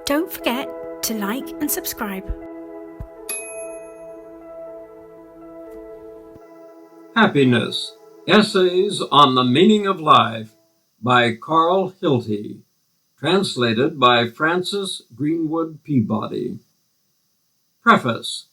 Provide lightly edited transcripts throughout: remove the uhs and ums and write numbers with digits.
Don't forget to like and subscribe. Happiness, Essays on the Meaning of Life by Carl Hilty, translated by Francis Greenwood Peabody. Preface.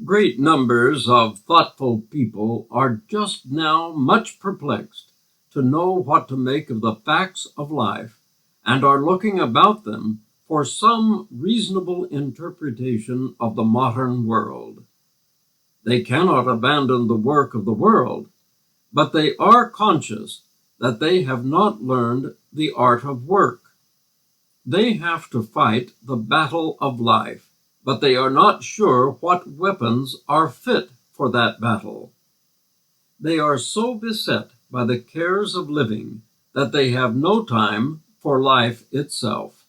Great numbers of thoughtful people are just now much perplexed to know what to make of the facts of life, and are looking about them for some reasonable interpretation of the modern world. They cannot abandon the work of the world, but they are conscious that they have not learned the art of work. They have to fight the battle of life, but they are not sure what weapons are fit for that battle. They are so beset by the cares of living that they have no time for life itself.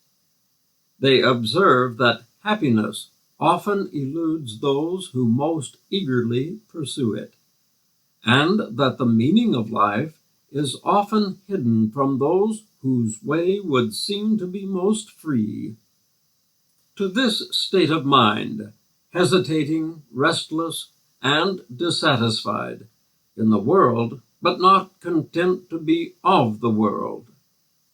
They observe that happiness often eludes those who most eagerly pursue it, and that the meaning of life is often hidden from those whose way would seem to be most free. To this state of mind, hesitating, restless, and dissatisfied, in the world, but not content to be of the world,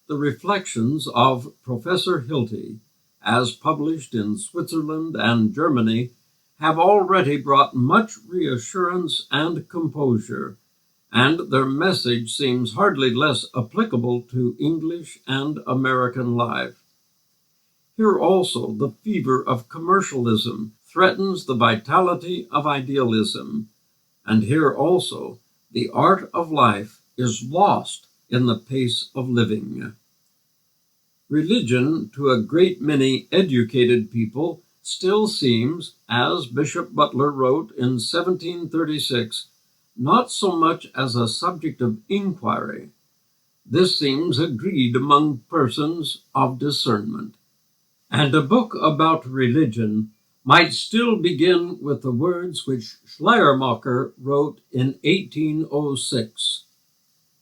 the reflections of Professor Hilty, as published in Switzerland and Germany, have already brought much reassurance and composure, and their message seems hardly less applicable to English and American life. Here also the fever of commercialism threatens the vitality of idealism, and here also the art of life is lost in the pace of living. Religion, to a great many educated people, still seems, as Bishop Butler wrote in 1736, not so much as a subject of inquiry. This seems agreed among persons of discernment. And a book about religion might still begin with the words which Schleiermacher wrote in 1806.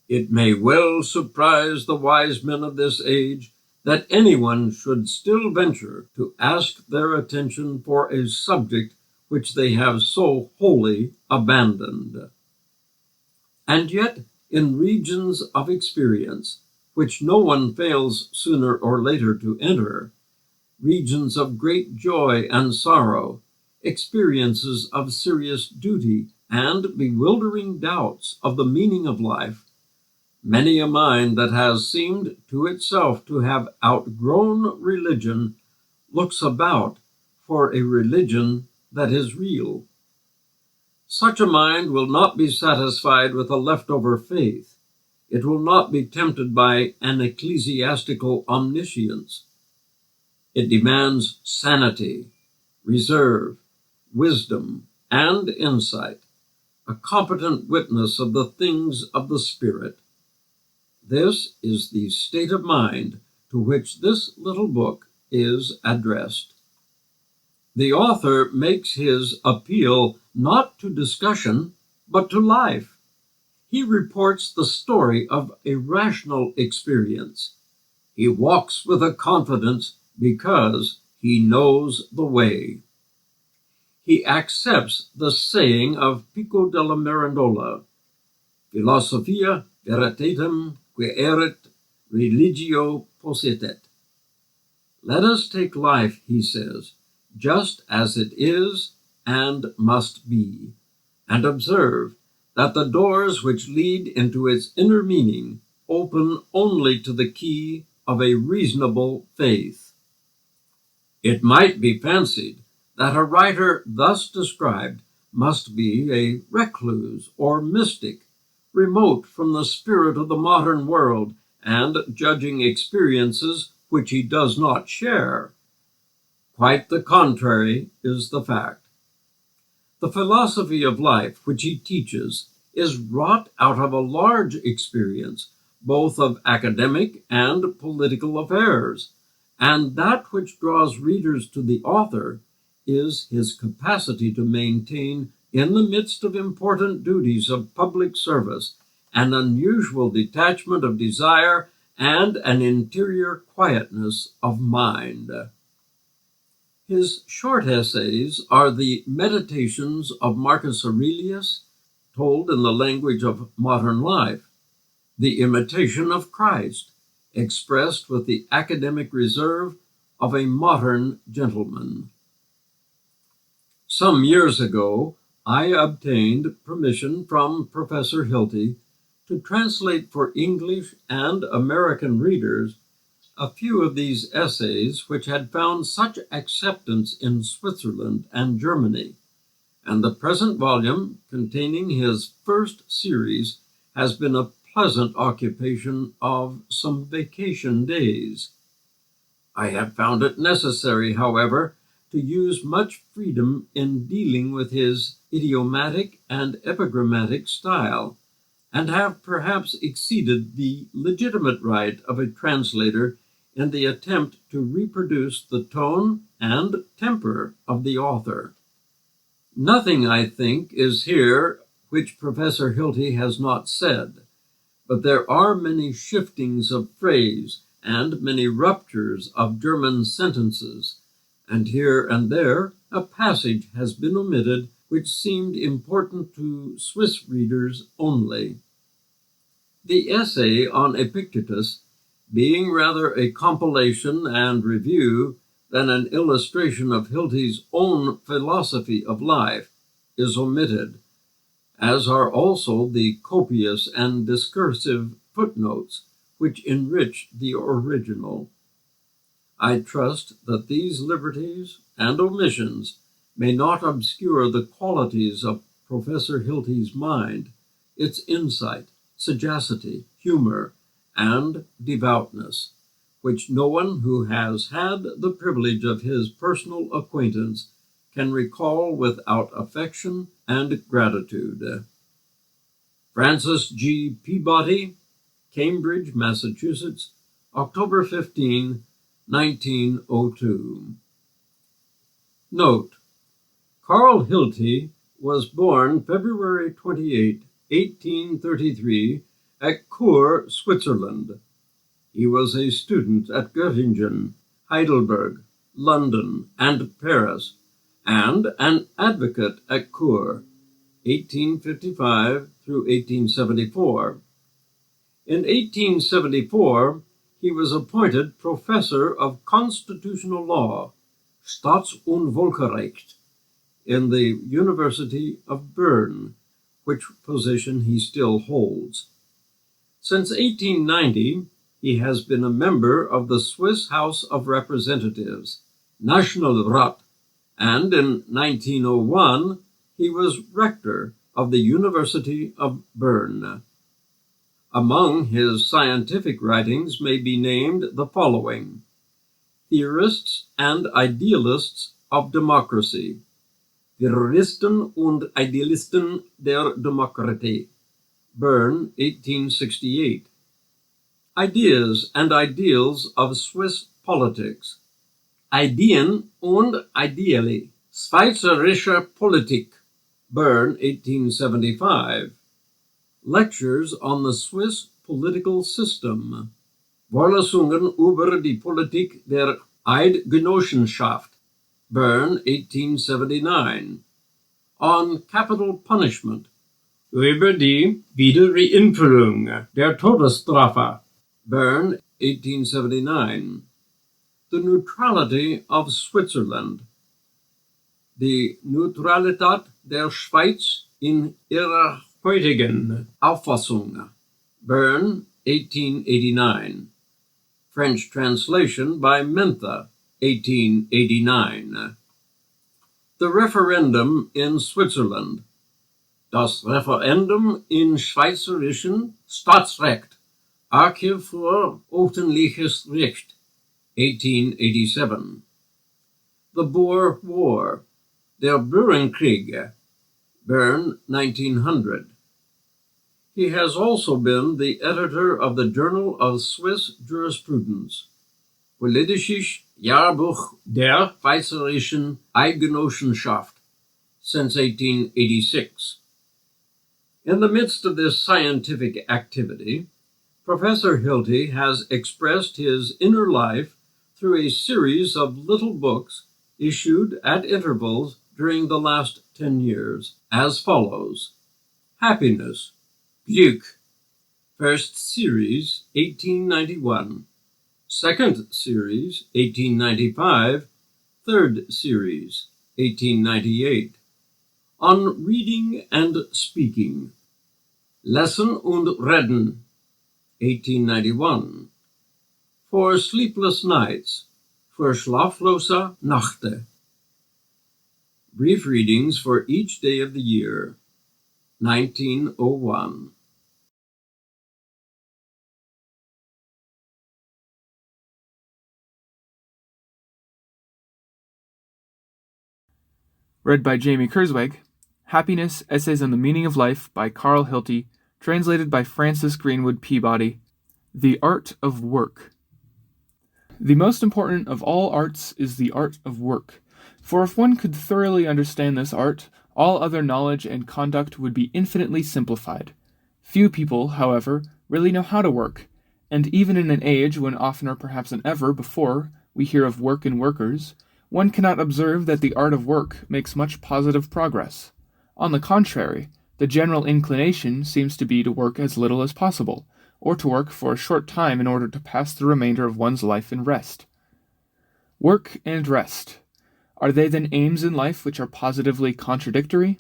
It may well surprise the wise men of this age that anyone should still venture to ask their attention for a subject which they have so wholly abandoned. And yet, in regions of experience, which no one fails sooner or later to enter, regions of great joy and sorrow, experiences of serious duty, and bewildering doubts of the meaning of life, many a mind that has seemed to itself to have outgrown religion looks about for a religion that is real. Such a mind will not be satisfied with a leftover faith. It will not be tempted by an ecclesiastical omniscience. It demands sanity, reserve, wisdom, and insight, a competent witness of the things of the Spirit. This is the state of mind to which this little book is addressed. The author makes his appeal not to discussion, but to life. He reports the story of a rational experience. He walks with a confidence because he knows the way. He accepts the saying of Pico della Mirandola, Philosophia veritatem qui erit religio possedet. Let us take life, he says, just as it is and must be, and observe that the doors which lead into its inner meaning open only to the key of a reasonable faith. It might be fancied that a writer thus described must be a recluse or mystic, remote from the spirit of the modern world and judging experiences which he does not share. Quite the contrary is the fact. The philosophy of life which he teaches is wrought out of a large experience, both of academic and political affairs, and that which draws readers to the author is his capacity to maintain, in the midst of important duties of public service, an unusual detachment of desire and an interior quietness of mind. His short essays are the Meditations of Marcus Aurelius, told in the language of modern life, the Imitation of Christ, expressed with the academic reserve of a modern gentleman. Some years ago, I obtained permission from Professor Hilty to translate for English and American readers a few of these essays which had found such acceptance in Switzerland and Germany, and the present volume, containing his first series, has been a pleasant occupation of some vacation days. I have found it necessary, however, to use much freedom in dealing with his idiomatic and epigrammatic style, and have perhaps exceeded the legitimate right of a translator in the attempt to reproduce the tone and temper of the author. Nothing, I think, is here which Professor Hilty has not said, but there are many shiftings of phrase and many ruptures of German sentences, and here and there a passage has been omitted which seemed important to Swiss readers only. The essay on Epictetus, being rather a compilation and review than an illustration of Hilty's own philosophy of life, is omitted, as are also the copious and discursive footnotes which enrich the original. I trust that these liberties and omissions may not obscure the qualities of Professor Hilty's mind, its insight, sagacity, humor, and devoutness, which no one who has had the privilege of his personal acquaintance can recall without affection and gratitude. Francis G. Peabody, Cambridge, Massachusetts, October 15, 1902. Note: Carl Hilty was born February 28, 1833, at Chur, Switzerland. He was a student at Göttingen, Heidelberg, London, and Paris, and an advocate at Chur, 1855 through 1874. In 1874, he was appointed professor of constitutional law, Staats- und Völkerrecht, in the University of Bern, which position he still holds. Since 1890, he has been a member of the Swiss House of Representatives, Nationalrat, and in 1901, he was rector of the University of Bern. Among his scientific writings may be named the following: Theorists and Idealists of Democracy, Theoristen und Idealisten der Demokratie, Bern, 1868. Ideas and Ideals of Swiss Politics, Ideen und Ideale, Schweizerische Politik, Bern, 1875. Lectures on the Swiss Political System, Vorlesungen über die Politik der Eidgenossenschaft, Bern, 1879. On Capital Punishment, über die Wiedereinführung der Todesstrafe, Bern, 1879. The Neutrality of Switzerland, die Neutralität der Schweiz in ihrer heutigen Auffassung, Bern, 1889. French translation by Smitha, 1889. The Referendum in Switzerland, Das Referendum in Schweizerischen Staatsrecht, Archiv für öffentliches Recht, 1887. The Boer War, Der Burenkrieg, Bern, 1900. He has also been the editor of the Journal of Swiss Jurisprudence, Politisches Jahrbuch der Schweizerischen Eidgenossenschaft, since 1886. In the midst of this scientific activity, Professor Hilty has expressed his inner life through a series of little books issued at intervals during the last 10 years as follows. Happiness, Glück, first series, 1891, second series, 1895, third series, 1898. On Reading and Speaking, Lesen und Reden, 1891. For Sleepless Nights, für schlaflose Nächte. Brief readings for each day of the year, 1901. Read by Jaime Kurzweg. Happiness, Essays on the Meaning of Life by Carl Hilty, translated by Francis Greenwood Peabody. The Art of Work. The most important of all arts is the art of work, for if one could thoroughly understand this art, all other knowledge and conduct would be infinitely simplified. Few people, however, really know how to work, and even in an age when oftener perhaps than ever before we hear of work and workers, one cannot observe that the art of work makes much positive progress. On the contrary, the general inclination seems to be to work as little as possible, or to work for a short time in order to pass the remainder of one's life in rest. Work and rest. Are they then aims in life which are positively contradictory?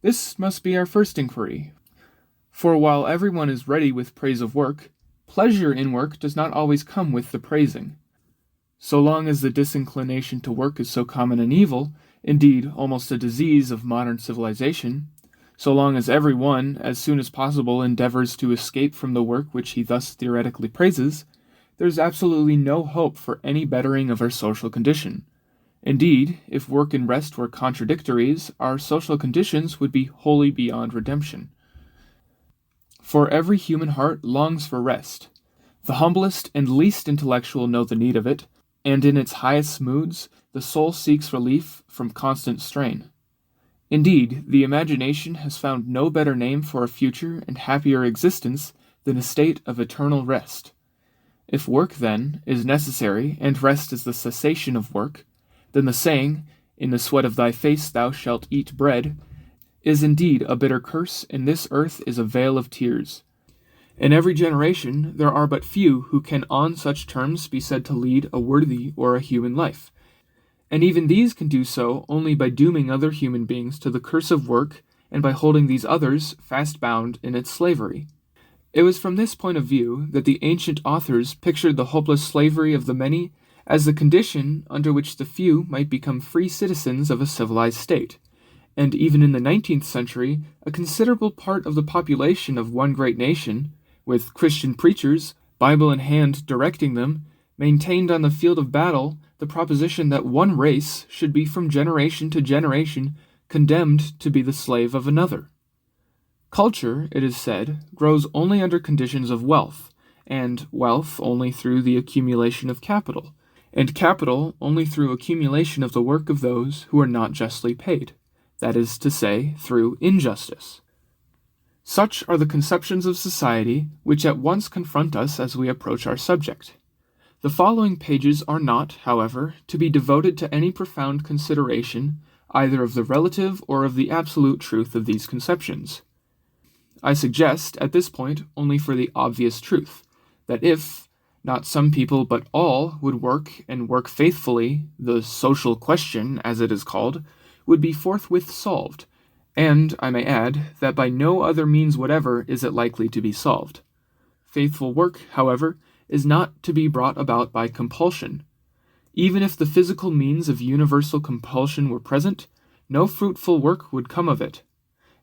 This must be our first inquiry. For while everyone is ready with praise of work, pleasure in work does not always come with the praising. So long as the disinclination to work is so common an evil, indeed almost a disease of modern civilization, so long as every one, as soon as possible, endeavors to escape from the work which he thus theoretically praises, there is absolutely no hope for any bettering of our social condition. Indeed, if work and rest were contradictories, our social conditions would be wholly beyond redemption. For every human heart longs for rest. The humblest and least intellectual know the need of it, and in its highest moods, the soul seeks relief from constant strain. Indeed, the imagination has found no better name for a future and happier existence than a state of eternal rest. If work, then, is necessary, and rest is the cessation of work, then the saying, "In the sweat of thy face thou shalt eat bread," is indeed a bitter curse, and this earth is a vale of tears. In every generation there are but few who can on such terms be said to lead a worthy or a human life, and even these can do so only by dooming other human beings to the curse of work and by holding these others fast bound in its slavery. It was from this point of view that the ancient authors pictured the hopeless slavery of the many as the condition under which the few might become free citizens of a civilized state, and even in the 19th century a considerable part of the population of one great nation, with Christian preachers, Bible in hand, directing them, maintained on the field of battle the proposition that one race should be from generation to generation condemned to be the slave of another. Culture, it is said, grows only under conditions of wealth, and wealth only through the accumulation of capital, and capital only through accumulation of the work of those who are not justly paid, that is to say, through injustice. Such are the conceptions of society which at once confront us as we approach our subject. The following pages are not, however, to be devoted to any profound consideration either of the relative or of the absolute truth of these conceptions. I suggest, at this point, only for the obvious truth, that if, not some people but all, would work and work faithfully, the social question, as it is called, would be forthwith solved, and, I may add, that by no other means whatever is it likely to be solved. Faithful work, however, is not to be brought about by compulsion. Even if the physical means of universal compulsion were present, no fruitful work would come of it.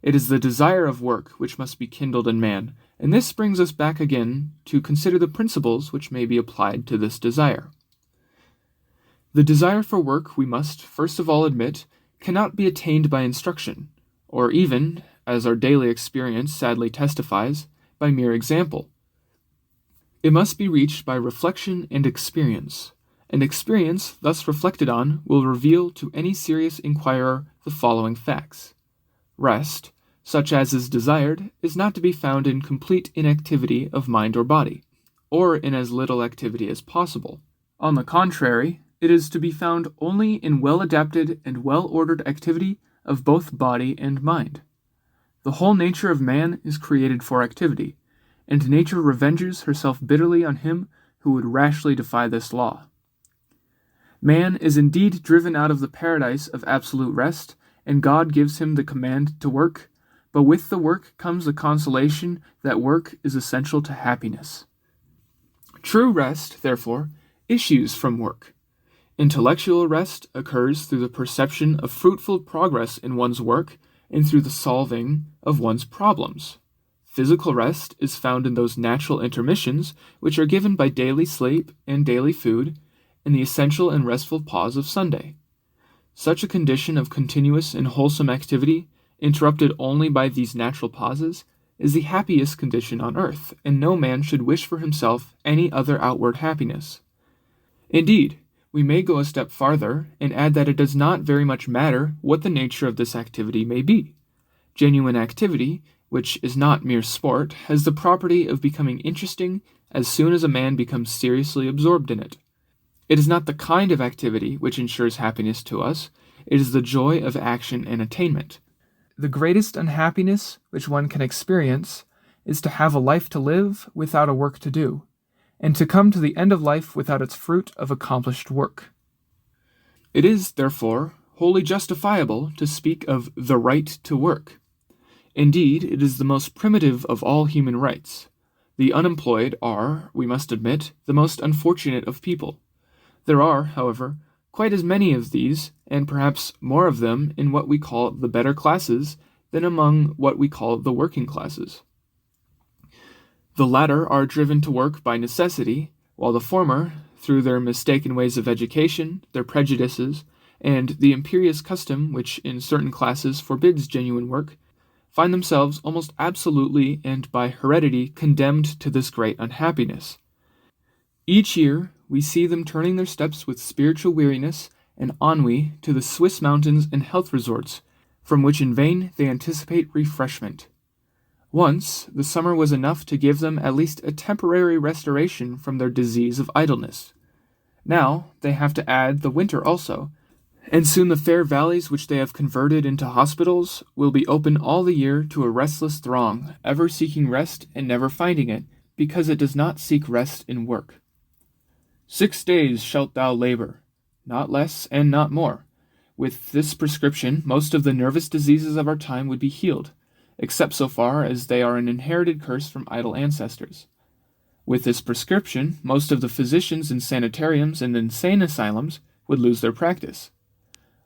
It is the desire of work which must be kindled in man, and this brings us back again to consider the principles which may be applied to this desire. The desire for work, we must first of all admit, cannot be attained by instruction, or even, as our daily experience sadly testifies, by mere example. It must be reached by reflection and experience, and experience, thus reflected on, will reveal to any serious inquirer the following facts. Rest, such as is desired, is not to be found in complete inactivity of mind or body, or in as little activity as possible. On the contrary, it is to be found only in well-adapted and well-ordered activity of both body and mind. The whole nature of man is created for activity, and nature revenges herself bitterly on him who would rashly defy this law. Man is indeed driven out of the paradise of absolute rest, and God gives him the command to work, but with the work comes the consolation that work is essential to happiness. True rest, therefore, issues from work. Intellectual rest occurs through the perception of fruitful progress in one's work and through the solving of one's problems. Physical rest is found in those natural intermissions which are given by daily sleep and daily food and the essential and restful pause of Sunday. Such a condition of continuous and wholesome activity, interrupted only by these natural pauses, is the happiest condition on earth, and no man should wish for himself any other outward happiness. Indeed, we may go a step farther and add that it does not very much matter what the nature of this activity may be. Genuine activity, which is not mere sport, has the property of becoming interesting as soon as a man becomes seriously absorbed in it. It is not the kind of activity which ensures happiness to us, it is the joy of action and attainment. The greatest unhappiness which one can experience is to have a life to live without a work to do, and to come to the end of life without its fruit of accomplished work. It is, therefore, wholly justifiable to speak of the right to work. Indeed, it is the most primitive of all human rights. The unemployed are, we must admit, the most unfortunate of people. There are, however, quite as many of these, and perhaps more of them, in what we call the better classes than among what we call the working classes. The latter are driven to work by necessity, while the former, through their mistaken ways of education, their prejudices, and the imperious custom which in certain classes forbids genuine work, find themselves almost absolutely and by heredity condemned to this great unhappiness. Each year, we see them turning their steps with spiritual weariness and ennui to the Swiss mountains and health resorts, from which in vain they anticipate refreshment. Once, the summer was enough to give them at least a temporary restoration from their disease of idleness. Now, they have to add the winter also, and soon the fair valleys which they have converted into hospitals will be open all the year to a restless throng, ever seeking rest and never finding it, because it does not seek rest in work. 6 days shalt thou labor, not less and not more. With this prescription, most of the nervous diseases of our time would be healed, except so far as they are an inherited curse from idle ancestors. With this prescription, most of the physicians in sanitariums and insane asylums would lose their practice.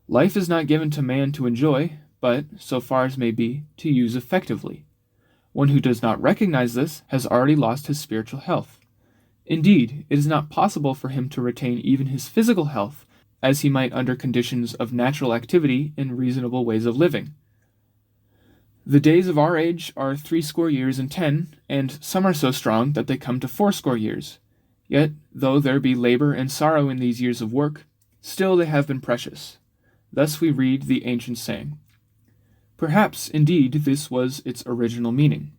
Life is not given to man to enjoy, but, so far as may be, to use effectively. One who does not recognize this has already lost his spiritual health. Indeed, it is not possible for him to retain even his physical health, as he might under conditions of natural activity and reasonable ways of living. The days of our age are 80 years and 10, and some are so strong that they come to 80 years. Yet, though there be labor and sorrow in these years of work, still they have been precious. Thus we read the ancient saying. Perhaps, indeed, this was its original meaning.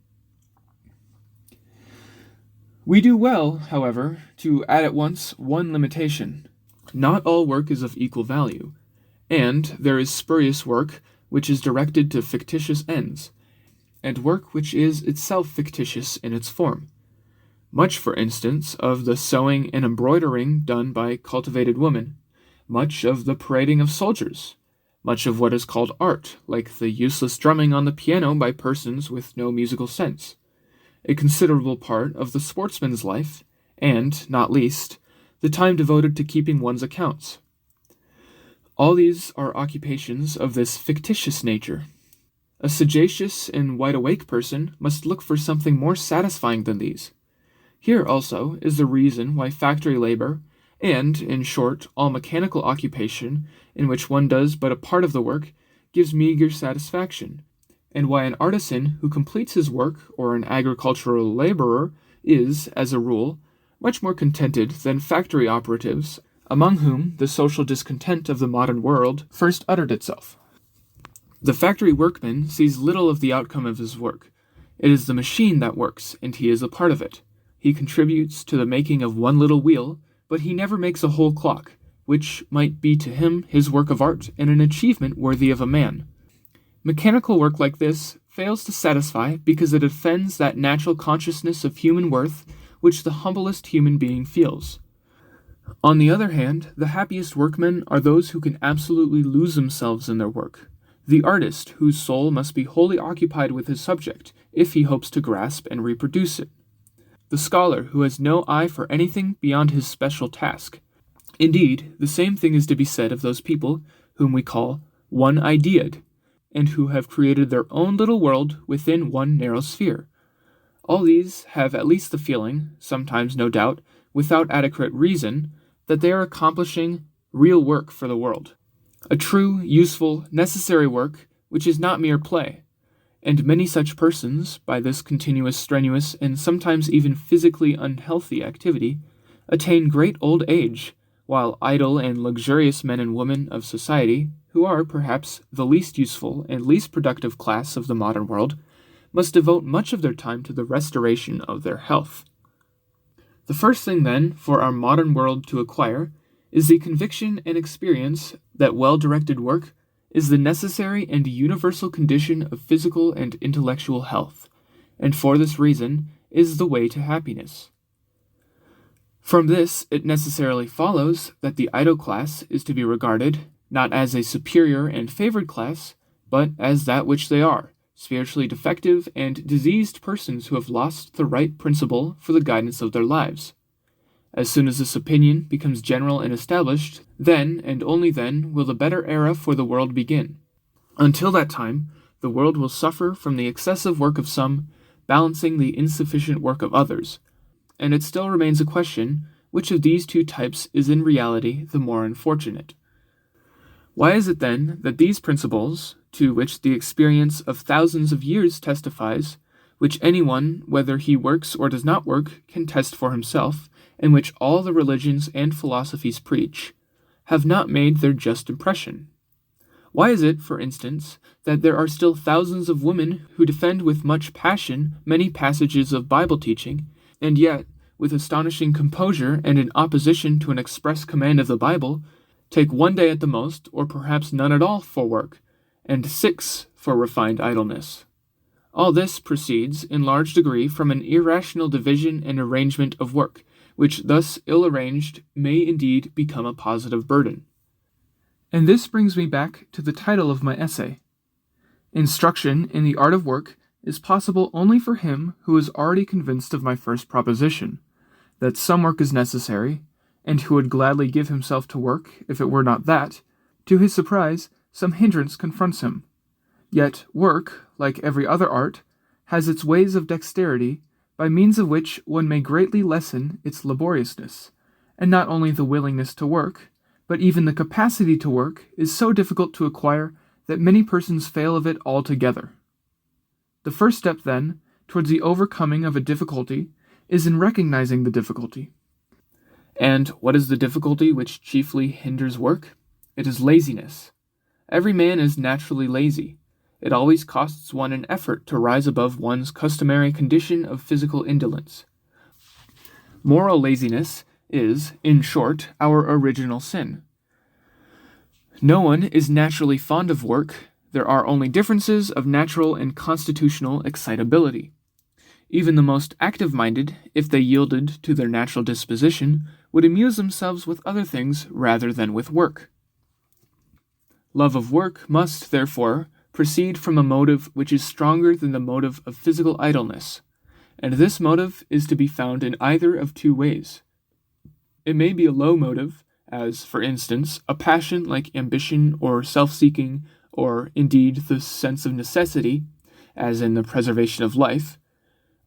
We do well, however, to add at once one limitation. Not all work is of equal value, and there is spurious work which is directed to fictitious ends, and work which is itself fictitious in its form. Much, for instance, of the sewing and embroidering done by cultivated women, much of the parading of soldiers, much of what is called art, like the useless drumming on the piano by persons with no musical sense, a considerable part of the sportsman's life, and, not least, the time devoted to keeping one's accounts. All these are occupations of this fictitious nature. A sagacious and wide-awake person must look for something more satisfying than these. Here, also, is the reason why factory labor, and, in short, all mechanical occupation, in which one does but a part of the work, gives meager satisfaction, and why an artisan who completes his work, or an agricultural laborer, is, as a rule, much more contented than factory operatives, among whom the social discontent of the modern world first uttered itself. The factory workman sees little of the outcome of his work. It is the machine that works, and he is a part of it. He contributes to the making of one little wheel, but he never makes a whole clock, which might be to him his work of art and an achievement worthy of a man. Mechanical work like this fails to satisfy because it offends that natural consciousness of human worth which the humblest human being feels. On the other hand, the happiest workmen are those who can absolutely lose themselves in their work. The artist, whose soul must be wholly occupied with his subject, if he hopes to grasp and reproduce it. The scholar, who has no eye for anything beyond his special task. Indeed, the same thing is to be said of those people whom we call one-idead, and who have created their own little world within one narrow sphere. All these have at least the feeling, sometimes no doubt, without adequate reason, that they are accomplishing real work for the world. A true, useful, necessary work which is not mere play. And many such persons, by this continuous, strenuous, and sometimes even physically unhealthy activity, attain great old age, while idle and luxurious men and women of society, who are perhaps the least useful and least productive class of the modern world, must devote much of their time to the restoration of their health. The first thing, then, for our modern world to acquire is the conviction and experience that well-directed work is the necessary and universal condition of physical and intellectual health, and for this reason is the way to happiness. From this, it necessarily follows that the idle class is to be regarded not as a superior and favored class, but as that which they are, spiritually defective and diseased persons who have lost the right principle for the guidance of their lives. As soon as this opinion becomes general and established, then, and only then, will the better era for the world begin. Until that time, the world will suffer from the excessive work of some, balancing the insufficient work of others, and it still remains a question which of these two types is in reality the more unfortunate. Why is it then that these principles, to which the experience of thousands of years testifies, which anyone, whether he works or does not work, can test for himself, and which all the religions and philosophies preach, have not made their just impression? Why is it, for instance, that there are still thousands of women who defend with much passion many passages of Bible teaching, and yet, with astonishing composure and in opposition to an express command of the Bible, take 1 day at the most, or perhaps none at all, for work, and 6 for refined idleness? All this proceeds, in large degree, from an irrational division and arrangement of work, which thus ill-arranged may indeed become a positive burden. And this brings me back to the title of my essay. Instruction in the art of work is possible only for him who is already convinced of my first proposition, that some work is necessary, and who would gladly give himself to work if it were not that. To his surprise, some hindrance confronts him. Yet work, like every other art, has its ways of dexterity, by means of which one may greatly lessen its laboriousness, and not only the willingness to work, but even the capacity to work is so difficult to acquire that many persons fail of it altogether. The first step, then, towards the overcoming of a difficulty is in recognizing the difficulty. And what is the difficulty which chiefly hinders work? It is laziness. Every man is naturally lazy. It always costs one an effort to rise above one's customary condition of physical indolence. Moral laziness is, in short, our original sin. No one is naturally fond of work. There are only differences of natural and constitutional excitability. Even the most active-minded, if they yielded to their natural disposition, would amuse themselves with other things rather than with work. Love of work must, therefore, proceed from a motive which is stronger than the motive of physical idleness, and this motive is to be found in either of two ways. It may be a low motive, as, for instance, a passion like ambition or self-seeking, or, indeed, the sense of necessity, as in the preservation of life,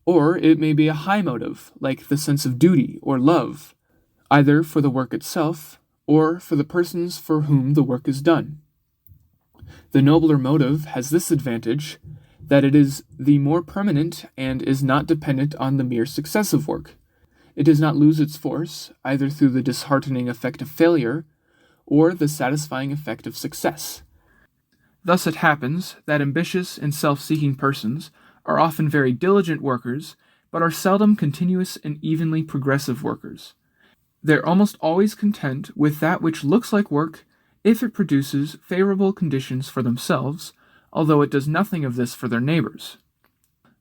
or it may be a high motive, like the sense of duty or love, either for the work itself, or for the persons for whom the work is done. The nobler motive has this advantage, that it is the more permanent and is not dependent on the mere success of work. It does not lose its force, either through the disheartening effect of failure, or the satisfying effect of success. Thus it happens that ambitious and self-seeking persons are often very diligent workers, but are seldom continuous and evenly progressive workers. They're almost always content with that which looks like work if it produces favorable conditions for themselves, although it does nothing of this for their neighbors.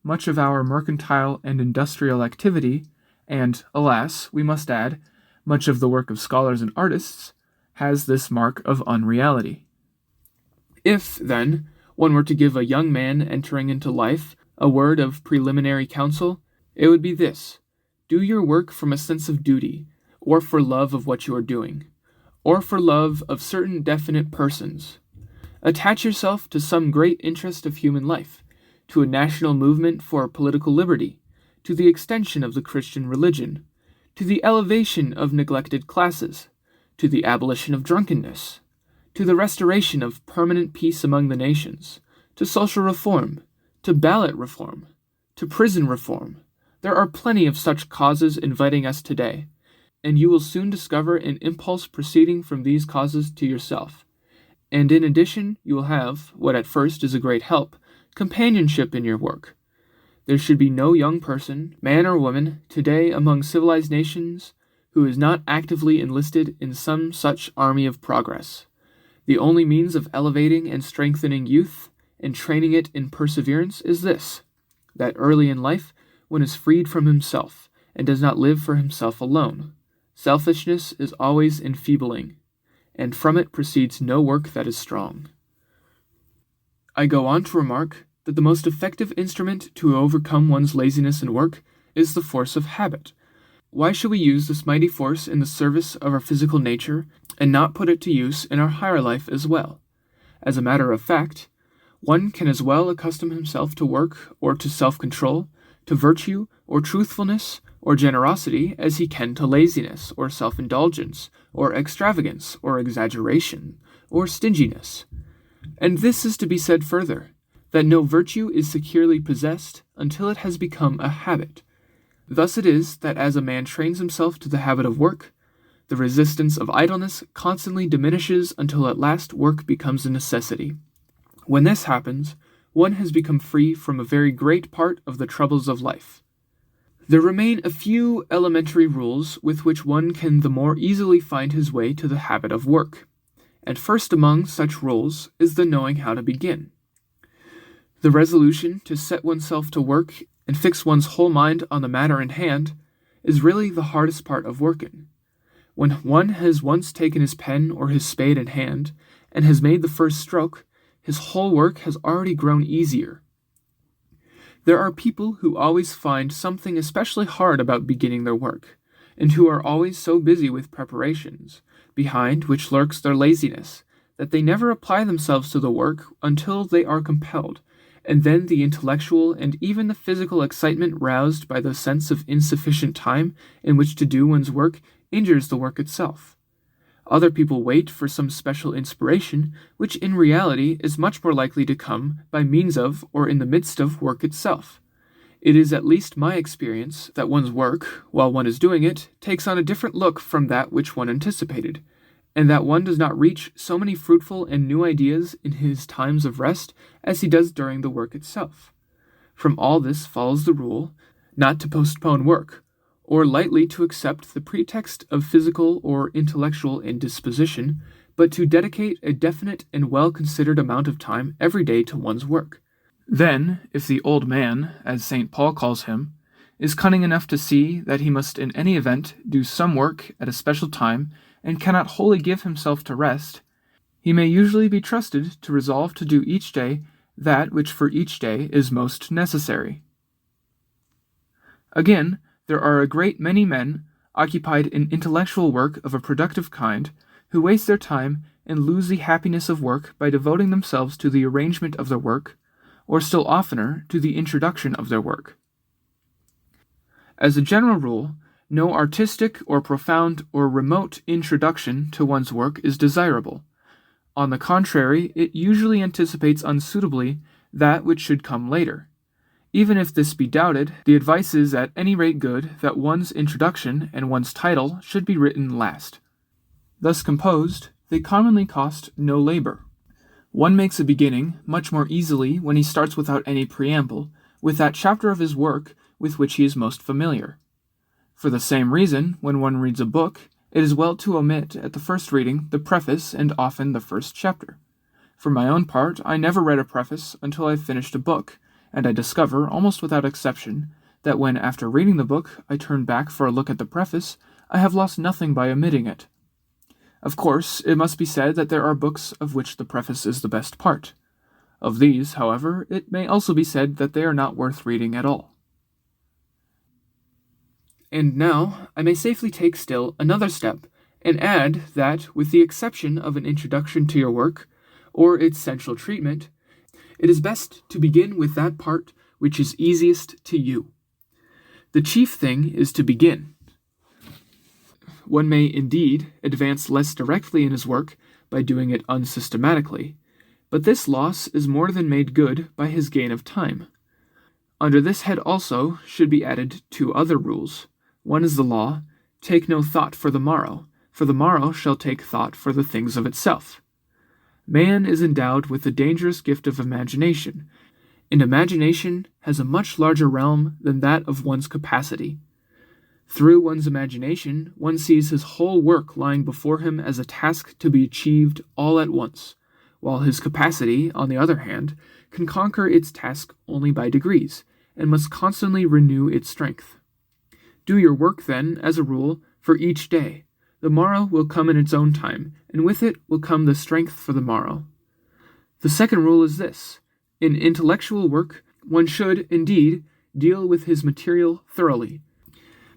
Much of our mercantile and industrial activity, and, alas, we must add, much of the work of scholars and artists, has this mark of unreality. If, then, one were to give a young man entering into life a word of preliminary counsel, it would be this: do your work from a sense of duty, or for love of what you are doing, or for love of certain definite persons. Attach yourself to some great interest of human life, to a national movement for political liberty, to the extension of the Christian religion, to the elevation of neglected classes, to the abolition of drunkenness, to the restoration of permanent peace among the nations, to social reform, to ballot reform, to prison reform. There are plenty of such causes inviting us today, and you will soon discover an impulse proceeding from these causes to yourself. And in addition, you will have, what at first is a great help, companionship in your work. There should be no young person, man or woman, today among civilized nations who is not actively enlisted in some such army of progress. The only means of elevating and strengthening youth and training it in perseverance is this: that early in life one is freed from himself and does not live for himself alone. Selfishness is always enfeebling, and from it proceeds no work that is strong. I go on to remark that the most effective instrument to overcome one's laziness in work is the force of habit. Why should we use this mighty force in the service of our physical nature and not put it to use in our higher life as well? As a matter of fact, one can as well accustom himself to work or to self-control, to virtue or truthfulness or generosity as he can to laziness or self-indulgence or extravagance or exaggeration or stinginess. And this is to be said further, that no virtue is securely possessed until it has become a habit. Thus it is that as a man trains himself to the habit of work, the resistance of idleness constantly diminishes until at last work becomes a necessity. When this happens, one has become free from a very great part of the troubles of life. There remain a few elementary rules with which one can the more easily find his way to the habit of work, and first among such rules is the knowing how to begin. The resolution to set oneself to work and fix one's whole mind on the matter in hand is really the hardest part of working. When one has once taken his pen or his spade in hand and has made the first stroke, his whole work has already grown easier. There are people who always find something especially hard about beginning their work, and who are always so busy with preparations, behind which lurks their laziness, that they never apply themselves to the work until they are compelled, and then the intellectual and even the physical excitement roused by the sense of insufficient time in which to do one's work injures the work itself. Other people wait for some special inspiration, which in reality is much more likely to come by means of or in the midst of work itself. It is at least my experience that one's work, while one is doing it, takes on a different look from that which one anticipated, and that one does not reach so many fruitful and new ideas in his times of rest as he does during the work itself. From all this follows the rule not to postpone work, or lightly to accept the pretext of physical or intellectual indisposition, but to dedicate a definite and well-considered amount of time every day to one's work. Then, if the old man, as St. Paul calls him, is cunning enough to see that he must in any event do some work at a special time, and cannot wholly give himself to rest, he may usually be trusted to resolve to do each day that which for each day is most necessary. Again, there are a great many men occupied in intellectual work of a productive kind who waste their time and lose the happiness of work by devoting themselves to the arrangement of their work, or still oftener to the introduction of their work. As a general rule, no artistic or profound or remote introduction to one's work is desirable. On the contrary, it usually anticipates unsuitably that which should come later. Even if this be doubted, the advice is at any rate good that one's introduction and one's title should be written last. Thus composed, they commonly cost no labor. One makes a beginning much more easily when he starts without any preamble, with that chapter of his work with which he is most familiar. For the same reason, when one reads a book, it is well to omit at the first reading the preface and often the first chapter. For my own part, I never read a preface until I finished a book, and I discover, almost without exception, that when after reading the book I turn back for a look at the preface, I have lost nothing by omitting it. Of course, it must be said that there are books of which the preface is the best part. Of these, however, it may also be said that they are not worth reading at all. And now, I may safely take still another step, and add that, with the exception of an introduction to your work, or its central treatment, it is best to begin with that part which is easiest to you. The chief thing is to begin. One may, indeed, advance less directly in his work by doing it unsystematically, but this loss is more than made good by his gain of time. Under this head also should be added 2 other rules. One is the law, take no thought for the morrow shall take thought for the things of itself. Man is endowed with the dangerous gift of imagination, and imagination has a much larger realm than that of one's capacity. Through one's imagination, one sees his whole work lying before him as a task to be achieved all at once, while his capacity, on the other hand, can conquer its task only by degrees, and must constantly renew its strength. Do your work, then, as a rule, for each day. The morrow will come in its own time, and with it will come the strength for the morrow. The second rule is this. In intellectual work, one should, indeed, deal with his material thoroughly,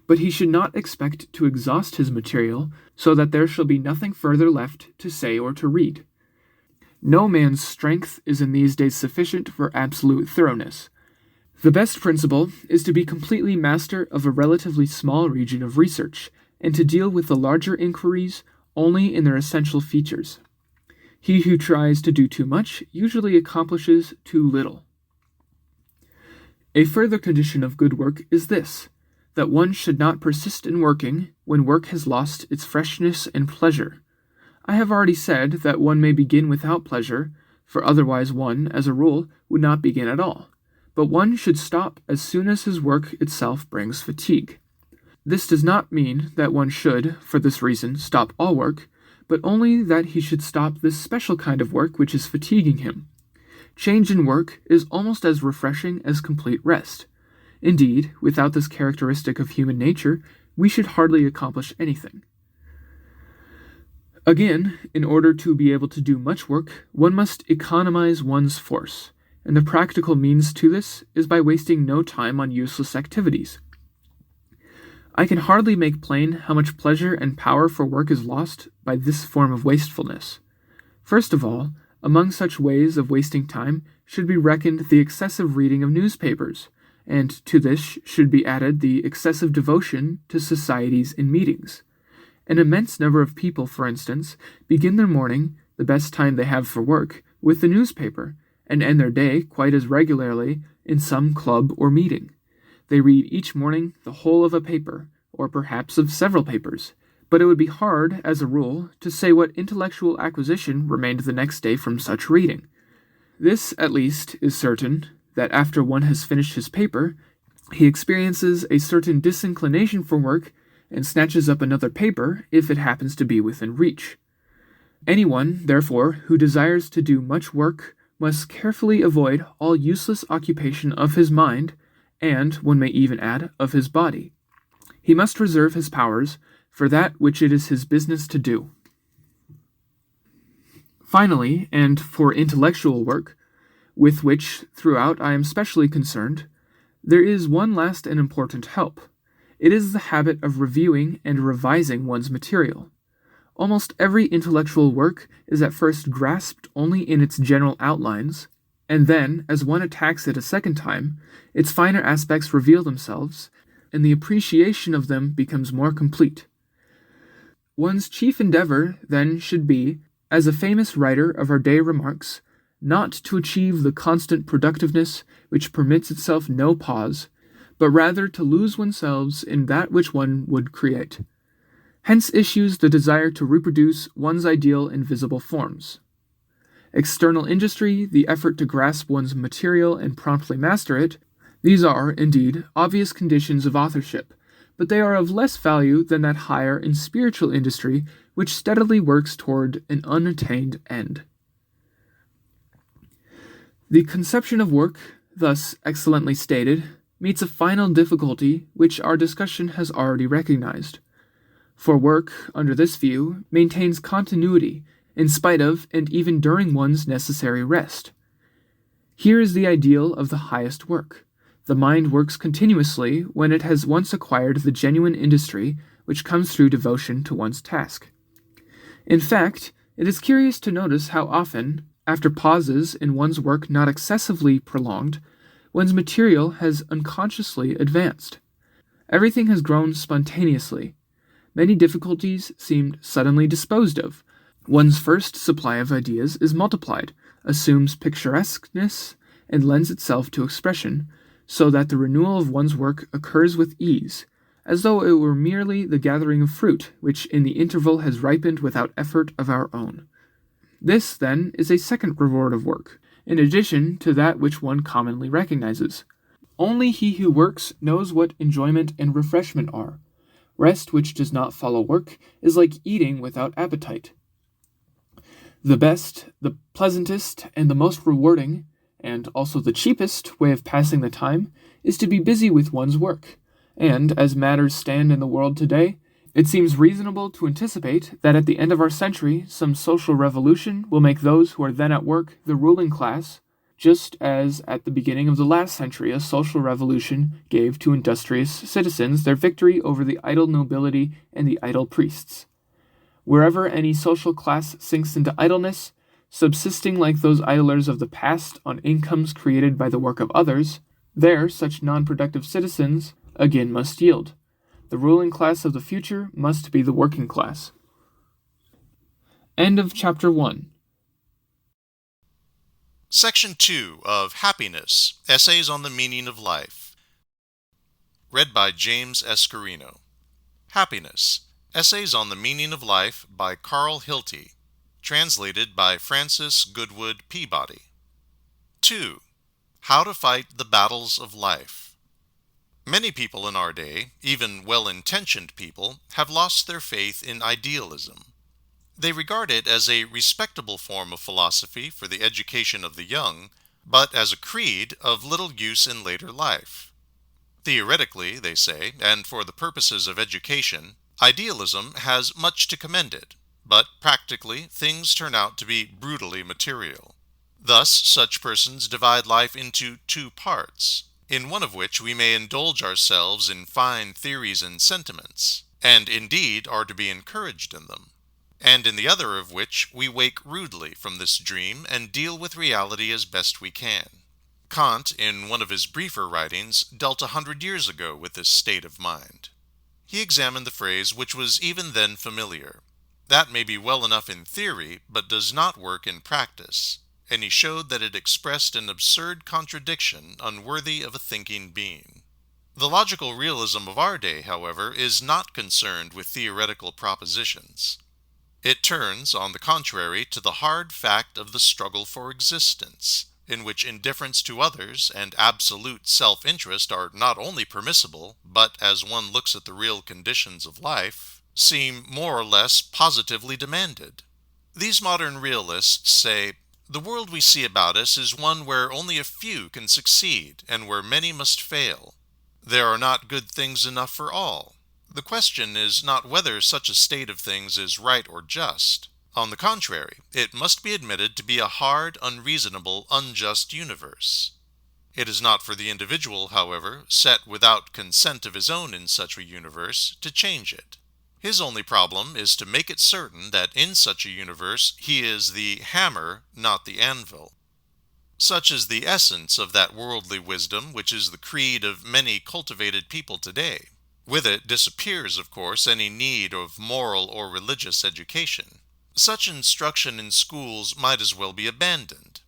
but he should not expect to exhaust his material so that there shall be nothing further left to say or to read. No man's strength is in these days sufficient for absolute thoroughness. The best principle is to be completely master of a relatively small region of research, and to deal with the larger inquiries only in their essential features. He who tries to do too much usually accomplishes too little. A further condition of good work is this, that one should not persist in working when work has lost its freshness and pleasure. I have already said that one may begin without pleasure, for otherwise one, as a rule, would not begin at all. But one should stop as soon as his work itself brings fatigue. This does not mean that one should, for this reason, stop all work, but only that he should stop this special kind of work which is fatiguing him. Change in work is almost as refreshing as complete rest. Indeed, without this characteristic of human nature, we should hardly accomplish anything. Again, in order to be able to do much work, one must economize one's force, and the practical means to this is by wasting no time on useless activities. I can hardly make plain how much pleasure and power for work is lost by this form of wastefulness. First of all, among such ways of wasting time should be reckoned the excessive reading of newspapers, and to this should be added the excessive devotion to societies and meetings. An immense number of people, for instance, begin their morning, the best time they have for work, with the newspaper, and end their day quite as regularly in some club or meeting. They read each morning the whole of a paper, or perhaps of several papers, but it would be hard, as a rule, to say what intellectual acquisition remained the next day from such reading. This, at least, is certain, that after one has finished his paper, he experiences a certain disinclination for work and snatches up another paper if it happens to be within reach. Anyone, therefore, who desires to do much work must carefully avoid all useless occupation of his mind, and, one may even add, of his body. He must reserve his powers for that which it is his business to do. Finally, and for intellectual work, with which throughout I am specially concerned, there is one last and important help. It is the habit of reviewing and revising one's material. Almost every intellectual work is at first grasped only in its general outlines, and then, as one attacks it a second time, its finer aspects reveal themselves, and the appreciation of them becomes more complete. One's chief endeavor, then, should be, as a famous writer of our day remarks, not to achieve the constant productiveness which permits itself no pause, but rather to lose oneself in that which one would create. Hence issues the desire to reproduce one's ideal in visible forms. External industry, the effort to grasp one's material and promptly master it, these are, indeed, obvious conditions of authorship, but they are of less value than that higher and spiritual industry which steadily works toward an unattained end. The conception of work, thus excellently stated, meets a final difficulty which our discussion has already recognized. For work, under this view, maintains continuity in spite of and even during one's necessary rest. Here is the ideal of the highest work. The mind works continuously when it has once acquired the genuine industry which comes through devotion to one's task. In fact, it is curious to notice how often, after pauses in one's work not excessively prolonged, one's material has unconsciously advanced. Everything has grown spontaneously. Many difficulties seemed suddenly disposed of. One's first supply of ideas is multiplied, assumes picturesqueness, and lends itself to expression, so that the renewal of one's work occurs with ease, as though it were merely the gathering of fruit, which in the interval has ripened without effort of our own. This, then, is a second reward of work, in addition to that which one commonly recognizes. Only he who works knows what enjoyment and refreshment are. Rest which does not follow work is like eating without appetite. The best, the pleasantest, and the most rewarding, and also the cheapest way of passing the time is to be busy with one's work, and as matters stand in the world today, it seems reasonable to anticipate that at the end of our century some social revolution will make those who are then at work the ruling class, just as at the beginning of the last century a social revolution gave to industrious citizens their victory over the idle nobility and the idle priests. Wherever any social class sinks into idleness, subsisting like those idlers of the past on incomes created by the work of others, there such non-productive citizens again must yield. The ruling class of the future must be the working class. End of Chapter 1. Section 2 of Happiness, Essays on the Meaning of Life. Read by James Escareno. Happiness, Essays on the Meaning of Life by Hilty. Translated by Francis Goodwood Peabody. 2. How to Fight the Battles of Life. Many people in our day, even well-intentioned people, have lost their faith in idealism. They regard it as a respectable form of philosophy for the education of the young, but as a creed of little use in later life. Theoretically, they say, and for the purposes of education, idealism has much to commend it, but practically things turn out to be brutally material. Thus, such persons divide life into two parts, in one of which we may indulge ourselves in fine theories and sentiments, and indeed are to be encouraged in them, and in the other of which we wake rudely from this dream and deal with reality as best we can. Kant, in one of his briefer writings, dealt 100 years ago with this state of mind. He examined the phrase which was even then familiar. That may be well enough in theory, but does not work in practice, and he showed that it expressed an absurd contradiction unworthy of a thinking being. The logical realism of our day, however, is not concerned with theoretical propositions. It turns, on the contrary, to the hard fact of the struggle for existence, in which indifference to others and absolute self-interest are not only permissible, but, as one looks at the real conditions of life, seem more or less positively demanded. These modern realists say, "The world we see about us is one where only a few can succeed and where many must fail. There are not good things enough for all. The question is not whether such a state of things is right or just. On the contrary, it must be admitted to be a hard, unreasonable, unjust universe. It is not for the individual, however, set without consent of his own in such a universe, to change it. His only problem is to make it certain that in such a universe he is the hammer, not the anvil." Such is the essence of that worldly wisdom which is the creed of many cultivated people today. With it disappears, of course, any need of moral or religious education. Such instruction in schools might as well be abandoned.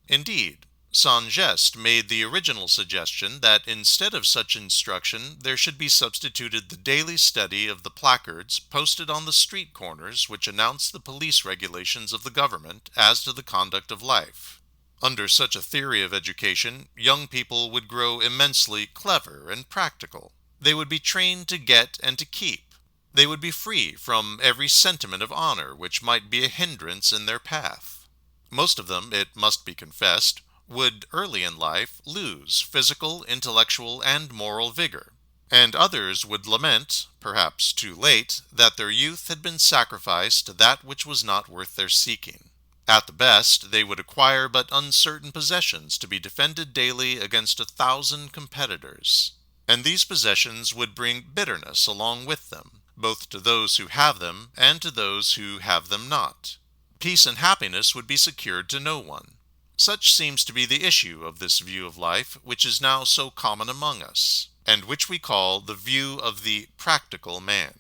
Indeed, Saint-Just made the original suggestion that instead of such instruction there should be substituted the daily study of the placards posted on the street corners which announce the police regulations of the government as to the conduct of life. Under such a theory of education, young people would grow immensely clever and practical. They would be trained to get and to keep. They would be free from every sentiment of honor which might be a hindrance in their path. Most of them, it must be confessed, would early in life lose physical, intellectual, and moral vigor, and others would lament, perhaps too late, that their youth had been sacrificed to that which was not worth their seeking. At the best, they would acquire but uncertain possessions to be defended daily against 1,000 competitors, and these possessions would bring bitterness along with them, both to those who have them and to those who have them not. Peace and happiness would be secured to no one. Such seems to be the issue of this view of life, which is now so common among us, and which we call the view of the practical man.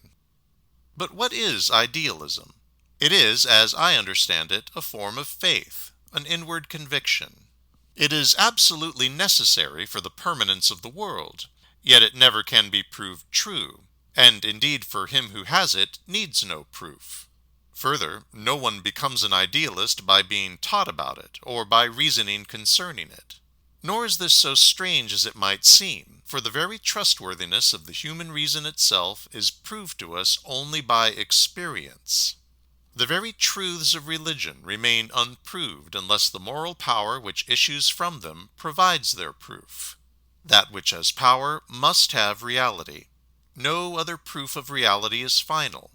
But what is idealism? It is, as I understand it, a form of faith, an inward conviction. It is absolutely necessary for the permanence of the world, yet it never can be proved true, and indeed for him who has it needs no proof. Further, no one becomes an idealist by being taught about it, or by reasoning concerning it. Nor is this so strange as it might seem, for the very trustworthiness of the human reason itself is proved to us only by experience. The very truths of religion remain unproved unless the moral power which issues from them provides their proof. That which has power must have reality. No other proof of reality is final.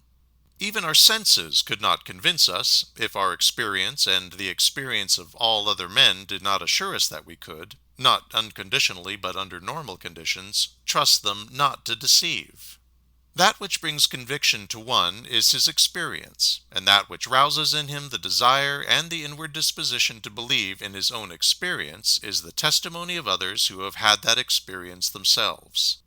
Even our senses could not convince us, if our experience and the experience of all other men did not assure us that we could, not unconditionally but under normal conditions, trust them not to deceive. That which brings conviction to one is his experience, and that which rouses in him the desire and the inward disposition to believe in his own experience is the testimony of others who have had that experience themselves.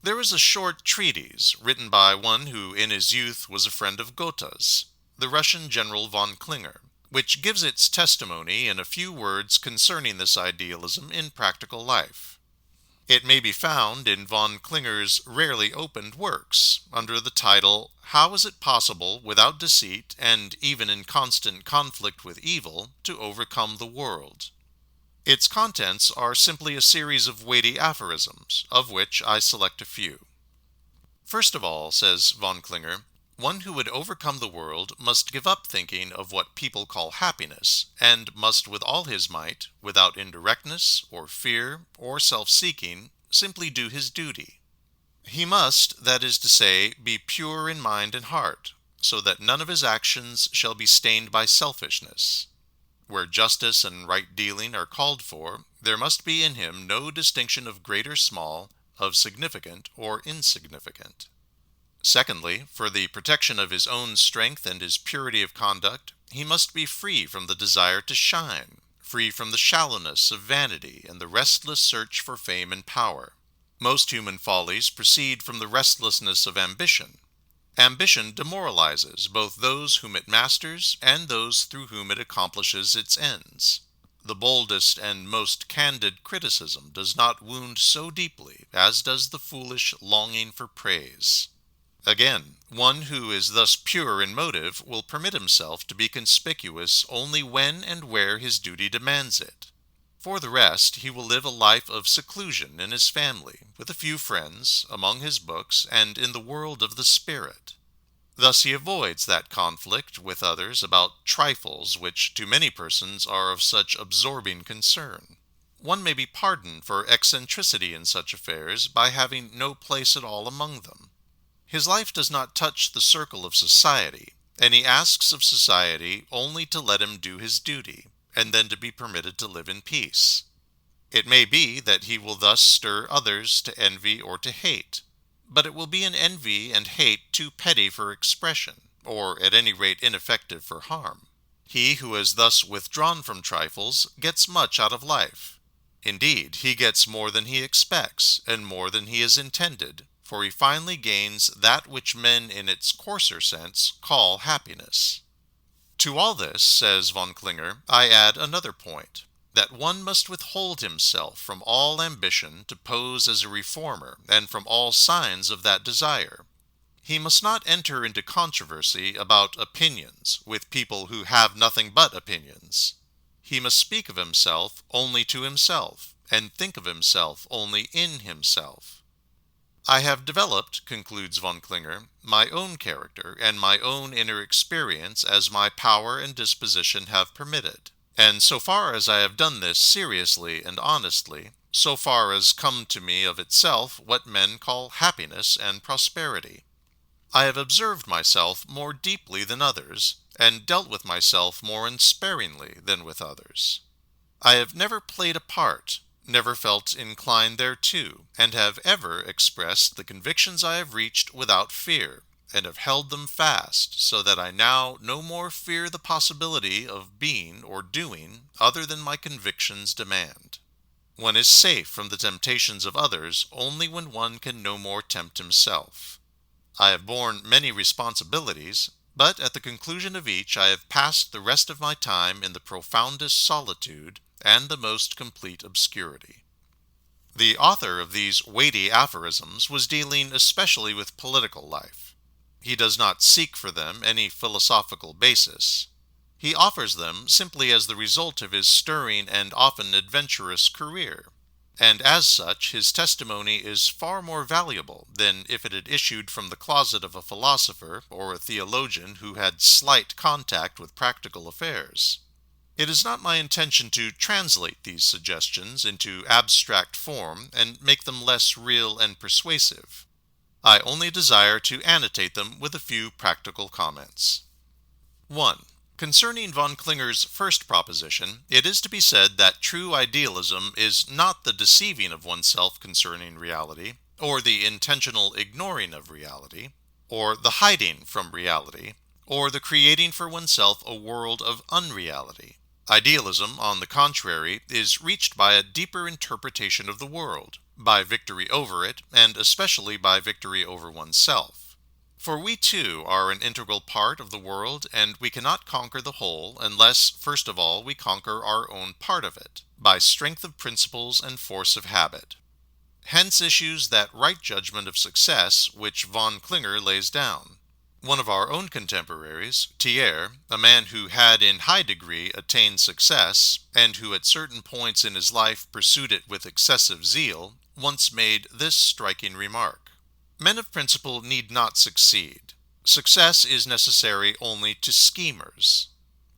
There is a short treatise written by one who in his youth was a friend of Goethe's, the Russian General von Klinger, which gives its testimony in a few words concerning this idealism in practical life. It may be found in von Klinger's rarely opened works, under the title, How is it possible, without deceit, and even in constant conflict with evil, to overcome the world? Its contents are simply a series of weighty aphorisms, of which I select a few. First of all, says von Klinger, one who would overcome the world must give up thinking of what people call happiness, and must with all his might, without indirectness, or fear, or self-seeking, simply do his duty. He must, that is to say, be pure in mind and heart, so that none of his actions shall be stained by selfishness. Where justice and right dealing are called for, there must be in him no distinction of great or small, of significant or insignificant. Secondly, for the protection of his own strength and his purity of conduct, he must be free from the desire to shine, free from the shallowness of vanity and the restless search for fame and power. Most human follies proceed from the restlessness of ambition. Ambition demoralizes both those whom it masters and those through whom it accomplishes its ends. The boldest and most candid criticism does not wound so deeply as does the foolish longing for praise. Again, one who is thus pure in motive will permit himself to be conspicuous only when and where his duty demands it. For the rest, he will live a life of seclusion in his family, with a few friends, among his books, and in the world of the spirit. Thus he avoids that conflict with others about trifles which to many persons are of such absorbing concern. One may be pardoned for eccentricity in such affairs by having no place at all among them. His life does not touch the circle of society, and he asks of society only to let him do his duty, and then to be permitted to live in peace. It may be that he will thus stir others to envy or to hate, but it will be an envy and hate too petty for expression, or at any rate ineffective for harm. He who has thus withdrawn from trifles gets much out of life. Indeed, he gets more than he expects, and more than he has intended, for he finally gains that which men in its coarser sense call happiness. To all this, says von Klinger, I add another point. that one must withhold himself from all ambition to pose as a reformer and from all signs of that desire. He must not enter into controversy about opinions with people who have nothing but opinions. He must speak of himself only to himself, and think of himself only in himself. I have developed, concludes von Klinger, my own character and my own inner experience as my power and disposition have permitted, and so far as I have done this seriously and honestly, so far as come to me of itself what men call happiness and prosperity. I have observed myself more deeply than others, and dealt with myself more unsparingly than with others. I have never played a part, never felt inclined thereto, and have ever expressed the convictions I have reached without fear, and have held them fast, so that I now no more fear the possibility of being or doing other than my convictions demand. One is safe from the temptations of others only when one can no more tempt himself. I have borne many responsibilities, but at the conclusion of each I have passed the rest of my time in the profoundest solitude and the most complete obscurity. The author of these weighty aphorisms was dealing especially with political life. He does not seek for them any philosophical basis. He offers them simply as the result of his stirring and often adventurous career, and as such his testimony is far more valuable than if it had issued from the closet of a philosopher or a theologian who had slight contact with practical affairs. It is not my intention to translate these suggestions into abstract form and make them less real and persuasive. I only desire to annotate them with a few practical comments. 1. Concerning von Klinger's first proposition, it is to be said that true idealism is not the deceiving of oneself concerning reality, or the intentional ignoring of reality, or the hiding from reality, or the creating for oneself a world of unreality. Idealism, on the contrary, is reached by a deeper interpretation of the world, by victory over it, and especially by victory over oneself. For we too are an integral part of the world, and we cannot conquer the whole unless, first of all, we conquer our own part of it, by strength of principles and force of habit. Hence issues that right judgment of success which von Klinger lays down. One of our own contemporaries, Thiers, a man who had in high degree attained success, and who at certain points in his life pursued it with excessive zeal, once made this striking remark: "Men of principle need not succeed. Success is necessary only to schemers."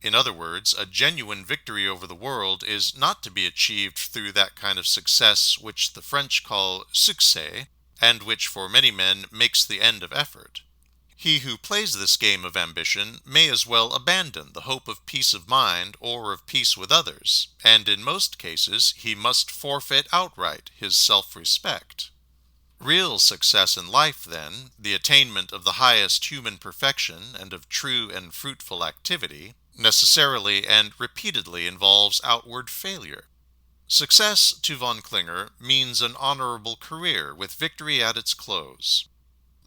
In other words, a genuine victory over the world is not to be achieved through that kind of success which the French call succès, and which for many men makes the end of effort. He who plays this game of ambition may as well abandon the hope of peace of mind or of peace with others, and in most cases he must forfeit outright his self-respect. Real success in life, then, the attainment of the highest human perfection and of true and fruitful activity, necessarily and repeatedly involves outward failure. Success, to von Klinger, means an honorable career with victory at its close.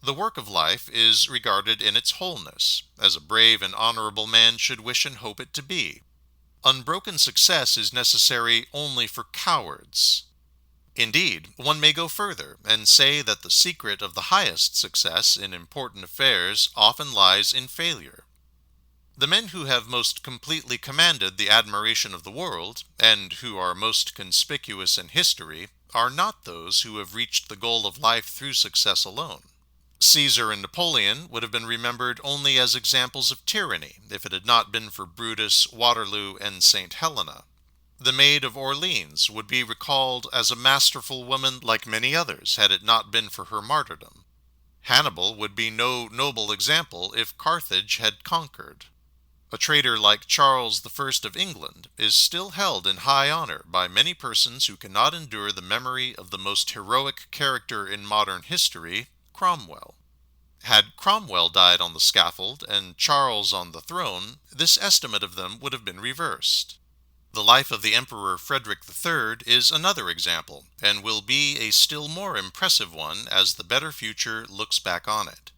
The work of life is regarded in its wholeness, as a brave and honorable man should wish and hope it to be. Unbroken success is necessary only for cowards. Indeed, one may go further and say that the secret of the highest success in important affairs often lies in failure. The men who have most completely commanded the admiration of the world, and who are most conspicuous in history, are not those who have reached the goal of life through success alone. Caesar and Napoleon would have been remembered only as examples of tyranny if it had not been for Brutus, Waterloo, and St. Helena. The Maid of Orleans would be recalled as a masterful woman like many others had it not been for her martyrdom. Hannibal would be no noble example if Carthage had conquered. A traitor like Charles I of England is still held in high honor by many persons who cannot endure the memory of the most heroic character in modern history, Cromwell. Had Cromwell died on the scaffold and Charles on the throne, this estimate of them would have been reversed. The life of the Emperor Frederick III is another example, and will be a still more impressive one as the better future looks back on it.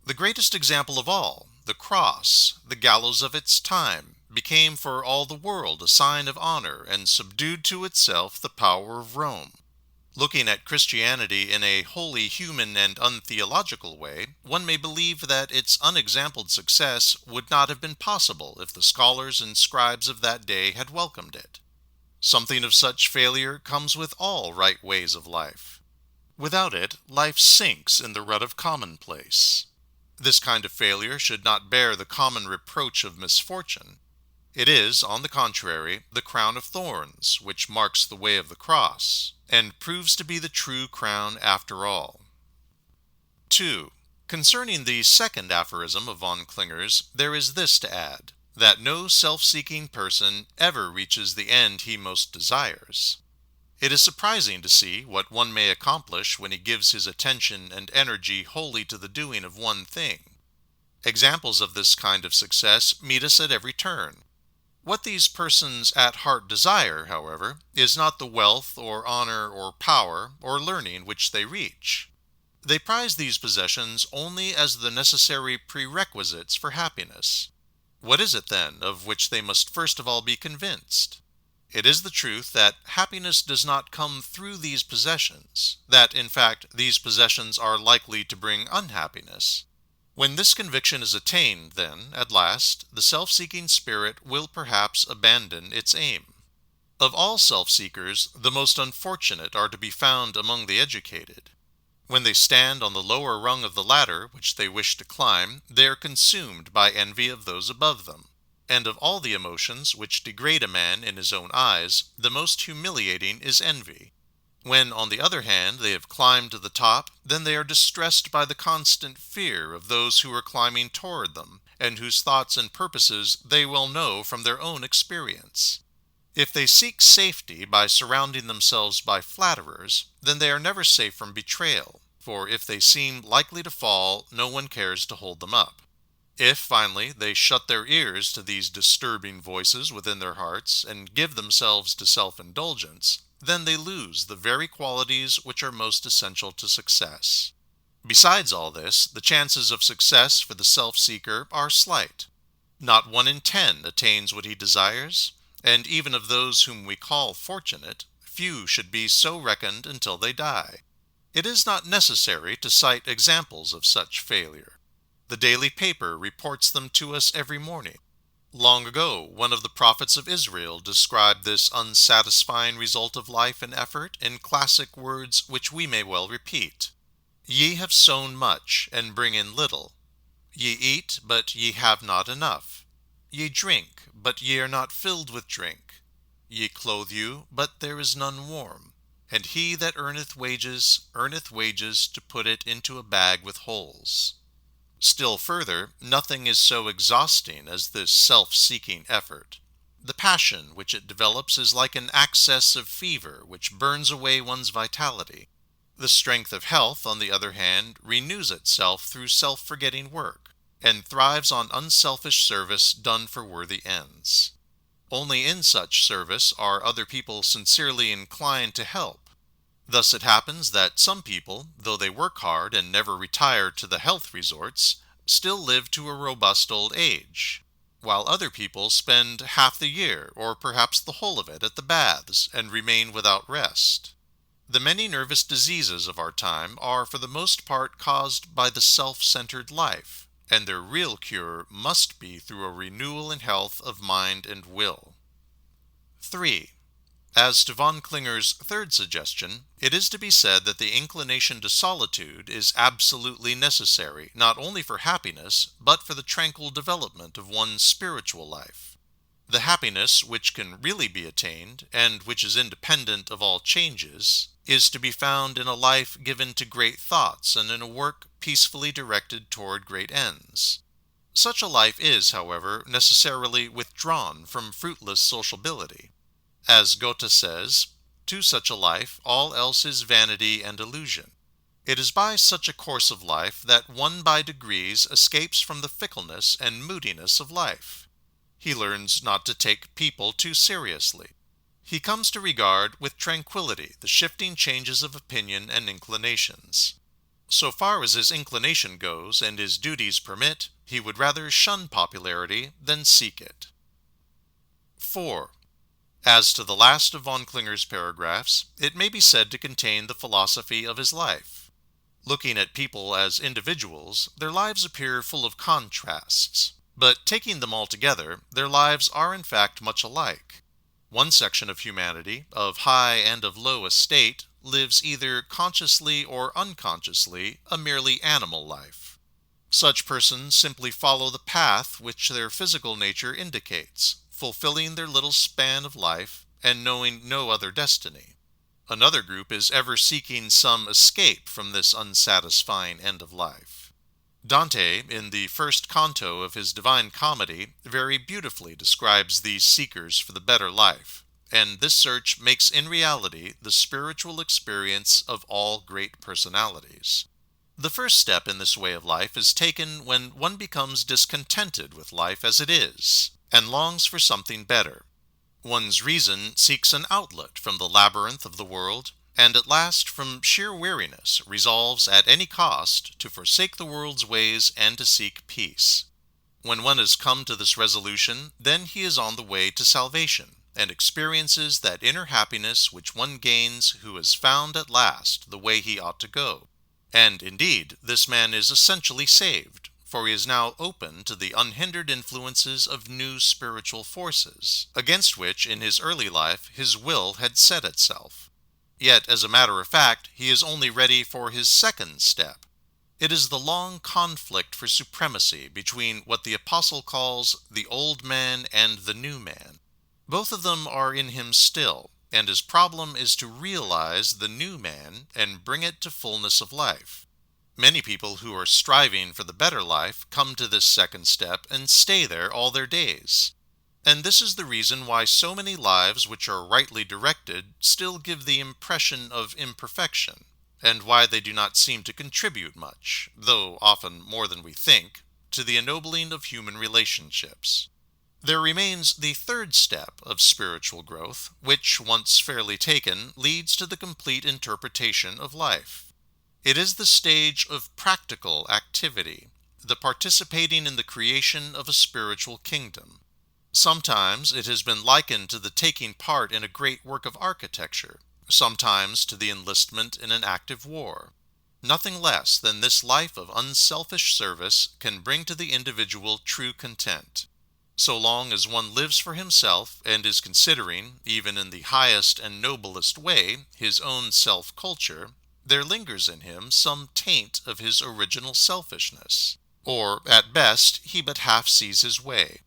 The greatest example of all, the cross, the gallows of its time, became for all the world a sign of honor and subdued to itself the power of Rome. Looking at Christianity in a wholly human and untheological way, one may believe that its unexampled success would not have been possible if the scholars and scribes of that day had welcomed it. Something of such failure comes with all right ways of life. Without it, life sinks in the rut of commonplace. This kind of failure should not bear the common reproach of misfortune. It is, on the contrary, the crown of thorns, which marks the way of the cross, and proves to be the true crown after all. 2. Concerning the second aphorism of von Klinger's, there is this to add, that no self-seeking person ever reaches the end he most desires. It is surprising to see what one may accomplish when he gives his attention and energy wholly to the doing of one thing. Examples of this kind of success meet us at every turn. What these persons at heart desire, however, is not the wealth or honor or power or learning which they reach. They prize these possessions only as the necessary prerequisites for happiness. What is it, then, of which they must first of all be convinced? It is the truth that happiness does not come through these possessions, that, in fact, these possessions are likely to bring unhappiness. When this conviction is attained, then, at last, the self-seeking spirit will perhaps abandon its aim. Of all self-seekers, the most unfortunate are to be found among the educated. When they stand on the lower rung of the ladder which they wish to climb, they are consumed by envy of those above them. And of all the emotions which degrade a man in his own eyes, the most humiliating is envy. When, on the other hand, they have climbed to the top, then they are distressed by the constant fear of those who are climbing toward them, and whose thoughts and purposes they well know from their own experience. If they seek safety by surrounding themselves by flatterers, then they are never safe from betrayal, for if they seem likely to fall, no one cares to hold them up. If, finally, they shut their ears to these disturbing voices within their hearts and give themselves to self-indulgence, then they lose the very qualities which are most essential to success. Besides all this, the chances of success for the self-seeker are slight. Not 1 in 10 attains what he desires, and even of those whom we call fortunate, few should be so reckoned until they die. It is not necessary to cite examples of such failure. The daily paper reports them to us every morning. Long ago, one of the prophets of Israel described this unsatisfying result of life and effort in classic words which we may well repeat. Ye have sown much, and bring in little. Ye eat, but ye have not enough. Ye drink, but ye are not filled with drink. Ye clothe you, but there is none warm. And he that earneth wages to put it into a bag with holes. Still further, nothing is so exhausting as this self-seeking effort. The passion which it develops is like an access of fever which burns away one's vitality. The strength of health, on the other hand, renews itself through self-forgetting work, and thrives on unselfish service done for worthy ends. Only in such service are other people sincerely inclined to help. Thus it happens that some people, though they work hard and never retire to the health resorts, still live to a robust old age, while other people spend half the year, or perhaps the whole of it, at the baths, and remain without rest. The many nervous diseases of our time are for the most part caused by the self-centered life, and their real cure must be through a renewal in health of mind and will. 3. As to von Klinger's third suggestion, it is to be said that the inclination to solitude is absolutely necessary not only for happiness, but for the tranquil development of one's spiritual life. The happiness which can really be attained, and which is independent of all changes, is to be found in a life given to great thoughts and in a work peacefully directed toward great ends. Such a life is, however, necessarily withdrawn from fruitless sociability. As Goethe says, to such a life all else is vanity and illusion. It is by such a course of life that one by degrees escapes from the fickleness and moodiness of life. He learns not to take people too seriously. He comes to regard with tranquillity the shifting changes of opinion and inclinations. So far as his inclination goes and his duties permit, he would rather shun popularity than seek it. 4. As to the last of von Klinger's paragraphs, it may be said to contain the philosophy of his life. Looking at people as individuals, their lives appear full of contrasts, but taking them all together, their lives are in fact much alike. One section of humanity, of high and of low estate, lives either consciously or unconsciously a merely animal life. Such persons simply follow the path which their physical nature indicates, fulfilling their little span of life and knowing no other destiny. Another group is ever seeking some escape from this unsatisfying end of life. Dante, in the first canto of his Divine Comedy, very beautifully describes these seekers for the better life, and this search makes in reality the spiritual experience of all great personalities. The first step in this way of life is taken when one becomes discontented with life as it is, and longs for something better. One's reason seeks an outlet from the labyrinth of the world, and at last, from sheer weariness, resolves at any cost to forsake the world's ways and to seek peace. When one has come to this resolution, then he is on the way to salvation, and experiences that inner happiness which one gains who has found at last the way he ought to go. And, indeed, this man is essentially saved, for he is now open to the unhindered influences of new spiritual forces, against which in his early life his will had set itself. Yet, as a matter of fact, he is only ready for his second step. It is the long conflict for supremacy between what the apostle calls the old man and the new man. Both of them are in him still, and his problem is to realize the new man and bring it to fullness of life. Many people who are striving for the better life come to this second step and stay there all their days. And this is the reason why so many lives which are rightly directed still give the impression of imperfection, and why they do not seem to contribute much, though often more than we think, to the ennobling of human relationships. There remains the third step of spiritual growth, which, once fairly taken, leads to the complete interpretation of life. It is the stage of practical activity, the participating in the creation of a spiritual kingdom. Sometimes it has been likened to the taking part in a great work of architecture, sometimes to the enlistment in an active war. Nothing less than this life of unselfish service can bring to the individual true content. So long as one lives for himself and is considering, even in the highest and noblest way, his own self-culture, there lingers in him some taint of his original selfishness, or, at best, he but half sees his way.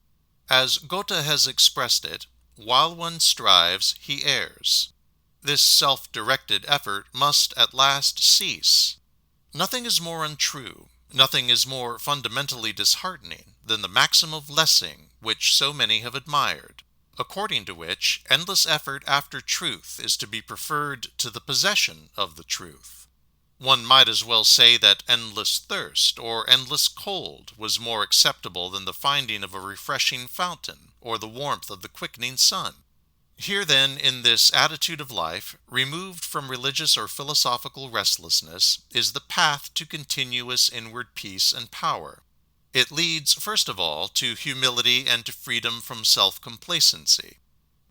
As Goethe has expressed it, while one strives, he errs. This self-directed effort must at last cease. Nothing is more untrue, nothing is more fundamentally disheartening than the maxim of Lessing, which so many have admired, according to which endless effort after truth is to be preferred to the possession of the truth. One might as well say that endless thirst or endless cold was more acceptable than the finding of a refreshing fountain or the warmth of the quickening sun. Here then, in this attitude of life, removed from religious or philosophical restlessness, is the path to continuous inward peace and power. It leads, first of all, to humility and to freedom from self-complacency.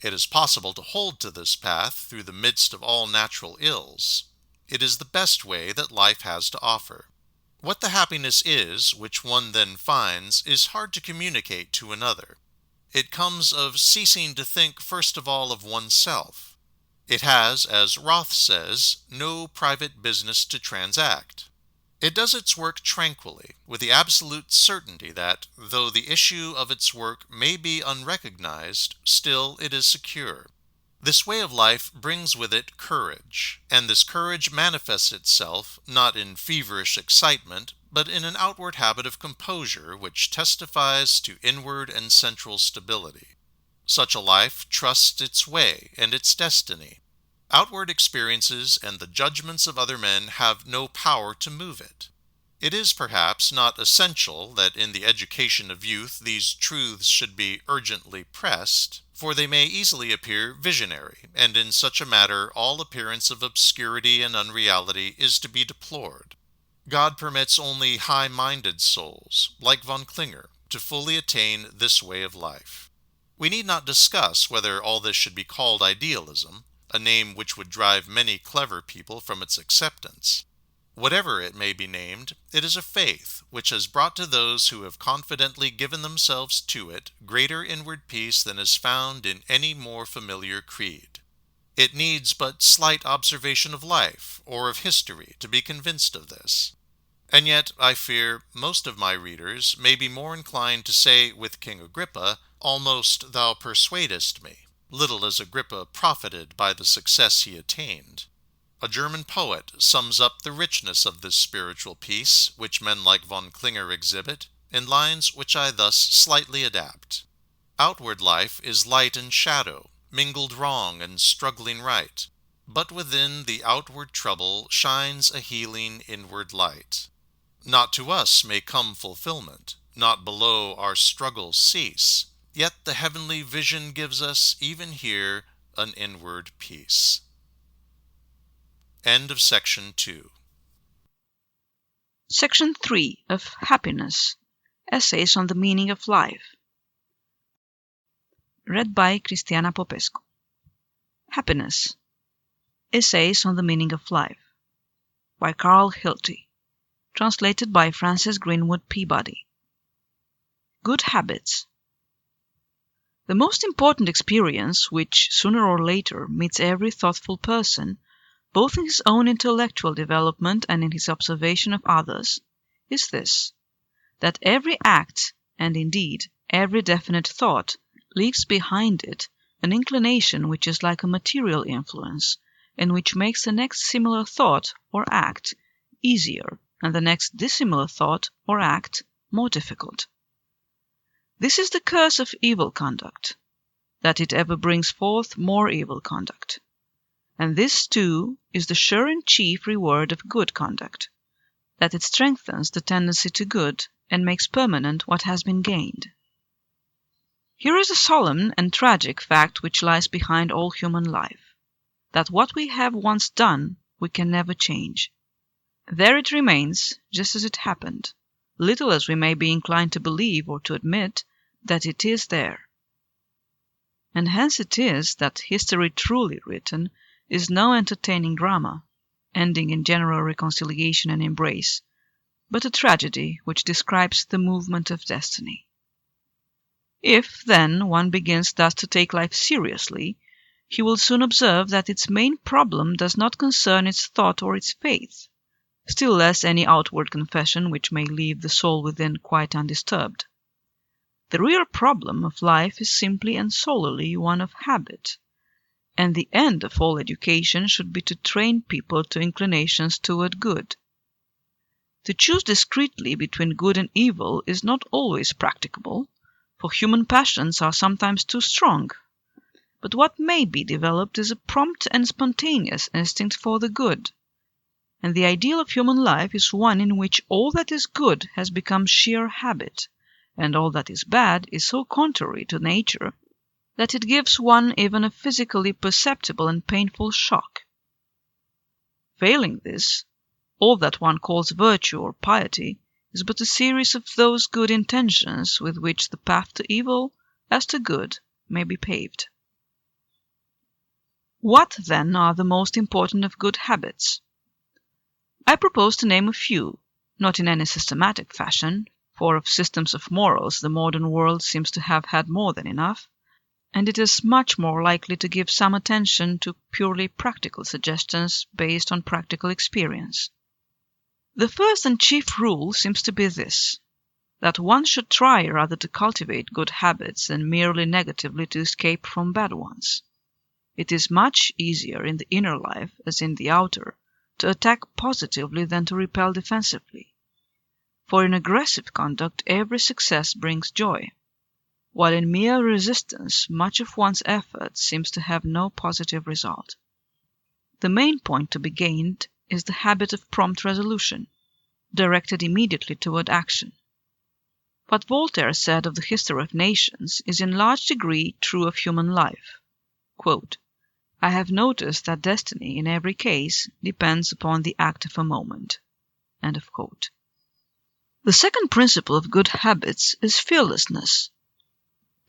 It is possible to hold to this path through the midst of all natural ills. It is the best way that life has to offer. What the happiness is, which one then finds, is hard to communicate to another. It comes of ceasing to think first of all of oneself. It has, as Roth says, no private business to transact. It does its work tranquilly, with the absolute certainty that, though the issue of its work may be unrecognized, still it is secure. This way of life brings with it courage, and this courage manifests itself not in feverish excitement, but in an outward habit of composure which testifies to inward and central stability. Such a life trusts its way and its destiny. Outward experiences and the judgments of other men have no power to move it. It is perhaps not essential that in the education of youth these truths should be urgently pressed, for they may easily appear visionary, and in such a matter all appearance of obscurity and unreality is to be deplored. God permits only high-minded souls, like von Klinger, to fully attain this way of life. We need not discuss whether all this should be called idealism, a name which would drive many clever people from its acceptance. Whatever it may be named, it is a faith which has brought to those who have confidently given themselves to it greater inward peace than is found in any more familiar creed. It needs but slight observation of life or of history to be convinced of this. And yet, I fear, most of my readers may be more inclined to say with King Agrippa, "Almost thou persuadest me," little as Agrippa profited by the success he attained. A German poet sums up the richness of this spiritual peace which men like von Klinger exhibit in lines which I thus slightly adapt. Outward life is light and shadow, mingled wrong and struggling right, but within the outward trouble shines a healing inward light. Not to us may come fulfillment, not below our struggles cease, yet the heavenly vision gives us even here an inward peace. End of Section 2. Section 3 of Happiness, Essays on the Meaning of Life. Read by Cristiana Popescu. Happiness, Essays on the Meaning of Life, by Hilty. Translated by Frances Greenwood Peabody. Good habits. The most important experience which, sooner or later, meets every thoughtful person, both in his own intellectual development and in his observation of others, is this, that every act, and indeed every definite thought, leaves behind it an inclination which is like a material influence, and which makes the next similar thought or act easier, and the next dissimilar thought or act more difficult. This is the curse of evil conduct, that it ever brings forth more evil conduct. And this, too, is the sure and chief reward of good conduct, that it strengthens the tendency to good and makes permanent what has been gained. Here is a solemn and tragic fact which lies behind all human life, that what we have once done we can never change. There it remains, just as it happened, little as we may be inclined to believe or to admit that it is there. And hence it is that history truly written is no entertaining drama, ending in general reconciliation and embrace, but a tragedy which describes the movement of destiny. If, then, one begins thus to take life seriously, he will soon observe that its main problem does not concern its thought or its faith, still less any outward confession which may leave the soul within quite undisturbed. The real problem of life is simply and solely one of habit, and the end of all education should be to train people to inclinations toward good. To choose discreetly between good and evil is not always practicable, for human passions are sometimes too strong. But what may be developed is a prompt and spontaneous instinct for the good, and the ideal of human life is one in which all that is good has become sheer habit, and all that is bad is so contrary to nature that it gives one even a physically perceptible and painful shock. Failing this, all that one calls virtue or piety is but a series of those good intentions with which the path to evil, as to good, may be paved. What, then, are the most important of good habits? I propose to name a few, not in any systematic fashion, for of systems of morals the modern world seems to have had more than enough, and it is much more likely to give some attention to purely practical suggestions based on practical experience. The first and chief rule seems to be this, that one should try rather to cultivate good habits than merely negatively to escape from bad ones. It is much easier in the inner life, as in the outer, to attack positively than to repel defensively. For in aggressive conduct every success brings joy, while in mere resistance much of one's effort seems to have no positive result. The main point to be gained is the habit of prompt resolution, directed immediately toward action. What Voltaire said of the history of nations is in large degree true of human life. Quote, "I have noticed that destiny in every case depends upon the act of a moment." End of quote. The second principle of good habits is fearlessness.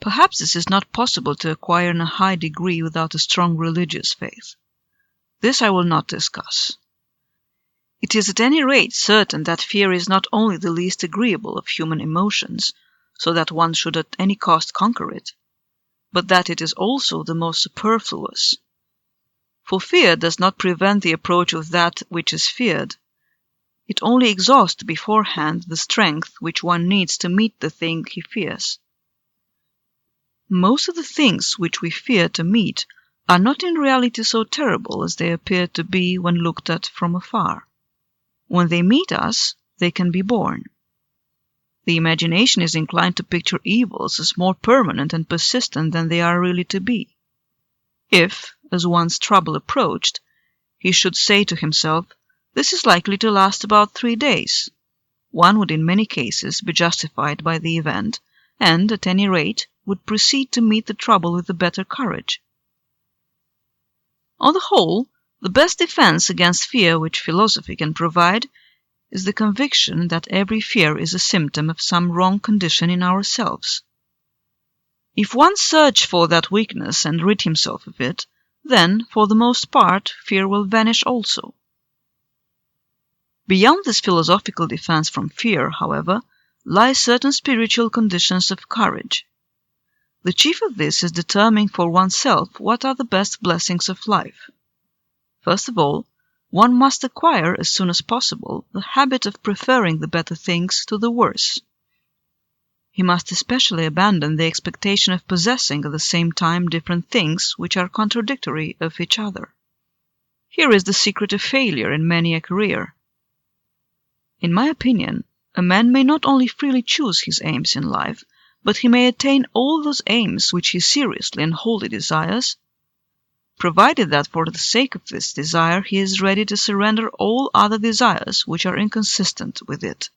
Perhaps this is not possible to acquire in a high degree without a strong religious faith. This I will not discuss. It is at any rate certain that fear is not only the least agreeable of human emotions, so that one should at any cost conquer it, but that it is also the most superfluous. For fear does not prevent the approach of that which is feared. It only exhausts beforehand the strength which one needs to meet the thing he fears. Most of the things which we fear to meet are not in reality so terrible as they appear to be when looked at from afar. When they meet us, they can be borne. The imagination is inclined to picture evils as more permanent and persistent than they are really to be. If, as one's trouble approached, he should say to himself, "This is likely to last about 3 days," one would in many cases be justified by the event, and, at any rate, would proceed to meet the trouble with a better courage. On the whole, the best defense against fear which philosophy can provide is the conviction that every fear is a symptom of some wrong condition in ourselves. If one search for that weakness and rid himself of it, then, for the most part, fear will vanish also. Beyond this philosophical defense from fear, however, lie certain spiritual conditions of courage. The chief of this is determining for oneself what are the best blessings of life. First of all, one must acquire as soon as possible the habit of preferring the better things to the worse. He must especially abandon the expectation of possessing at the same time different things which are contradictory of each other. Here is the secret of failure in many a career. In my opinion, a man may not only freely choose his aims in life, but he may attain all those aims which he seriously and wholly desires, provided that for the sake of this desire he is ready to surrender all other desires which are inconsistent with it.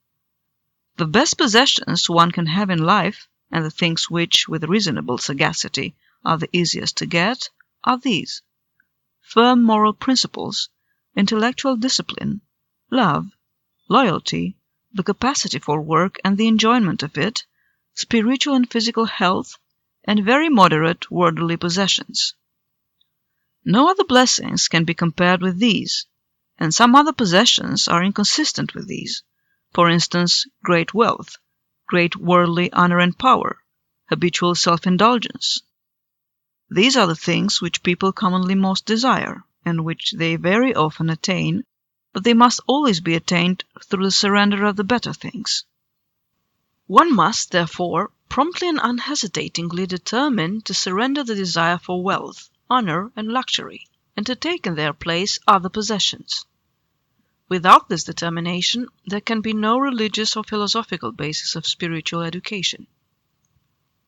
The best possessions one can have in life, and the things which, with reasonable sagacity, are the easiest to get, are these: firm moral principles, intellectual discipline, love, loyalty, the capacity for work and the enjoyment of it, spiritual and physical health, and very moderate worldly possessions. No other blessings can be compared with these, and some other possessions are inconsistent with these. For instance, great wealth, great worldly honor and power, habitual self-indulgence. These are the things which people commonly most desire, and which they very often attain, but they must always be attained through the surrender of the better things. One must, therefore, promptly and unhesitatingly determine to surrender the desire for wealth, honor, and luxury, and to take in their place other possessions. Without this determination, there can be no religious or philosophical basis of spiritual education.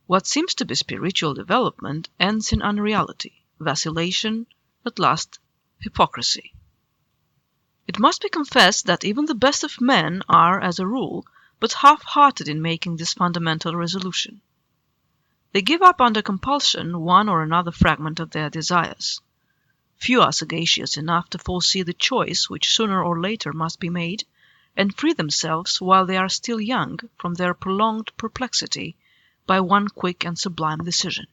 What seems to be spiritual development ends in unreality, vacillation, at last, hypocrisy. It must be confessed that even the best of men are, as a rule, but half-hearted in making this fundamental resolution. They give up under compulsion one or another fragment of their desires. Few are sagacious enough to foresee the choice which sooner or later must be made, and free themselves while they are still young from their prolonged perplexity by one quick and sublime decision.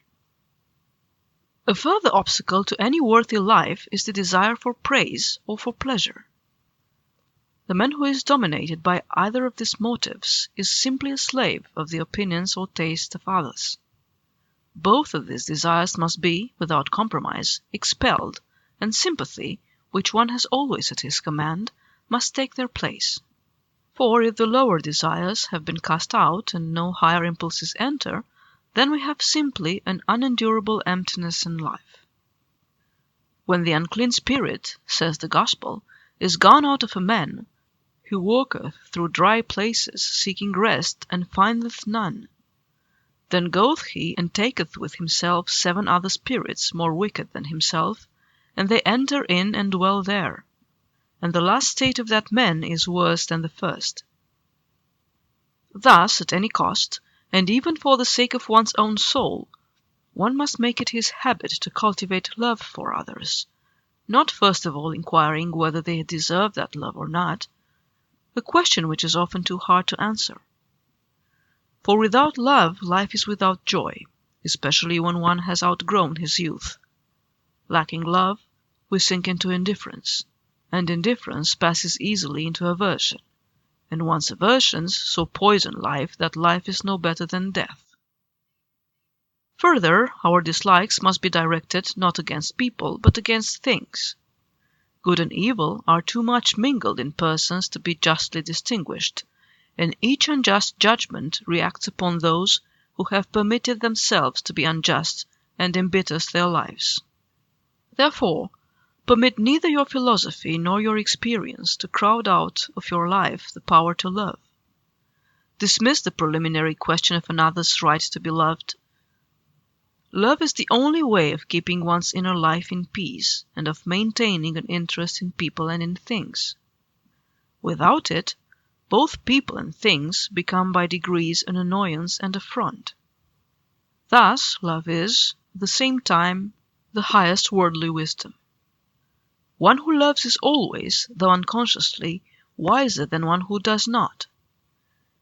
A further obstacle to any worthy life is the desire for praise or for pleasure. The man who is dominated by either of these motives is simply a slave of the opinions or tastes of others. Both of these desires must be, without compromise, expelled, and sympathy, which one has always at his command, must take their place. For if the lower desires have been cast out and no higher impulses enter, then we have simply an unendurable emptiness in life. When the unclean spirit, says the Gospel, is gone out of a man, who walketh through dry places, seeking rest, and findeth none, then goeth he and taketh with himself 7 other spirits more wicked than himself, and they enter in and dwell there, and the last state of that man is worse than the first. Thus, at any cost, and even for the sake of one's own soul, one must make it his habit to cultivate love for others, not first of all inquiring whether they deserve that love or not, a question which is often too hard to answer. For without love, life is without joy, especially when one has outgrown his youth. Lacking love, we sink into indifference, and indifference passes easily into aversion, and one's aversions so poison life that life is no better than death. Further, our dislikes must be directed not against people, but against things. Good and evil are too much mingled in persons to be justly distinguished, and each unjust judgment reacts upon those who have permitted themselves to be unjust and embitters their lives. Therefore, permit neither your philosophy nor your experience to crowd out of your life the power to love. Dismiss the preliminary question of another's right to be loved. Love is the only way of keeping one's inner life in peace and of maintaining an interest in people and in things. Without it, both people and things become by degrees an annoyance and affront. Thus, love is, at the same time, the highest worldly wisdom. One who loves is always, though unconsciously, wiser than one who does not.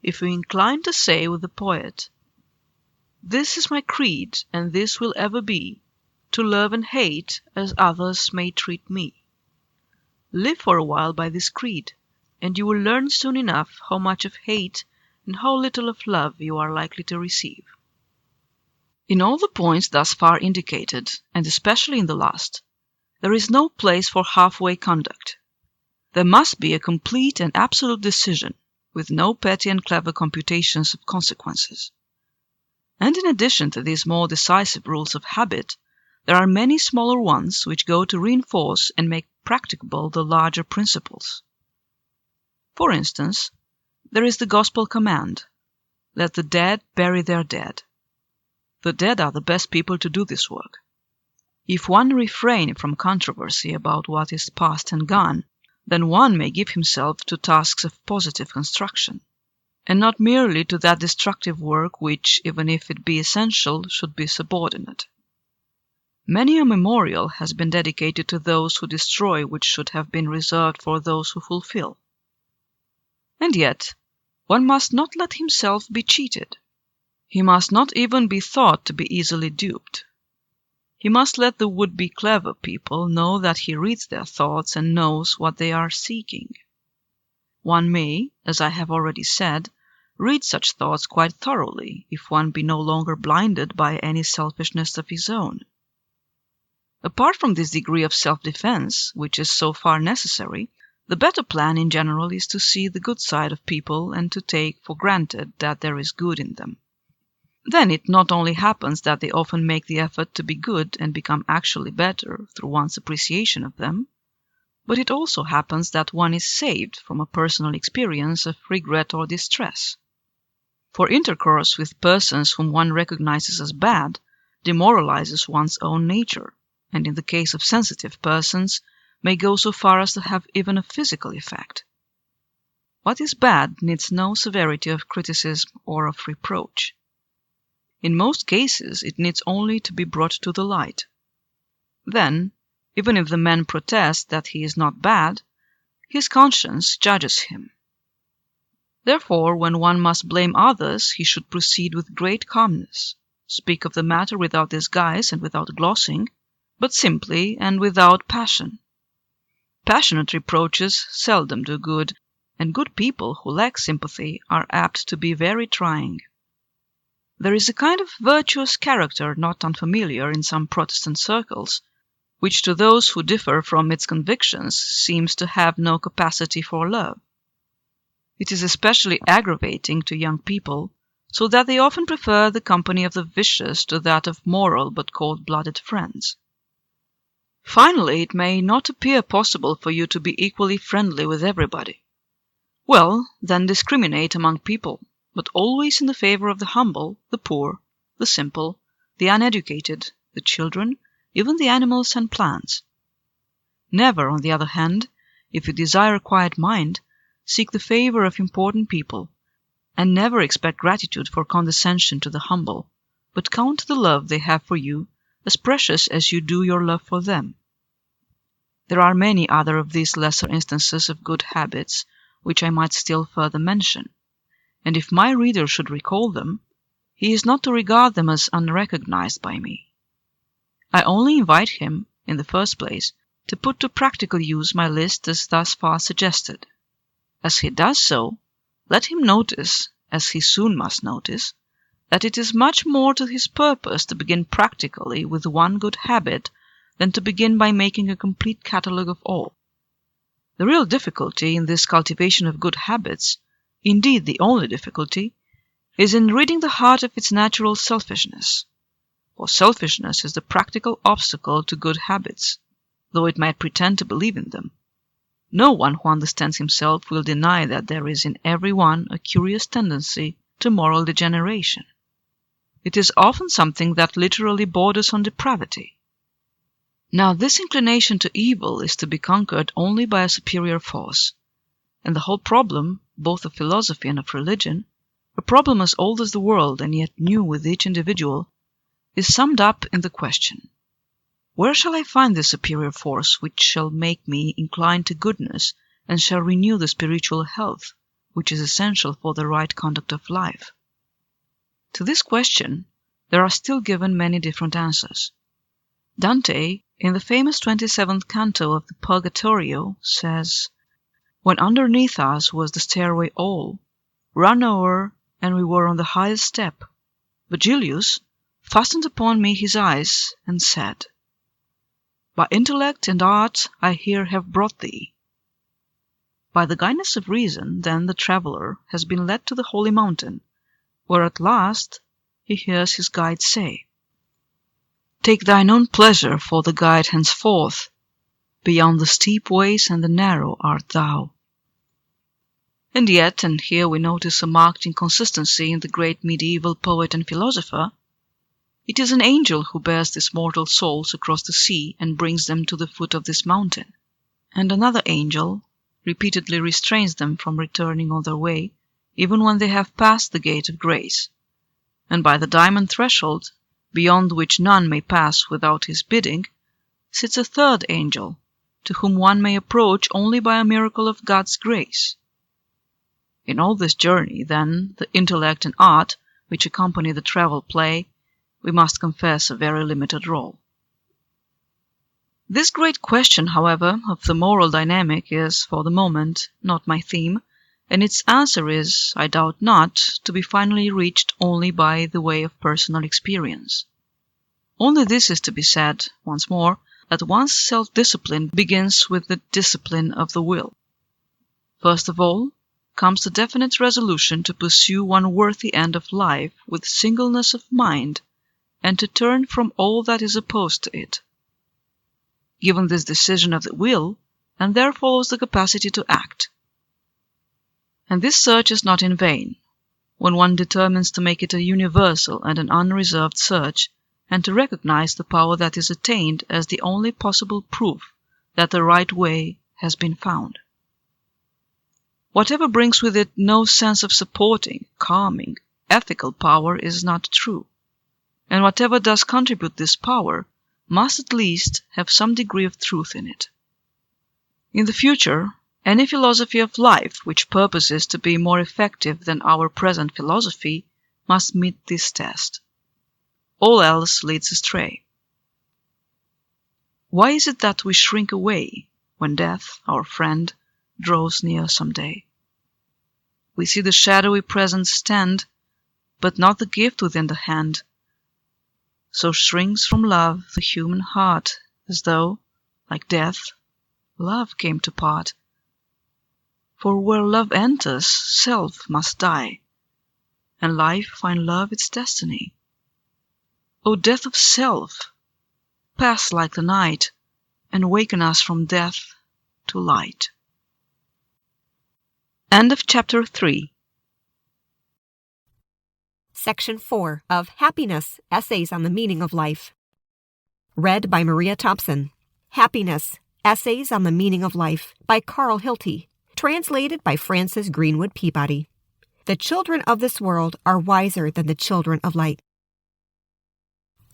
If we incline to say with the poet, "This is my creed, and this will ever be, to love and hate as others may treat me," live for a while by this creed, and you will learn soon enough how much of hate and how little of love you are likely to receive. In all the points thus far indicated, and especially in the last, there is no place for halfway conduct. There must be a complete and absolute decision, with no petty and clever computations of consequences. And in addition to these more decisive rules of habit, there are many smaller ones which go to reinforce and make practicable the larger principles. For instance, there is the gospel command, "Let the dead bury their dead." The dead are the best people to do this work. If one refrain from controversy about what is past and gone, then one may give himself to tasks of positive construction, and not merely to that destructive work which, even if it be essential, should be subordinate. Many a memorial has been dedicated to those who destroy which should have been reserved for those who fulfill. And yet, one must not let himself be cheated. He must not even be thought to be easily duped. He must let the would-be clever people know that he reads their thoughts and knows what they are seeking. One may, as I have already said, read such thoughts quite thoroughly if one be no longer blinded by any selfishness of his own. Apart from this degree of self-defense, which is so far necessary, the better plan in general is to see the good side of people and to take for granted that there is good in them. Then it not only happens that they often make the effort to be good and become actually better through one's appreciation of them, but it also happens that one is saved from a personal experience of regret or distress. For intercourse with persons whom one recognizes as bad demoralizes one's own nature, and in the case of sensitive persons may go so far as to have even a physical effect. What is bad needs no severity of criticism or of reproach. In most cases it needs only to be brought to the light. Then, even if the man protests that he is not bad, his conscience judges him. Therefore, when one must blame others, he should proceed with great calmness, speak of the matter without disguise and without glossing, but simply and without passion. Passionate reproaches seldom do good, and good people who lack sympathy are apt to be very trying. There is a kind of virtuous character not unfamiliar in some Protestant circles, which to those who differ from its convictions seems to have no capacity for love. It is especially aggravating to young people, so that they often prefer the company of the vicious to that of moral but cold-blooded friends. Finally, it may not appear possible for you to be equally friendly with everybody. Well, then discriminate among people, but always in the favor of the humble, the poor, the simple, the uneducated, the children, even the animals and plants. Never, on the other hand, if you desire a quiet mind, seek the favor of important people, and never expect gratitude for condescension to the humble, but count the love they have for you as precious as you do your love for them. There are many other of these lesser instances of good habits which I might still further mention, and if my reader should recall them, he is not to regard them as unrecognized by me. I only invite him, in the first place, to put to practical use my list as thus far suggested. As he does so, let him notice, as he soon must notice, that it is much more to his purpose to begin practically with one good habit than to begin by making a complete catalogue of all. The real difficulty in this cultivation of good habits, indeed the only difficulty, is in ridding the heart of its natural selfishness. For selfishness is the practical obstacle to good habits, though it might pretend to believe in them. No one who understands himself will deny that there is in every one a curious tendency to moral degeneration. It is often something that literally borders on depravity. Now this inclination to evil is to be conquered only by a superior force, and the whole problem, both of philosophy and of religion, a problem as old as the world and yet new with each individual, is summed up in the question: where shall I find this superior force which shall make me incline to goodness and shall renew the spiritual health which is essential for the right conduct of life? To this question there are still given many different answers. Dante, in the famous 27th canto of the Purgatorio, says, "When underneath us was the stairway all, run o'er, and we were on the highest step, Virgilius fastened upon me his eyes, and said, By intellect and art I here have brought thee." By the guidance of reason, then, the traveller has been led to the holy mountain, where at last he hears his guide say, "Take thine own pleasure for the guide henceforth, beyond the steep ways and the narrow art thou." And yet, and here we notice a marked inconsistency in the great medieval poet and philosopher, it is an angel who bears these mortal souls across the sea and brings them to the foot of this mountain, and another angel repeatedly restrains them from returning on their way, even when they have passed the gate of grace, and by the diamond threshold, beyond which none may pass without his bidding, sits a third angel, to whom one may approach only by a miracle of God's grace. In all this journey, then, the intellect and art which accompany the travel play, we must confess, a very limited role. This great question, however, of the moral dynamic is, for the moment, not my theme, and its answer is, I doubt not, to be finally reached only by the way of personal experience. Only this is to be said, once more, that one's self-discipline begins with the discipline of the will. First of all comes the definite resolution to pursue one worthy end of life with singleness of mind, and to turn from all that is opposed to it. Given this decision of the will, and there follows the capacity to act. And this search is not in vain, when one determines to make it a universal and an unreserved search, and to recognize the power that is attained as the only possible proof that the right way has been found. Whatever brings with it no sense of supporting, calming, ethical power is not true, and whatever does contribute this power must at least have some degree of truth in it. In the future, any philosophy of life which purposes to be more effective than our present philosophy must meet this test. All else leads astray. Why is it that we shrink away when death, our friend, draws near some day? We see the shadowy present stand, but not the gift within the hand. So shrinks from love the human heart, as though, like death, love came to part. For where love enters, self must die, and life find love its destiny. O death of self, pass like the night, and waken us from death to light. End of chapter 3. Section 4 of Happiness, Essays on the Meaning of Life. Read by Maria Thompson. Happiness, Essays on the Meaning of Life by Carl Hilty. Translated by Frances Greenwood Peabody. The children of this world are wiser than the children of light.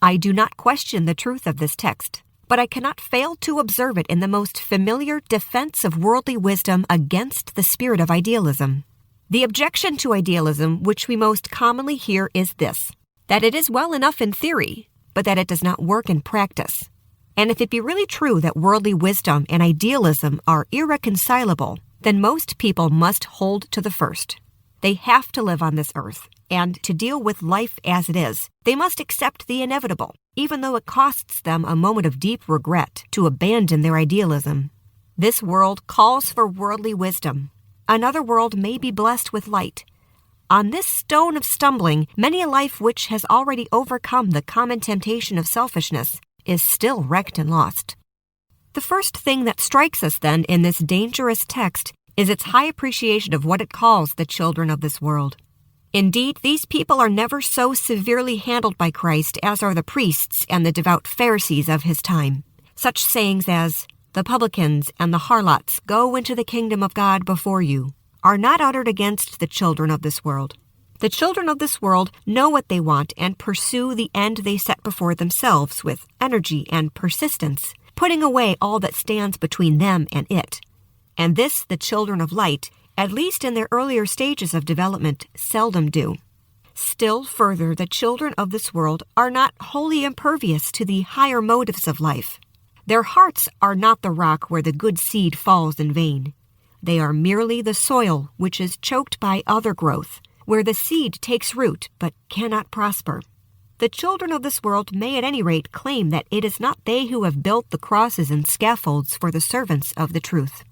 I do not question the truth of this text, but I cannot fail to observe it in the most familiar defense of worldly wisdom against the spirit of idealism. The objection to idealism which we most commonly hear is this, that it is well enough in theory, but that it does not work in practice. And if it be really true that worldly wisdom and idealism are irreconcilable, then most people must hold to the first. They have to live on this earth, and to deal with life as it is, they must accept the inevitable, even though it costs them a moment of deep regret to abandon their idealism. This world calls for worldly wisdom. Another world may be blessed with light. On this stone of stumbling, many a life which has already overcome the common temptation of selfishness is still wrecked and lost. The first thing that strikes us then in this dangerous text is its high appreciation of what it calls the children of this world. Indeed, these people are never so severely handled by Christ as are the priests and the devout Pharisees of his time. Such sayings as, "The publicans and the harlots go into the kingdom of God before you," are not uttered against the children of this world. The children of this world know what they want and pursue the end they set before themselves with energy and persistence, putting away all that stands between them and it. And this the children of light, at least in their earlier stages of development, seldom do. Still further, the children of this world are not wholly impervious to the higher motives of life. Their hearts are not the rock where the good seed falls in vain. They are merely the soil which is choked by other growth, where the seed takes root but cannot prosper. The children of this world may at any rate claim that it is not they who have built the crosses and scaffolds for the servants of the truth.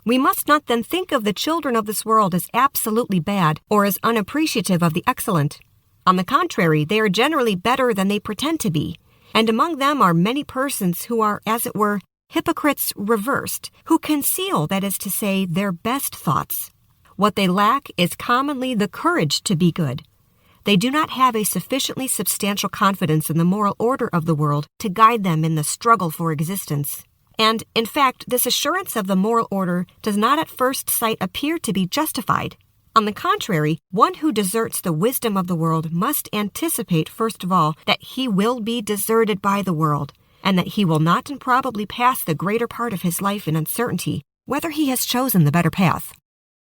We must not then think of the children of this world as absolutely bad or as unappreciative of the excellent. On the contrary, they are generally better than they pretend to be, and among them are many persons who are, as it were, hypocrites reversed, who conceal, that is to say, their best thoughts. What they lack is commonly the courage to be good. They do not have a sufficiently substantial confidence in the moral order of the world to guide them in the struggle for existence. And, in fact, this assurance of the moral order does not at first sight appear to be justified. On the contrary, one who deserts the wisdom of the world must anticipate, first of all, that he will be deserted by the world, and that he will not improbably pass the greater part of his life in uncertainty, whether he has chosen the better path.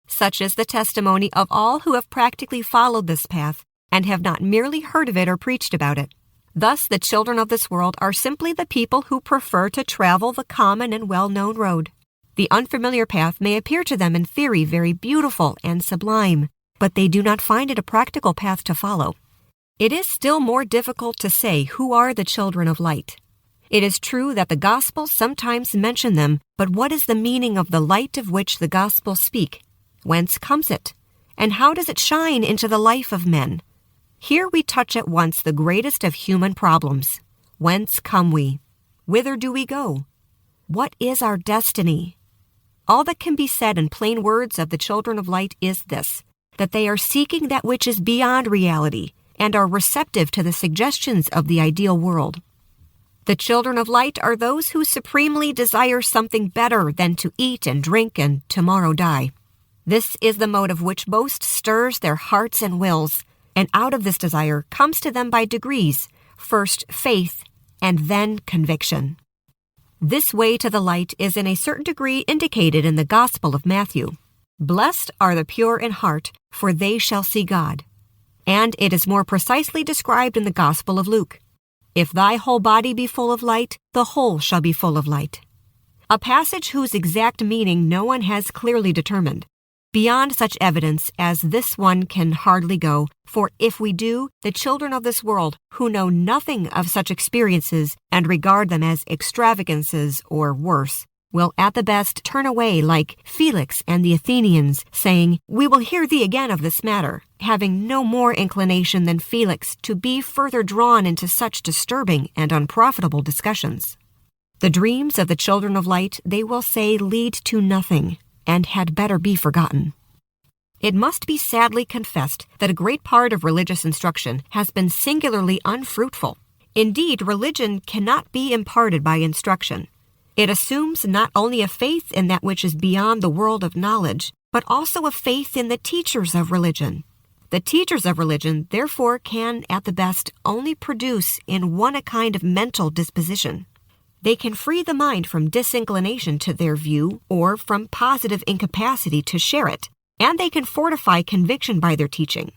Such is the testimony of all who have practically followed this path, and have not merely heard of it or preached about it. Thus, the children of this world are simply the people who prefer to travel the common and well-known road. The unfamiliar path may appear to them in theory very beautiful and sublime, but they do not find it a practical path to follow. It is still more difficult to say who are the children of light. It is true that the Gospels sometimes mention them, but what is the meaning of the light of which the Gospels speak? Whence comes it? And how does it shine into the life of men? Here we touch at once the greatest of human problems. Whence come we? Whither do we go? What is our destiny? All that can be said in plain words of the children of light is this, that they are seeking that which is beyond reality and are receptive to the suggestions of the ideal world. The children of light are those who supremely desire something better than to eat and drink and tomorrow die. This is the motive which most stirs their hearts and wills, and out of this desire comes to them by degrees, first faith, and then conviction. This way to the light is in a certain degree indicated in the Gospel of Matthew. Blessed are the pure in heart, for they shall see God. And it is more precisely described in the Gospel of Luke. If thy whole body be full of light, the whole shall be full of light. A passage whose exact meaning no one has clearly determined. Beyond such evidence as this one can hardly go, for if we do, the children of this world, who know nothing of such experiences and regard them as extravagances or worse, will at the best turn away like Felix and the Athenians, saying, "We will hear thee again of this matter," having no more inclination than Felix to be further drawn into such disturbing and unprofitable discussions. The dreams of the children of light, they will say, lead to nothing, and had better be forgotten. It must be sadly confessed that a great part of religious instruction has been singularly unfruitful. Indeed, religion cannot be imparted by instruction. It assumes not only a faith in that which is beyond the world of knowledge, but also a faith in the teachers of religion. The teachers of religion, therefore, can, at the best, only produce in one a kind of mental disposition. They can free the mind from disinclination to their view or from positive incapacity to share it, and they can fortify conviction by their teaching.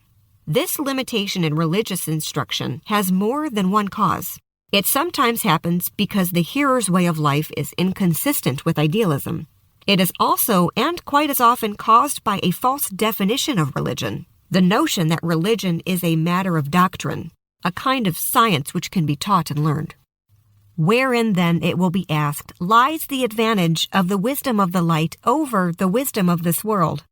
This limitation in religious instruction has more than one cause. It sometimes happens because the hearer's way of life is inconsistent with idealism. It is also, and quite as often, caused by a false definition of religion, the notion that religion is a matter of doctrine, a kind of science which can be taught and learned. Wherein, then, it will be asked, lies the advantage of the wisdom of the light over the wisdom of this world?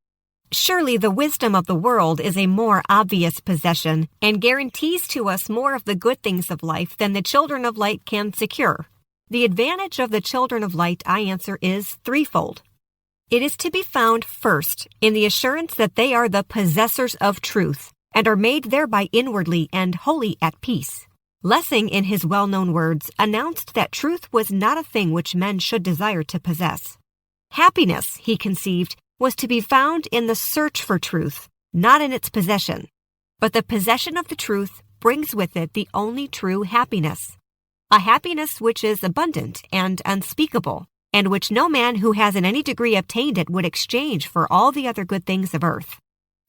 Surely the wisdom of the world is a more obvious possession and guarantees to us more of the good things of life than the children of light can secure. The advantage of the children of light, I answer, is threefold. It is to be found first in the assurance that they are the possessors of truth and are made thereby inwardly and wholly at peace. Lessing, in his well-known words, announced that truth was not a thing which men should desire to possess. Happiness, he conceived, was to be found in the search for truth, not in its possession. But the possession of the truth brings with it the only true happiness, a happiness which is abundant and unspeakable, and which no man who has in any degree obtained it would exchange for all the other good things of earth.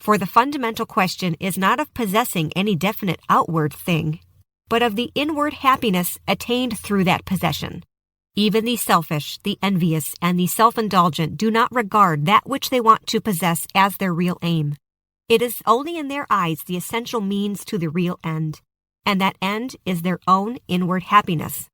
For the fundamental question is not of possessing any definite outward thing, but of the inward happiness attained through that possession. Even the selfish, the envious, and the self-indulgent do not regard that which they want to possess as their real aim. It is only in their eyes the essential means to the real end, and that end is their own inward happiness.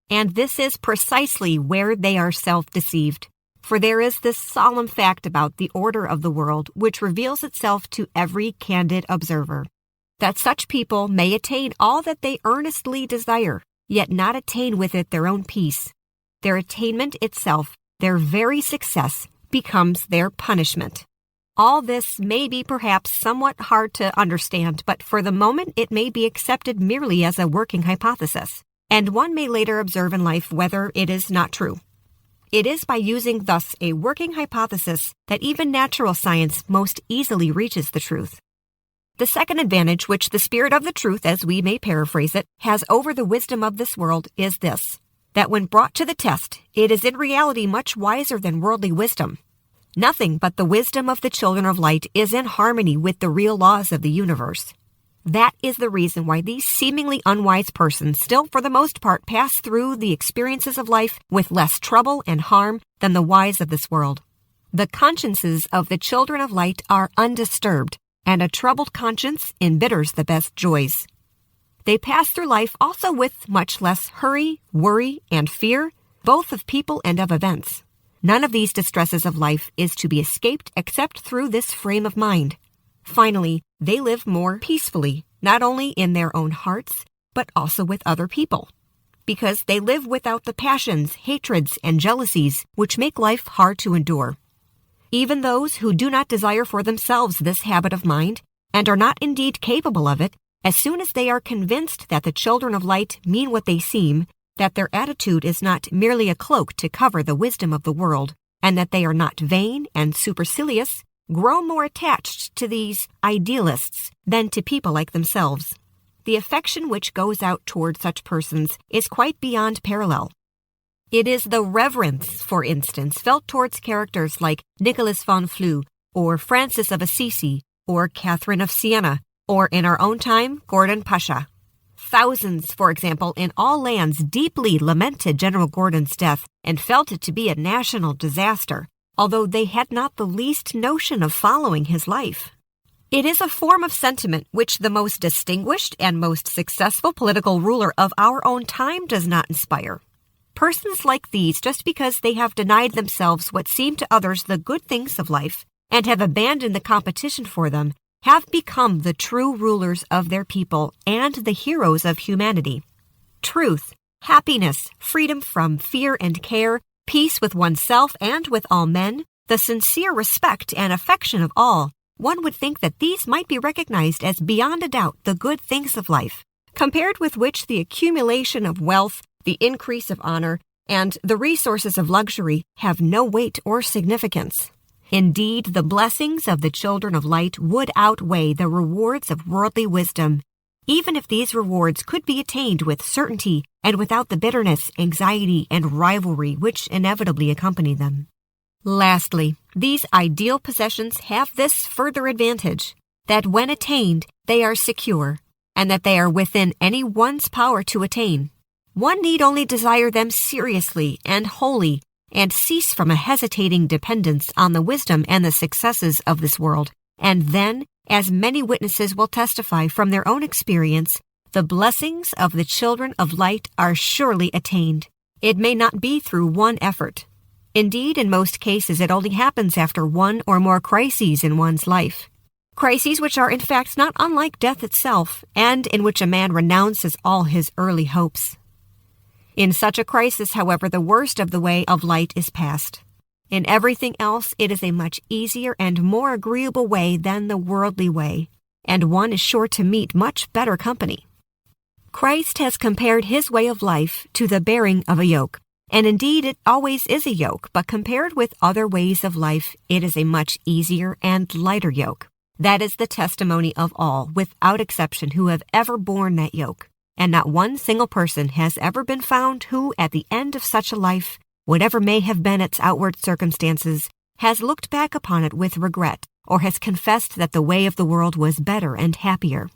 And this is precisely where they are self-deceived, for there is this solemn fact about the order of the world which reveals itself to every candid observer, that such people may attain all that they earnestly desire, yet not attain with it their own peace. Their attainment itself, their very success, becomes their punishment. All this may be perhaps somewhat hard to understand, but for the moment it may be accepted merely as a working hypothesis, and one may later observe in life whether it is not true. It is by using thus a working hypothesis that even natural science most easily reaches the truth. The second advantage which the spirit of the truth, as we may paraphrase it, has over the wisdom of this world is this, that when brought to the test, it is in reality much wiser than worldly wisdom. Nothing but the wisdom of the children of light is in harmony with the real laws of the universe. That is the reason why these seemingly unwise persons still for the most part pass through the experiences of life with less trouble and harm than the wise of this world. The consciences of the children of light are undisturbed, and a troubled conscience embitters the best joys. They pass through life also with much less hurry, worry, and fear, both of people and of events. None of these distresses of life is to be escaped except through this frame of mind. Finally, they live more peacefully, not only in their own hearts, but also with other people, because they live without the passions, hatreds, and jealousies which make life hard to endure. Even those who do not desire for themselves this habit of mind, and are not indeed capable of it, as soon as they are convinced that the children of light mean what they seem, that their attitude is not merely a cloak to cover the wisdom of the world, and that they are not vain and supercilious, grow more attached to these idealists than to people like themselves. The affection which goes out toward such persons is quite beyond parallel. It is the reverence, for instance, felt towards characters like Nicholas von Flue, or Francis of Assisi, or Catherine of Siena, or in our own time, Gordon Pasha. Thousands, for example, in all lands deeply lamented General Gordon's death and felt it to be a national disaster, although they had not the least notion of following his life. It is a form of sentiment which the most distinguished and most successful political ruler of our own time does not inspire. Persons like these, just because they have denied themselves what seem to others the good things of life, and have abandoned the competition for them, have become the true rulers of their people and the heroes of humanity. Truth, happiness, freedom from fear and care, peace with oneself and with all men, the sincere respect and affection of all, one would think that these might be recognized as beyond a doubt the good things of life, compared with which the accumulation of wealth, the increase of honor, and the resources of luxury have no weight or significance. Indeed, the blessings of the children of light would outweigh the rewards of worldly wisdom, even if these rewards could be attained with certainty and without the bitterness, anxiety, and rivalry which inevitably accompany them. Lastly, these ideal possessions have this further advantage, that when attained, they are secure, and that they are within any one's power to attain. One need only desire them seriously and wholly, and cease from a hesitating dependence on the wisdom and the successes of this world, and then, as many witnesses will testify from their own experience, the blessings of the children of light are surely attained. It may not be through one effort. Indeed, in most cases, it only happens after one or more crises in one's life. Crises which are in fact not unlike death itself, and in which a man renounces all his early hopes. In such a crisis, however, the worst of the way of light is passed. In everything else, it is a much easier and more agreeable way than the worldly way, and one is sure to meet much better company. Christ has compared his way of life to the bearing of a yoke, and indeed it always is a yoke, but compared with other ways of life, it is a much easier and lighter yoke. That is the testimony of all, without exception, who have ever borne that yoke, and not one single person has ever been found who, at the end of such a life, whatever may have been its outward circumstances, has looked back upon it with regret, or has confessed that the way of the world was better and happier.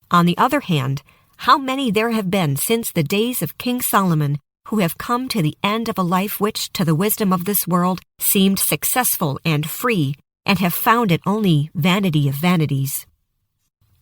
On the other hand, how many there have been since the days of King Solomon who have come to the end of a life which, to the wisdom of this world, seemed successful and free, and have found it only vanity of vanities.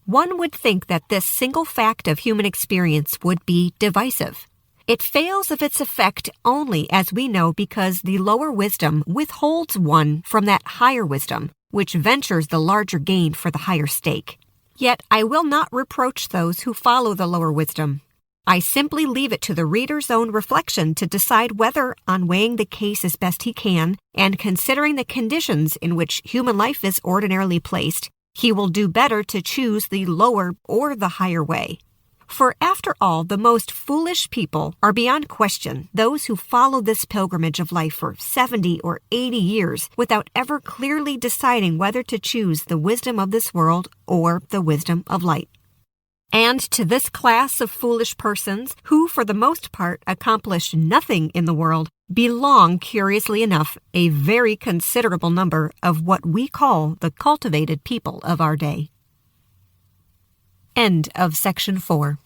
One would think that this single fact of human experience would be divisive. It fails of its effect only, as we know, because the lower wisdom withholds one from that higher wisdom, which ventures the larger gain for the higher stake. Yet I will not reproach those who follow the lower wisdom. I simply leave it to the reader's own reflection to decide whether, on weighing the case as best he can, and considering the conditions in which human life is ordinarily placed, he will do better to choose the lower or the higher way. For after all, the most foolish people are beyond question those who follow this pilgrimage of life for 70 or 80 years without ever clearly deciding whether to choose the wisdom of this world or the wisdom of light. And to this class of foolish persons, who for the most part accomplish nothing in the world, belong, curiously enough, a very considerable number of what we call the cultivated people of our day. End of Section 4.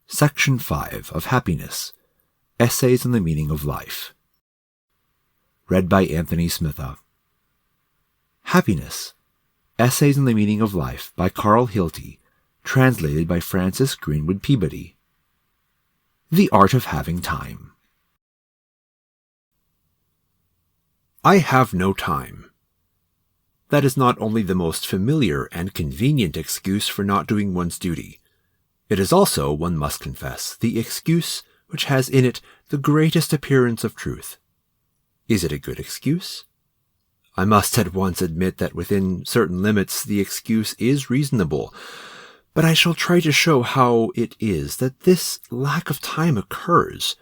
Section 5 of Happiness, Essays on the Meaning of Life. Read by Anthony Smitha. Happiness, Essays on the Meaning of Life by Hilty, translated by Francis Greenwood Peabody. The Art of Having Time. I have no time. That is not only the most familiar and convenient excuse for not doing one's duty. It is also, one must confess, the excuse which has in it the greatest appearance of truth. Is it a good excuse? I must at once admit that within certain limits the excuse is reasonable, but I shall try to show how it is that this lack of time occurs,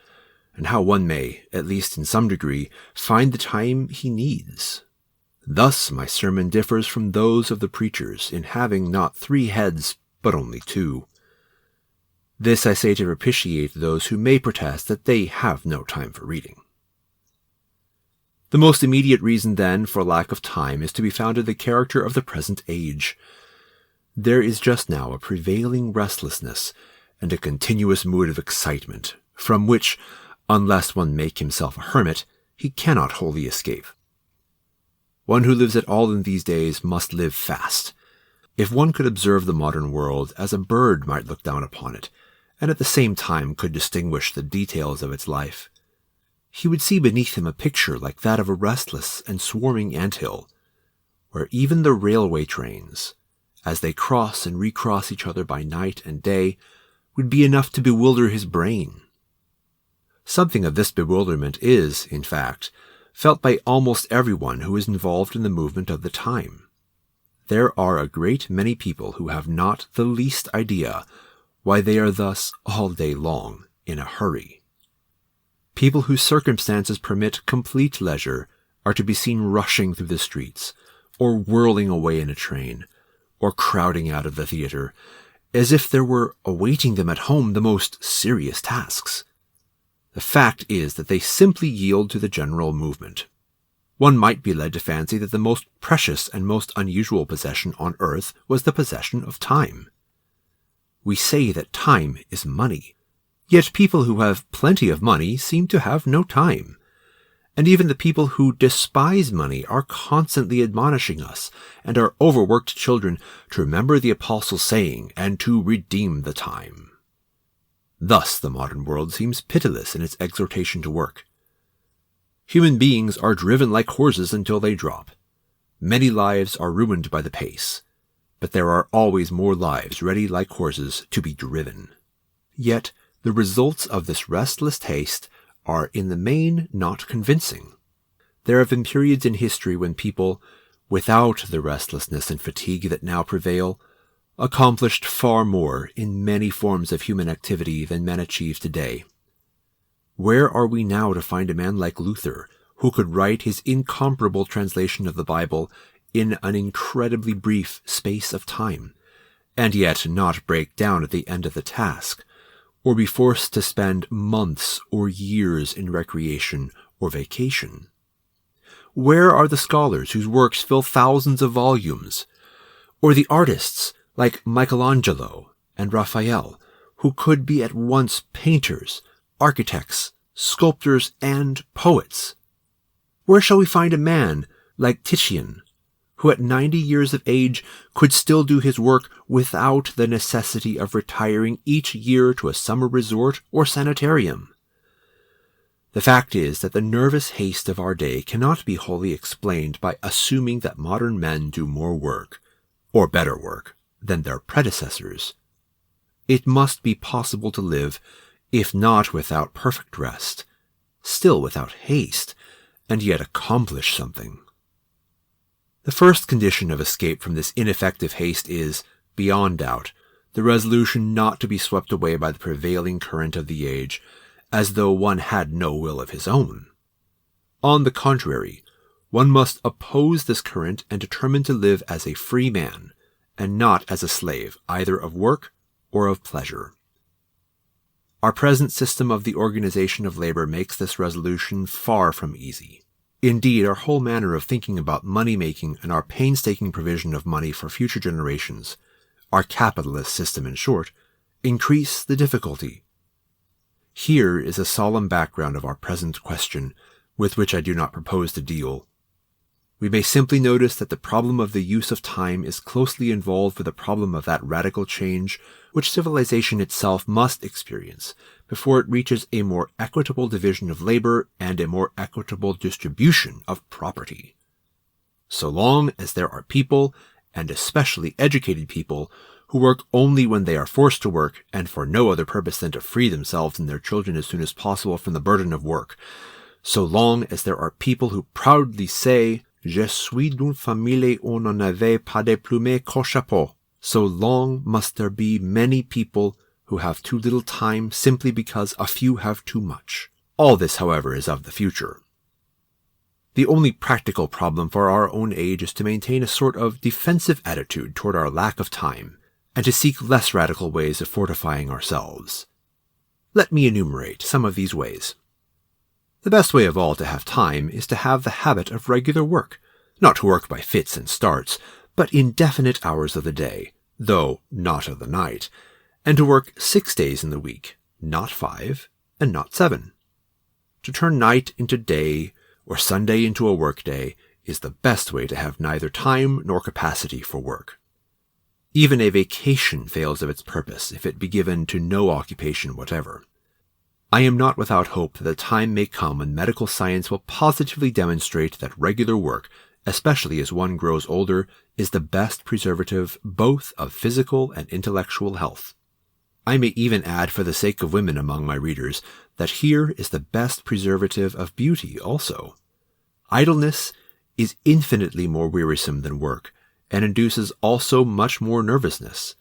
and how one may, at least in some degree, find the time he needs. Thus my sermon differs from those of the preachers in having not 3 heads, but only 2. This I say to propitiate those who may protest that they have no time for reading. The most immediate reason, then, for lack of time is to be found in the character of the present age. There is just now a prevailing restlessness and a continuous mood of excitement, from which, unless one make himself a hermit, he cannot wholly escape. One who lives at all in these days must live fast. If one could observe the modern world as a bird might look down upon it, and at the same time could distinguish the details of its life, he would see beneath him a picture like that of a restless and swarming anthill, where even the railway trains, as they cross and recross each other by night and day, would be enough to bewilder his brain. Something of this bewilderment is, in fact, felt by almost everyone who is involved in the movement of the time. There are a great many people who have not the least idea why they are thus all day long in a hurry. People whose circumstances permit complete leisure are to be seen rushing through the streets, or whirling away in a train, or crowding out of the theater, as if there were awaiting them at home the most serious tasks. The fact is that they simply yield to the general movement. One might be led to fancy that the most precious and most unusual possession on earth was the possession of time. We say that time is money, yet people who have plenty of money seem to have no time. And even the people who despise money are constantly admonishing us and our overworked children to remember the apostle's saying and to redeem the time. Thus the modern world seems pitiless in its exhortation to work. Human beings are driven like horses until they drop. Many lives are ruined by the pace, but there are always more lives ready like horses to be driven. Yet the results of this restless haste are in the main not convincing. There have been periods in history when people, without the restlessness and fatigue that now prevail, accomplished far more in many forms of human activity than men achieve today. Where are we now to find a man like Luther, who could write his incomparable translation of the Bible in an incredibly brief space of time, and yet not break down at the end of the task, or be forced to spend months or years in recreation or vacation? Where are the scholars whose works fill thousands of volumes, or the artists like Michelangelo and Raphael, who could be at once painters, architects, sculptors, and poets? Where shall we find a man like Titian, who at 90 years of age could still do his work without the necessity of retiring each year to a summer resort or sanitarium? The fact is that the nervous haste of our day cannot be wholly explained by assuming that modern men do more work, or better work, than their predecessors. It must be possible to live, if not without perfect rest, still without haste, and yet accomplish something. The first condition of escape from this ineffective haste is, beyond doubt, the resolution not to be swept away by the prevailing current of the age, as though one had no will of his own. On the contrary, one must oppose this current and determine to live as a free man, and not as a slave either of work or of pleasure. Our present system of the organization of labor makes this resolution far from easy. Indeed, our whole manner of thinking about money-making and our painstaking provision of money for future generations, our capitalist system in short, increase the difficulty. Here is a solemn background of our present question, with which I do not propose to deal. We may simply notice that the problem of the use of time is closely involved with the problem of that radical change which civilization itself must experience before it reaches a more equitable division of labor and a more equitable distribution of property. So long as there are people, and especially educated people, who work only when they are forced to work and for no other purpose than to free themselves and their children as soon as possible from the burden of work, so long as there are people who proudly say, Je suis d'une famille où on n'avait pas de plume qu'au chapeau, so long must there be many people who have too little time simply because a few have too much. All this, however, is of the future. The only practical problem for our own age is to maintain a sort of defensive attitude toward our lack of time, and to seek less radical ways of fortifying ourselves. Let me enumerate some of these ways. The best way of all to have time is to have the habit of regular work, not to work by fits and starts, but in definite hours of the day, though not of the night, and to work 6 days in the week, not 5, and not 7. To turn night into day, or Sunday into a work day, is the best way to have neither time nor capacity for work. Even a vacation fails of its purpose if it be given to no occupation whatever. I am not without hope that the time may come when medical science will positively demonstrate that regular work, especially as one grows older, is the best preservative both of physical and intellectual health. I may even add, for the sake of women among my readers, that here is the best preservative of beauty also. Idleness is infinitely more wearisome than work, and induces also much more nervousness,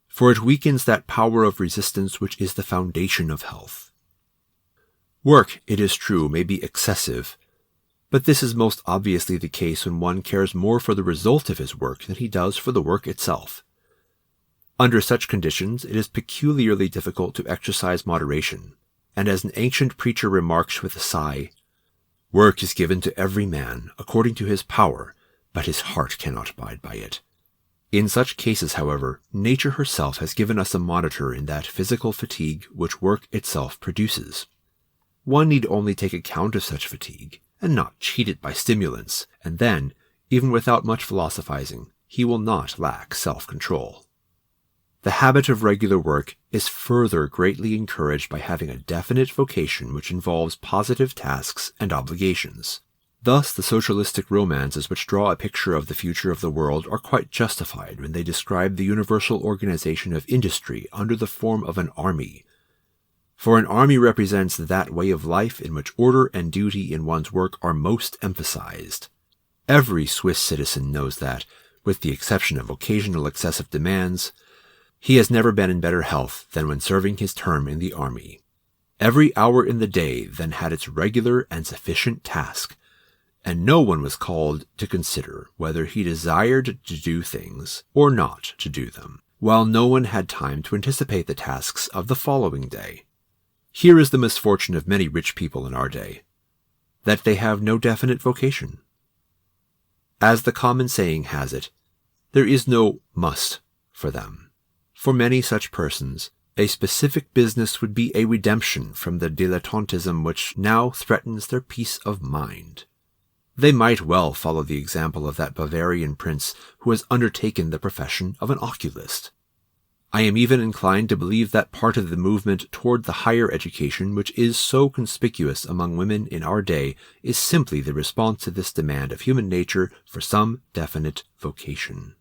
for it weakens that power of resistance which is the foundation of health. Work, it is true, may be excessive, but this is most obviously the case when one cares more for the result of his work than he does for the work itself. Under such conditions, it is peculiarly difficult to exercise moderation, and as an ancient preacher remarks with a sigh, "Work is given to every man according to his power, but his heart cannot abide by it." In such cases, however, nature herself has given us a monitor in that physical fatigue which work itself produces. One need only take account of such fatigue, and not cheat it by stimulants, and then, even without much philosophizing, he will not lack self-control. The habit of regular work is further greatly encouraged by having a definite vocation which involves positive tasks and obligations. Thus, the socialistic romances which draw a picture of the future of the world are quite justified when they describe the universal organization of industry under the form of an army. For an army represents that way of life in which order and duty in one's work are most emphasized. Every Swiss citizen knows that, with the exception of occasional excessive demands, he has never been in better health than when serving his term in the army. Every hour in the day then had its regular and sufficient task, and no one was called to consider whether he desired to do things or not to do them, while no one had time to anticipate the tasks of the following day. Here is the misfortune of many rich people in our day, that they have no definite vocation. As the common saying has it, there is no must for them. For many such persons, a specific business would be a redemption from the dilettantism which now threatens their peace of mind. They might well follow the example of that Bavarian prince who has undertaken the profession of an oculist. I am even inclined to believe that part of the movement toward the higher education which is so conspicuous among women in our day is simply the response to this demand of human nature for some definite vocation.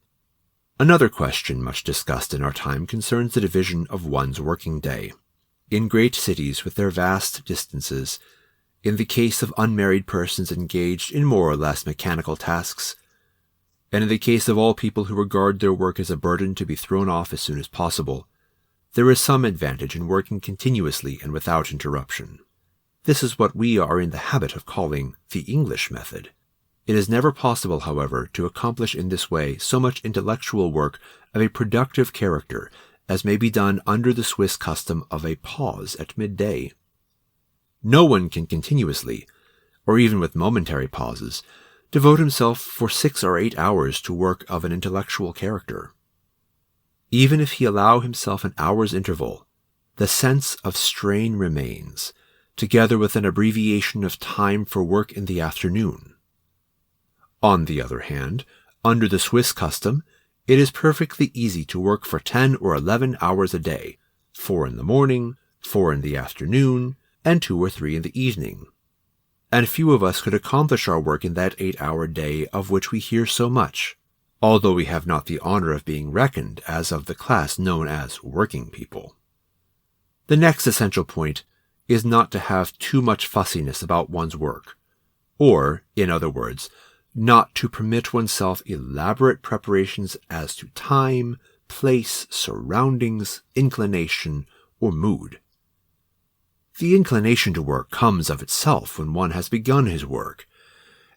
Another question much discussed in our time concerns the division of one's working day. In great cities with their vast distances, in the case of unmarried persons engaged in more or less mechanical tasks, and in the case of all people who regard their work as a burden to be thrown off as soon as possible, there is some advantage in working continuously and without interruption. This is what we are in the habit of calling the English method. It is never possible, however, to accomplish in this way so much intellectual work of a productive character as may be done under the Swiss custom of a pause at midday. No one can continuously, or even with momentary pauses, devote himself for 6 or 8 hours to work of an intellectual character. Even if he allow himself an hour's interval, the sense of strain remains, together with an abbreviation of time for work in the afternoon. On the other hand, under the Swiss custom, it is perfectly easy to work for 10 or 11 hours a day, 4 in the morning, 4 in the afternoon, and 2 or 3 in the evening. And few of us could accomplish our work in that 8-hour day of which we hear so much, although we have not the honor of being reckoned as of the class known as working people. The next essential point is not to have too much fussiness about one's work, or, in other words, not to permit oneself elaborate preparations as to time, place, surroundings, inclination, or mood. The inclination to work comes of itself when one has begun his work,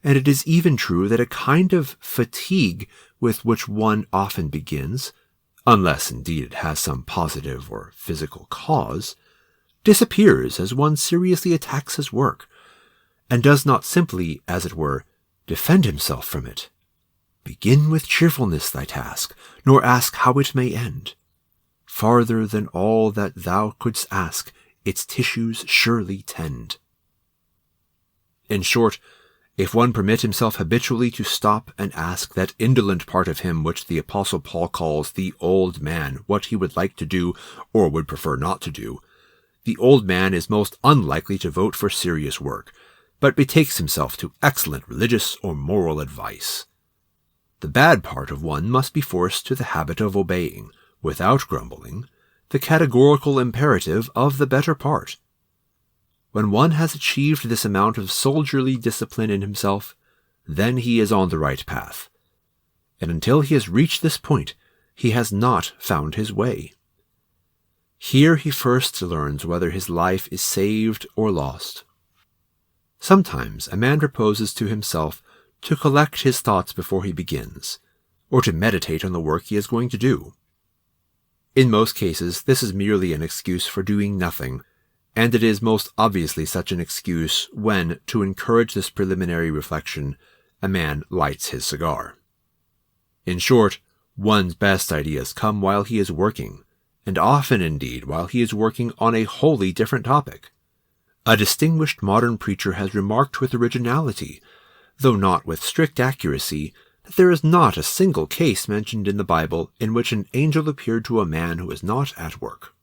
and it is even true that a kind of fatigue with which one often begins, unless indeed it has some positive or physical cause, disappears as one seriously attacks his work, and does not simply, as it were, defend himself from it. Begin with cheerfulness thy task, nor ask how it may end. Farther than all that thou couldst ask, its tissues surely tend. In short, if one permit himself habitually to stop and ask that indolent part of him which the Apostle Paul calls the old man what he would like to do or would prefer not to do, the old man is most unlikely to vote for serious work, but betakes himself to excellent religious or moral advice. The bad part of one must be forced to the habit of obeying, without grumbling, the categorical imperative of the better part. When one has achieved this amount of soldierly discipline in himself, then he is on the right path, and until he has reached this point, he has not found his way. Here he first learns whether his life is saved or lost. Sometimes a man proposes to himself to collect his thoughts before he begins, or to meditate on the work he is going to do. In most cases, this is merely an excuse for doing nothing, and it is most obviously such an excuse when, to encourage this preliminary reflection, a man lights his cigar. In short, one's best ideas come while he is working, and often indeed while he is working on a wholly different topic. A distinguished modern preacher has remarked with originality, though not with strict accuracy, that there is not a single case mentioned in the Bible in which an angel appeared to a man who was not at work.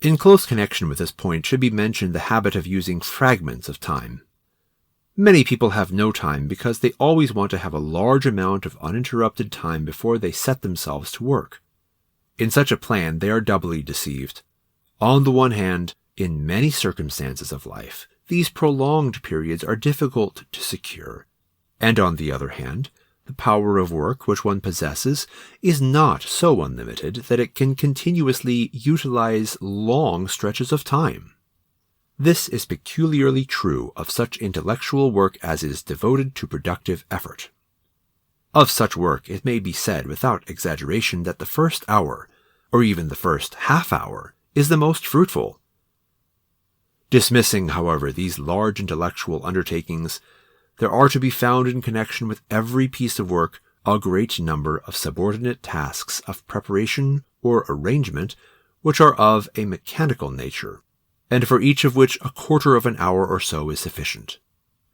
In close connection with this point should be mentioned the habit of using fragments of time. Many people have no time because they always want to have a large amount of uninterrupted time before they set themselves to work. In such a plan, they are doubly deceived. On the one hand, in many circumstances of life, these prolonged periods are difficult to secure, and on the other hand, the power of work which one possesses is not so unlimited that it can continuously utilize long stretches of time. This is peculiarly true of such intellectual work as is devoted to productive effort. Of such work it may be said without exaggeration that the first hour, or even the first half hour, is the most fruitful. Dismissing, however, these large intellectual undertakings, there are to be found in connection with every piece of work a great number of subordinate tasks of preparation or arrangement which are of a mechanical nature, and for each of which a quarter of an hour or so is sufficient.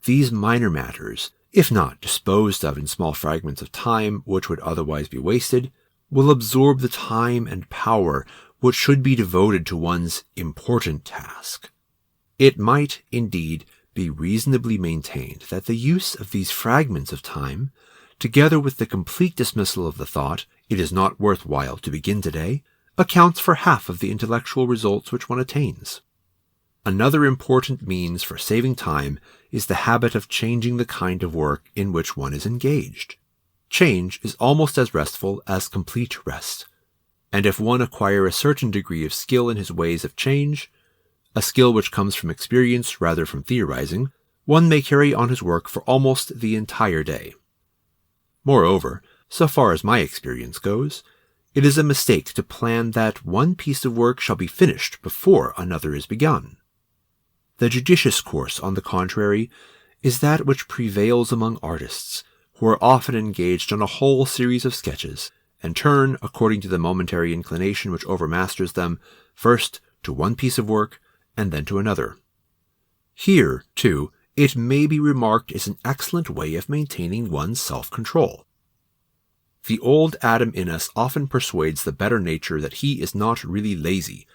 These minor matters, if not disposed of in small fragments of time which would otherwise be wasted, will absorb the time and power which should be devoted to one's important task. It might, indeed, be reasonably maintained that the use of these fragments of time, together with the complete dismissal of the thought, "It is not worth while to begin today," accounts for half of the intellectual results which one attains. Another important means for saving time is the habit of changing the kind of work in which one is engaged. Change is almost as restful as complete rest, and if one acquire a certain degree of skill in his ways of change, a skill which comes from experience rather from theorizing, one may carry on his work for almost the entire day. Moreover, so far as my experience goes, it is a mistake to plan that one piece of work shall be finished before another is begun. The judicious course, on the contrary, is that which prevails among artists, who are often engaged on a whole series of sketches, and turn, according to the momentary inclination which overmasters them, first to one piece of work, and then to another. Here, too, it may be remarked is an excellent way of maintaining one's self-control. The old Adam in us often persuades the better nature that he is not really lazy,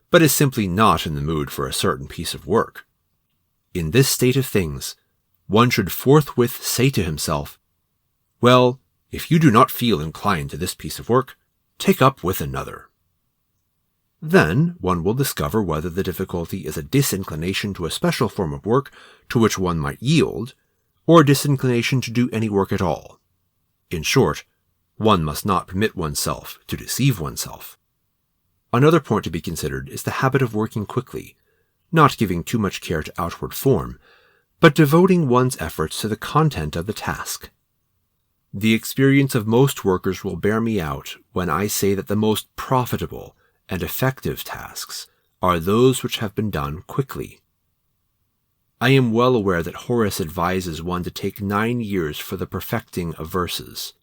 but is simply not in the mood for a certain piece of work. In this state of things, one should forthwith say to himself, "Well, if you do not feel inclined to this piece of work, take up with another." Then one will discover whether the difficulty is a disinclination to a special form of work to which one might yield, or a disinclination to do any work at all. In short, one must not permit oneself to deceive oneself. Another point to be considered is the habit of working quickly, not giving too much care to outward form, but devoting one's efforts to the content of the task. The experience of most workers will bear me out when I say that the most profitable and effective tasks are those which have been done quickly. I am well aware that Horace advises one to take 9 years for the perfecting of verses,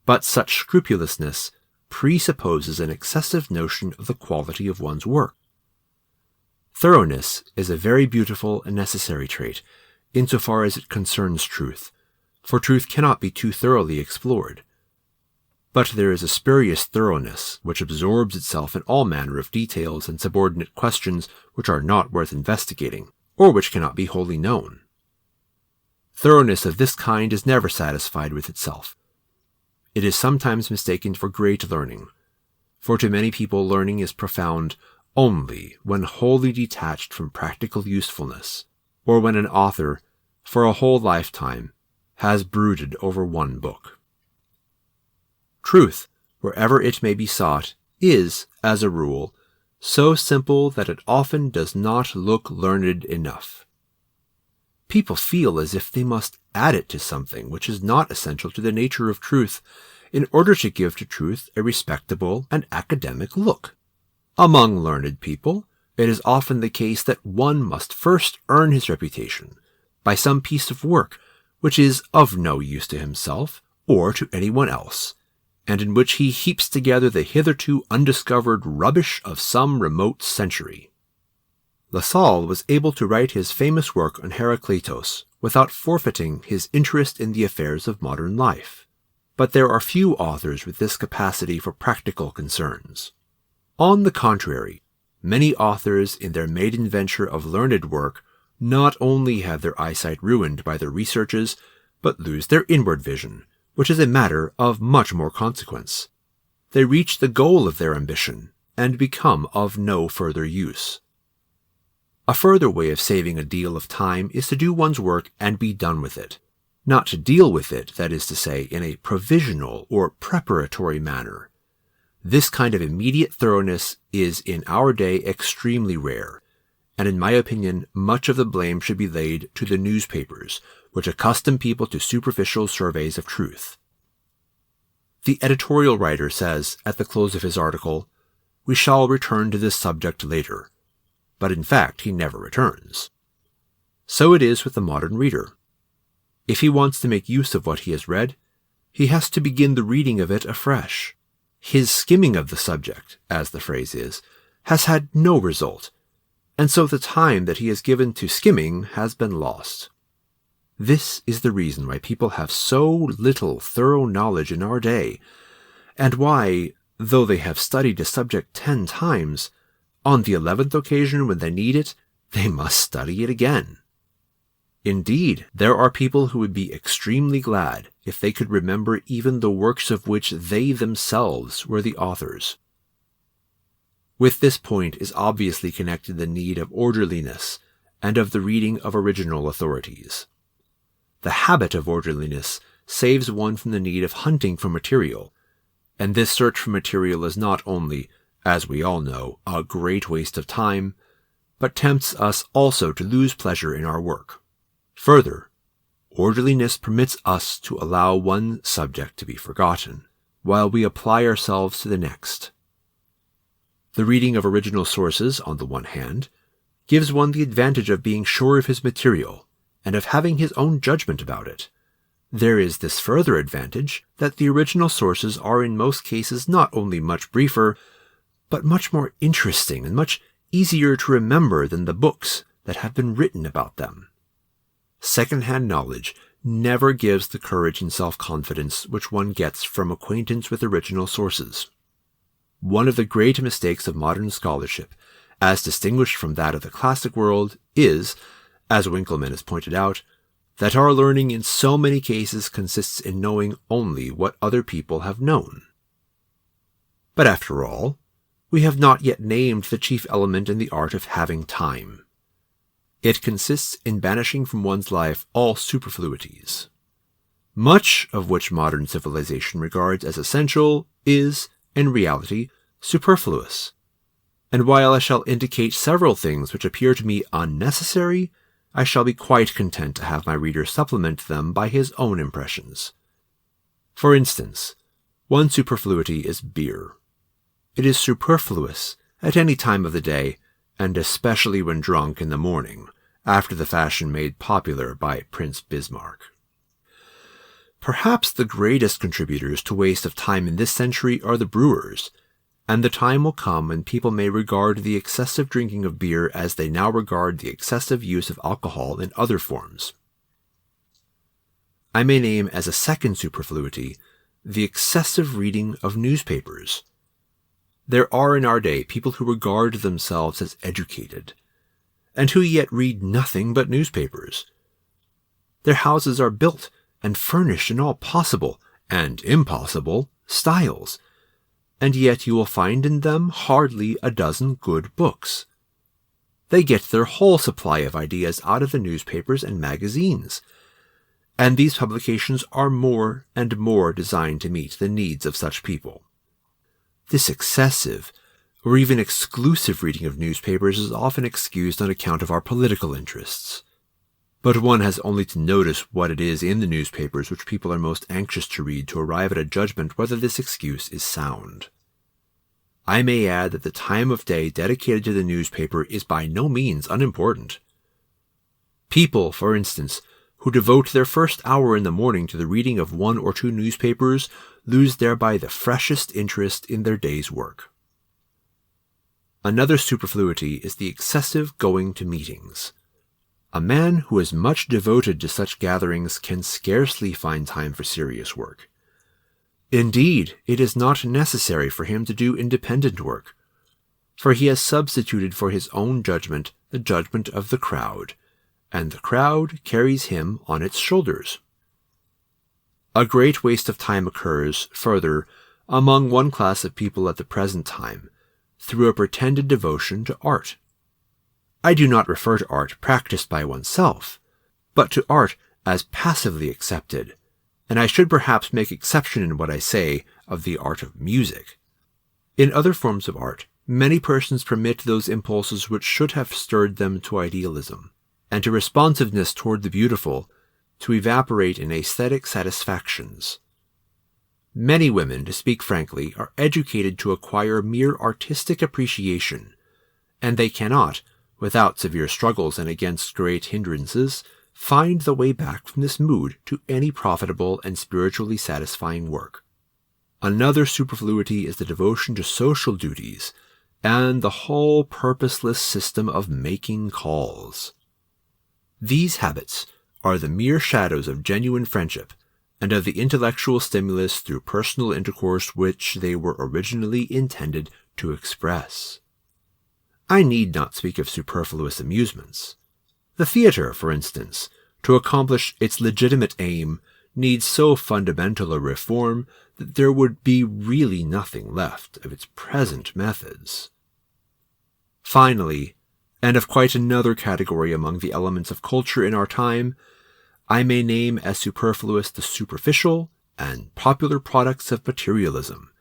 but such scrupulousness presupposes an excessive notion of the quality of one's work. Thoroughness is a very beautiful and necessary trait, insofar as it concerns truth, for truth cannot be too thoroughly explored. But there is a spurious thoroughness which absorbs itself in all manner of details and subordinate questions which are not worth investigating, or which cannot be wholly known. Thoroughness of this kind is never satisfied with itself. It is sometimes mistaken for great learning, for to many people learning is profound only when wholly detached from practical usefulness, or when an author, for a whole lifetime, has brooded over one book. Truth, wherever it may be sought, is, as a rule, so simple that it often does not look learned enough. People feel as if they must add it to something which is not essential to the nature of truth, in order to give to truth a respectable and academic look. Among learned people, it is often the case that one must first earn his reputation by some piece of work which is of no use to himself or to anyone else, and in which he heaps together the hitherto undiscovered rubbish of some remote century. La Salle was able to write his famous work on Heraclitus without forfeiting his interest in the affairs of modern life, but there are few authors with this capacity for practical concerns. On the contrary, many authors in their maiden venture of learned work not only have their eyesight ruined by their researches, but lose their inward vision, which is a matter of much more consequence. They reach the goal of their ambition and become of no further use. A further way of saving a deal of time is to do one's work and be done with it, not to deal with it, that is to say, in a provisional or preparatory manner. This kind of immediate thoroughness is in our day extremely rare, and in my opinion, much of the blame should be laid to the newspapers, which accustom people to superficial surveys of truth. The editorial writer says at the close of his article, "We shall return to this subject later," but in fact he never returns. So it is with the modern reader. If he wants to make use of what he has read, he has to begin the reading of it afresh. His skimming of the subject, as the phrase is, has had no result, and so the time that he has given to skimming has been lost. This is the reason why people have so little thorough knowledge in our day, and why, though they have studied a subject 10 times, on the 11th occasion when they need it, they must study it again. Indeed, there are people who would be extremely glad if they could remember even the works of which they themselves were the authors. With this point is obviously connected the need of orderliness and of the reading of original authorities. The habit of orderliness saves one from the need of hunting for material, and this search for material is not only, as we all know, a great waste of time, but tempts us also to lose pleasure in our work. Further, orderliness permits us to allow one subject to be forgotten, while we apply ourselves to the next. The reading of original sources, on the one hand, gives one the advantage of being sure of his material, and of having his own judgment about it. There is this further advantage that the original sources are in most cases not only much briefer, but much more interesting and much easier to remember than the books that have been written about them. Second-hand knowledge never gives the courage and self-confidence which one gets from acquaintance with original sources. One of the great mistakes of modern scholarship, as distinguished from that of the classic world, is, as Winckelmann has pointed out, that our learning in so many cases consists in knowing only what other people have known. But after all, we have not yet named the chief element in the art of having time. It consists in banishing from one's life all superfluities. Much of which modern civilization regards as essential is, in reality, superfluous. And while I shall indicate several things which appear to me unnecessary, I shall be quite content to have my reader supplement them by his own impressions. For instance, one superfluity is beer. It is superfluous at any time of the day, and especially when drunk in the morning, after the fashion made popular by Prince Bismarck. Perhaps the greatest contributors to waste of time in this century are the brewers, and the time will come when people may regard the excessive drinking of beer as they now regard the excessive use of alcohol in other forms. I may name as a second superfluity the excessive reading of newspapers. There are in our day people who regard themselves as educated, and who yet read nothing but newspapers. Their houses are built and furnished in all possible and impossible styles, and yet you will find in them hardly a dozen good books. They get their whole supply of ideas out of the newspapers and magazines, and these publications are more and more designed to meet the needs of such people. This excessive, or even exclusive reading of newspapers is often excused on account of our political interests. But one has only to notice what it is in the newspapers which people are most anxious to read to arrive at a judgment whether this excuse is sound. I may add that the time of day dedicated to the newspaper is by no means unimportant. People, for instance, who devote their first hour in the morning to the reading of 1 or 2 newspapers lose thereby the freshest interest in their day's work. Another superfluity is the excessive going to meetings. A man who is much devoted to such gatherings can scarcely find time for serious work. Indeed, it is not necessary for him to do independent work, for he has substituted for his own judgment the judgment of the crowd, and the crowd carries him on its shoulders. A great waste of time occurs, further, among one class of people at the present time, through a pretended devotion to art. I do not refer to art practiced by oneself, but to art as passively accepted, and I should perhaps make exception in what I say of the art of music. In other forms of art, many persons permit those impulses which should have stirred them to idealism, and to responsiveness toward the beautiful, to evaporate in aesthetic satisfactions. Many women, to speak frankly, are educated to acquire mere artistic appreciation, and they cannot, without severe struggles and against great hindrances, find the way back from this mood to any profitable and spiritually satisfying work. Another superfluity is the devotion to social duties and the whole purposeless system of making calls. These habits are the mere shadows of genuine friendship and of the intellectual stimulus through personal intercourse which they were originally intended to express. I need not speak of superfluous amusements. The theatre, for instance, to accomplish its legitimate aim, needs so fundamental a reform that there would be really nothing left of its present methods. Finally, and of quite another category among the elements of culture in our time, I may name as superfluous the superficial and popular products of materialism,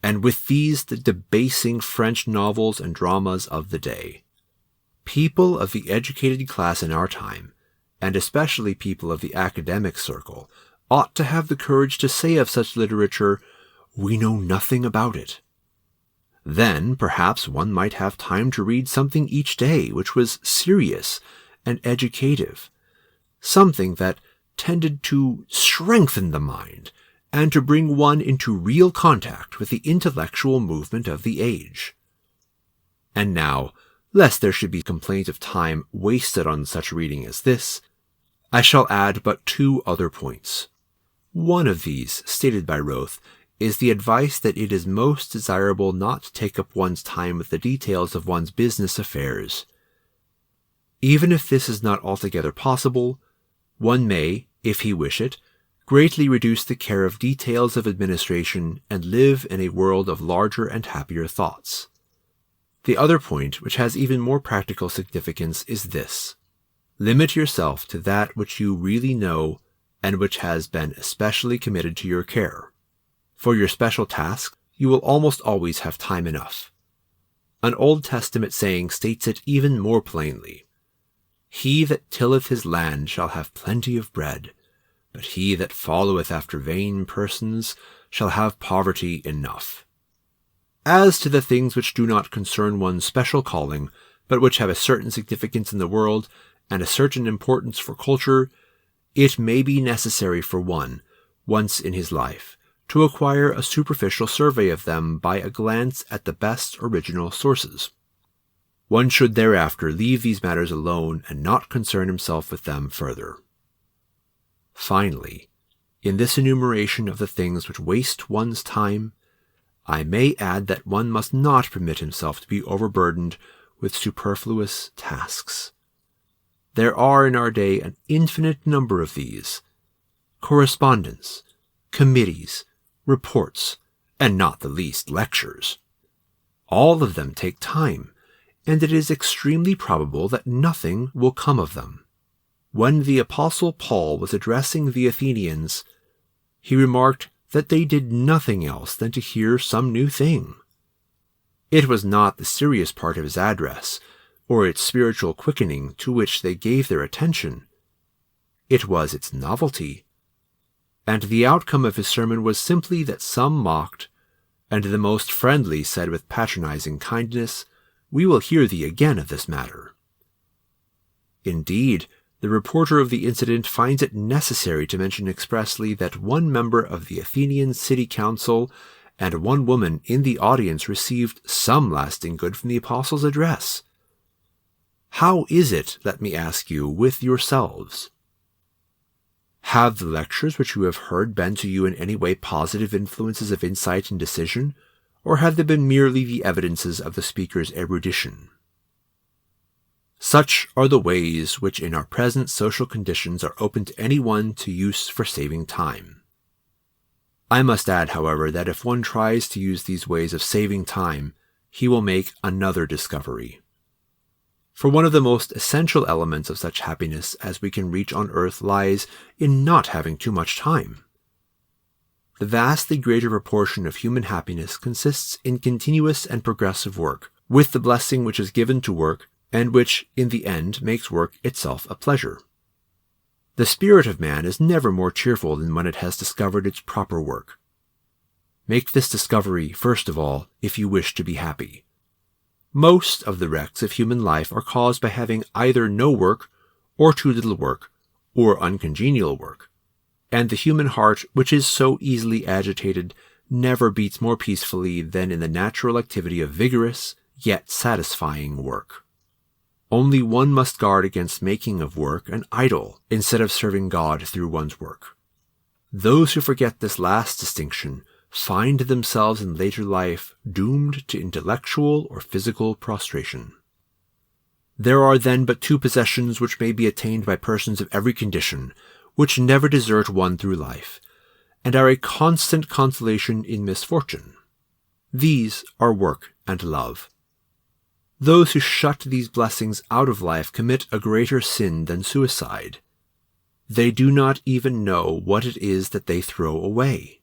and with these the debasing French novels and dramas of the day. People of the educated class in our time, and especially people of the academic circle, ought to have the courage to say of such literature, "We know nothing about it." Then, perhaps, one might have time to read something each day which was serious and educative, something that tended to strengthen the mind and to bring one into real contact with the intellectual movement of the age. And now, lest there should be complaint of time wasted on such reading as this, I shall add but 2 other points. One of these, stated by Roth, is the advice that it is most desirable not to take up one's time with the details of one's business affairs. Even if this is not altogether possible, one may, if he wish it, greatly reduce the care of details of administration and live in a world of larger and happier thoughts. The other point, which has even more practical significance, is this. Limit yourself to that which you really know and which has been especially committed to your care. For your special task, you will almost always have time enough. An Old Testament saying states it even more plainly. He that tilleth his land shall have plenty of bread, but he that followeth after vain persons shall have poverty enough. As to the things which do not concern one's special calling, but which have a certain significance in the world and a certain importance for culture, it may be necessary for one, once in his life, to acquire a superficial survey of them by a glance at the best original sources. One should thereafter leave these matters alone and not concern himself with them further. Finally, in this enumeration of the things which waste one's time, I may add that one must not permit himself to be overburdened with superfluous tasks. There are in our day an infinite number of these: correspondence, committees, reports, and not the least lectures. All of them take time, and it is extremely probable that nothing will come of them. When the Apostle Paul was addressing the Athenians, he remarked that they did nothing else than to hear some new thing. It was not the serious part of his address, or its spiritual quickening, to which they gave their attention. It was its novelty. And the outcome of his sermon was simply that some mocked, and the most friendly said with patronizing kindness, "We will hear thee again of this matter." Indeed, the reporter of the incident finds it necessary to mention expressly that one member of the Athenian city council and one woman in the audience received some lasting good from the apostle's address. How is it, let me ask you, with yourselves? Have the lectures which you have heard been to you in any way positive influences of insight and decision, or have they been merely the evidences of the speaker's erudition? Such are the ways which in our present social conditions are open to anyone to use for saving time. I must add, however, that if one tries to use these ways of saving time, he will make another discovery. For one of the most essential elements of such happiness as we can reach on earth lies in not having too much time. The vastly greater proportion of human happiness consists in continuous and progressive work, with the blessing which is given to work, and which, in the end, makes work itself a pleasure. The spirit of man is never more cheerful than when it has discovered its proper work. Make this discovery, first of all, if you wish to be happy. Most of the wrecks of human life are caused by having either no work, or too little work, or uncongenial work, and the human heart, which is so easily agitated, never beats more peacefully than in the natural activity of vigorous, yet satisfying work. Only one must guard against making of work an idol instead of serving God through one's work. Those who forget this last distinction find themselves in later life doomed to intellectual or physical prostration. There are then but two possessions which may be attained by persons of every condition, which never desert one through life, and are a constant consolation in misfortune. These are work and love. Those who shut these blessings out of life commit a greater sin than suicide. They do not even know what it is that they throw away.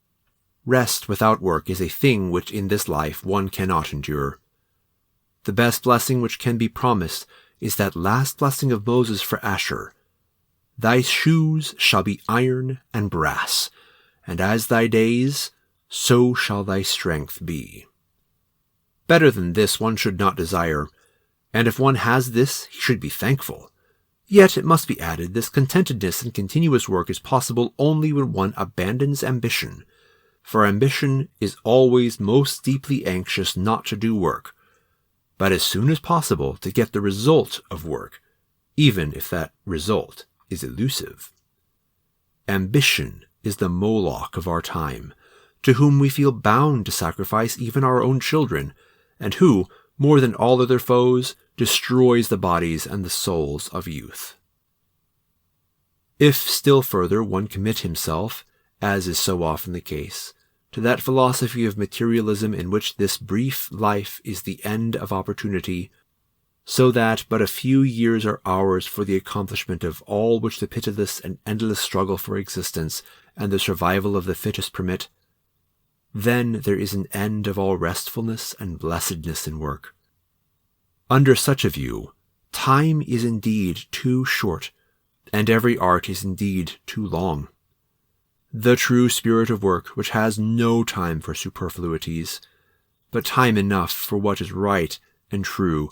Rest without work is a thing which in this life one cannot endure. The best blessing which can be promised is that last blessing of Moses for Asher. Thy shoes shall be iron and brass, and as thy days, so shall thy strength be. Better than this one should not desire, and if one has this, he should be thankful. Yet it must be added, this contentedness and continuous work is possible only when one abandons ambition, for ambition is always most deeply anxious not to do work, but as soon as possible to get the result of work, even if that result is elusive. Ambition is the Moloch of our time, to whom we feel bound to sacrifice even our own children, and who, more than all other foes, destroys the bodies and the souls of youth. If still further one commit himself, as is so often the case, to that philosophy of materialism in which this brief life is the end of opportunity, so that but a few years are ours for the accomplishment of all which the pitiless and endless struggle for existence and the survival of the fittest permit, then there is an end of all restfulness and blessedness in work. Under such a view, time is indeed too short, and every art is indeed too long. The true spirit of work, which has no time for superfluities, but time enough for what is right and true,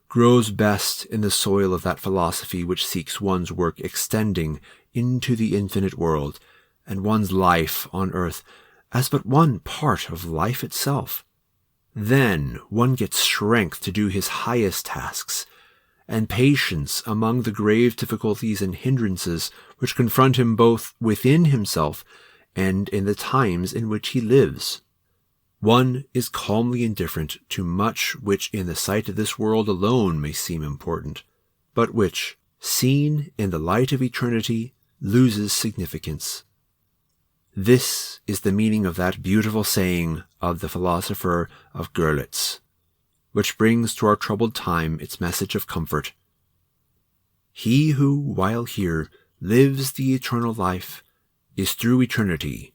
grows best in the soil of that philosophy which seeks one's work extending into the infinite world, and one's life on earth as but one part of life itself. Then one gets strength to do his highest tasks, and patience among the grave difficulties and hindrances which confront him both within himself and in the times in which he lives. One is calmly indifferent to much which in the sight of this world alone may seem important, but which, seen in the light of eternity, loses significance. This is the meaning of that beautiful saying of the philosopher of Görlitz, which brings to our troubled time its message of comfort. He who, while here, lives the eternal life, is through eternity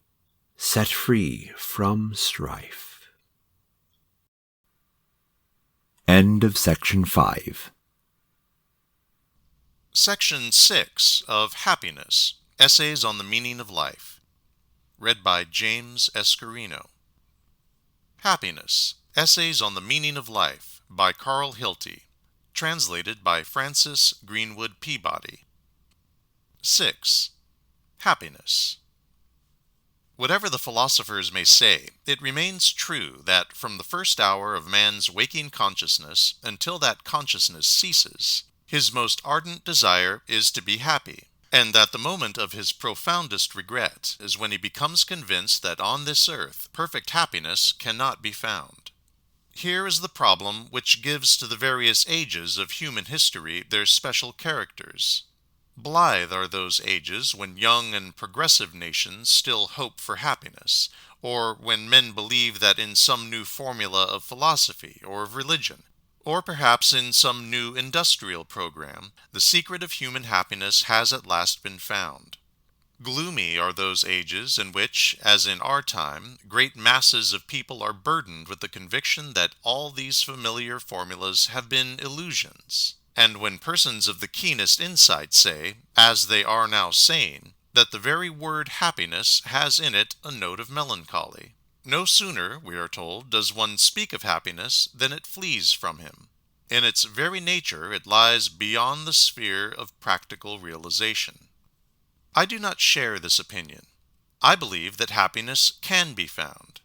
set free from strife. End of Section 5. Section 6 of Happiness, Essays on the Meaning of Life. Read by James Escareno. Happiness, Essays on the Meaning of Life by Carl Hilty, translated by Francis Greenwood Peabody. 6. Happiness. Whatever the philosophers may say, it remains true that from the first hour of man's waking consciousness until that consciousness ceases, his most ardent desire is to be happy, and that the moment of his profoundest regret is when he becomes convinced that on this earth perfect happiness cannot be found. Here is the problem which gives to the various ages of human history their special characters. Blithe are those ages when young and progressive nations still hope for happiness, or when men believe that in some new formula of philosophy or of religion, or perhaps in some new industrial program, the secret of human happiness has at last been found. Gloomy are those ages in which, as in our time, great masses of people are burdened with the conviction that all these familiar formulas have been illusions, and when persons of the keenest insight say, as they are now saying, that the very word happiness has in it a note of melancholy. No sooner, we are told, does one speak of happiness than it flees from him. In its very nature it lies beyond the sphere of practical realization. I do not share this opinion. I believe that happiness can be found.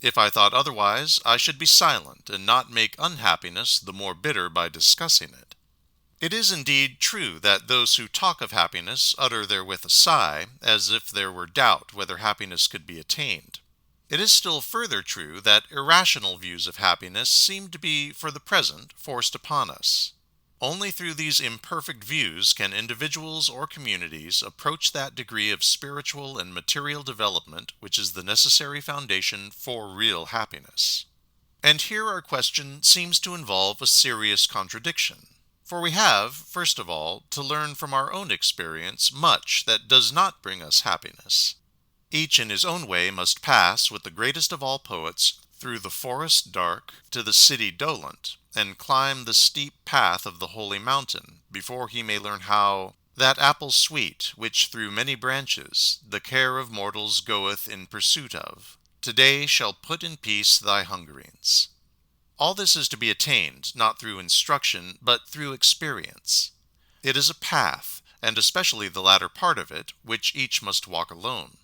If I thought otherwise, I should be silent and not make unhappiness the more bitter by discussing it. It is indeed true that those who talk of happiness utter therewith a sigh, as if there were doubt whether happiness could be attained. It is still further true that irrational views of happiness seem to be, for the present, forced upon us. Only through these imperfect views can individuals or communities approach that degree of spiritual and material development which is the necessary foundation for real happiness. And here our question seems to involve a serious contradiction. For we have, first of all, to learn from our own experience much that does not bring us happiness. Each in his own way must pass, with the greatest of all poets, through the forest dark to the city dolent, and climb the steep path of the holy mountain, before he may learn how that apple sweet, which through many branches the care of mortals goeth in pursuit of, today shall put in peace thy hungerings. All this is to be attained, not through instruction, but through experience. It is a path, and especially the latter part of it, which each must walk alone.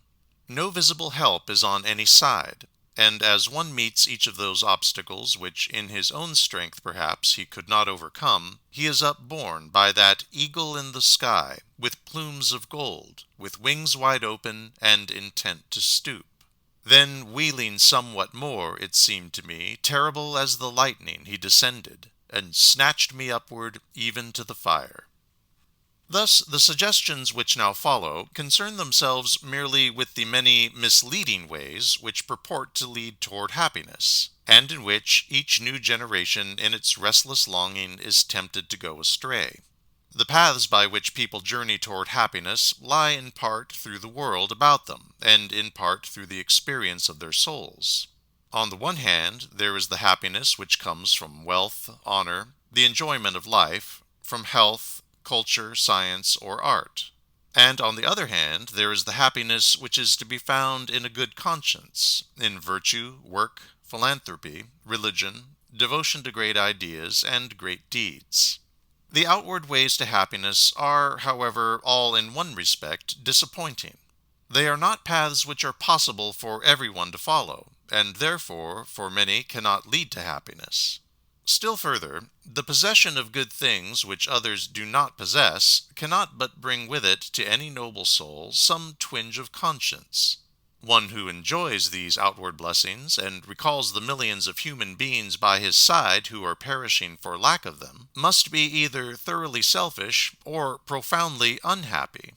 No visible help is on any side, and as one meets each of those obstacles which in his own strength perhaps he could not overcome, he is upborne by that eagle in the sky, with plumes of gold, with wings wide open, and intent to stoop. Then, wheeling somewhat more, it seemed to me, terrible as the lightning, he descended, and snatched me upward even to the fire. Thus, the suggestions which now follow concern themselves merely with the many misleading ways which purport to lead toward happiness, and in which each new generation in its restless longing is tempted to go astray. The paths by which people journey toward happiness lie in part through the world about them, and in part through the experience of their souls. On the one hand, there is the happiness which comes from wealth, honor, the enjoyment of life, from health, culture, science, or art. And on the other hand, there is the happiness which is to be found in a good conscience, in virtue, work, philanthropy, religion, devotion to great ideas, and great deeds. The outward ways to happiness are, however, all in one respect disappointing. They are not paths which are possible for everyone to follow, and therefore, for many, cannot lead to happiness. Still further, the possession of good things which others do not possess cannot but bring with it to any noble soul some twinge of conscience. One who enjoys these outward blessings and recalls the millions of human beings by his side who are perishing for lack of them must be either thoroughly selfish or profoundly unhappy.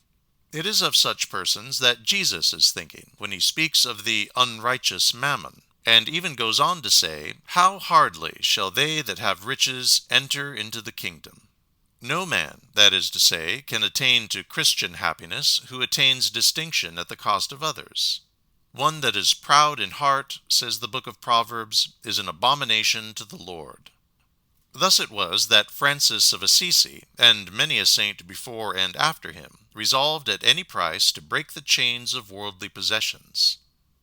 It is of such persons that Jesus is thinking when he speaks of the unrighteous mammon, and even goes on to say, "How hardly shall they that have riches enter into the kingdom." No man, that is to say, can attain to Christian happiness who attains distinction at the cost of others. One that is proud in heart, says the book of Proverbs, is an abomination to the Lord. Thus it was that Francis of Assisi, and many a saint before and after him, resolved at any price to break the chains of worldly possessions.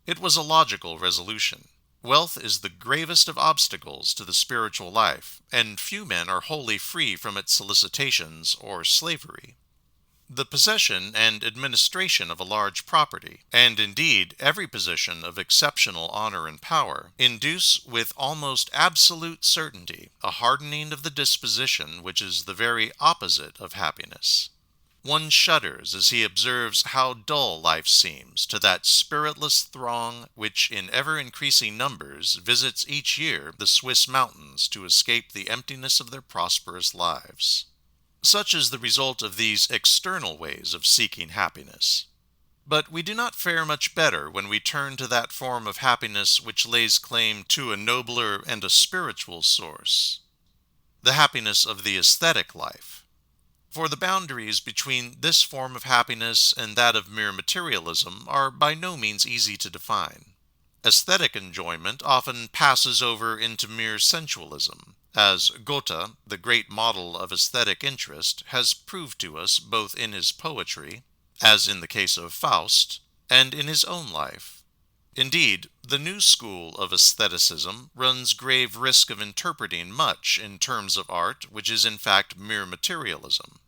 It was a logical resolution. Wealth is the gravest of obstacles to the spiritual life, and few men are wholly free from its solicitations or slavery. The possession and administration of a large property, and indeed every position of exceptional honor and power, induce with almost absolute certainty a hardening of the disposition which is the very opposite of happiness. One shudders as he observes how dull life seems to that spiritless throng which in ever-increasing numbers visits each year the Swiss mountains to escape the emptiness of their prosperous lives. Such is the result of these external ways of seeking happiness. But we do not fare much better when we turn to that form of happiness which lays claim to a nobler and a spiritual source, the happiness of the aesthetic life. For the boundaries between this form of happiness and that of mere materialism are by no means easy to define. Aesthetic enjoyment often passes over into mere sensualism, as Goethe, the great model of aesthetic interest, has proved to us both in his poetry, as in the case of Faust, and in his own life. Indeed, the new school of aestheticism runs grave risk of interpreting much in terms of art which is in fact mere materialism.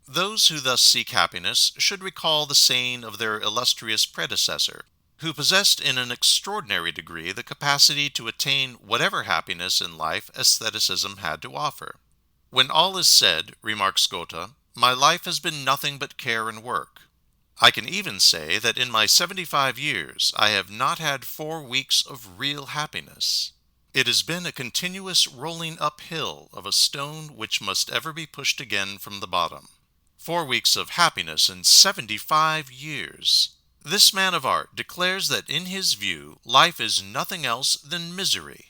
Those who thus seek happiness should recall the saying of their illustrious predecessor, who possessed in an extraordinary degree the capacity to attain whatever happiness in life aestheticism had to offer. When all is said, remarks Goethe, my life has been nothing but care and work. I can even say that in my 75 years I have not had 4 weeks of real happiness. It has been a continuous rolling uphill of a stone which must ever be pushed again from the bottom. 4 weeks of happiness in 75 years. This man of art declares that in his view life is nothing else than misery.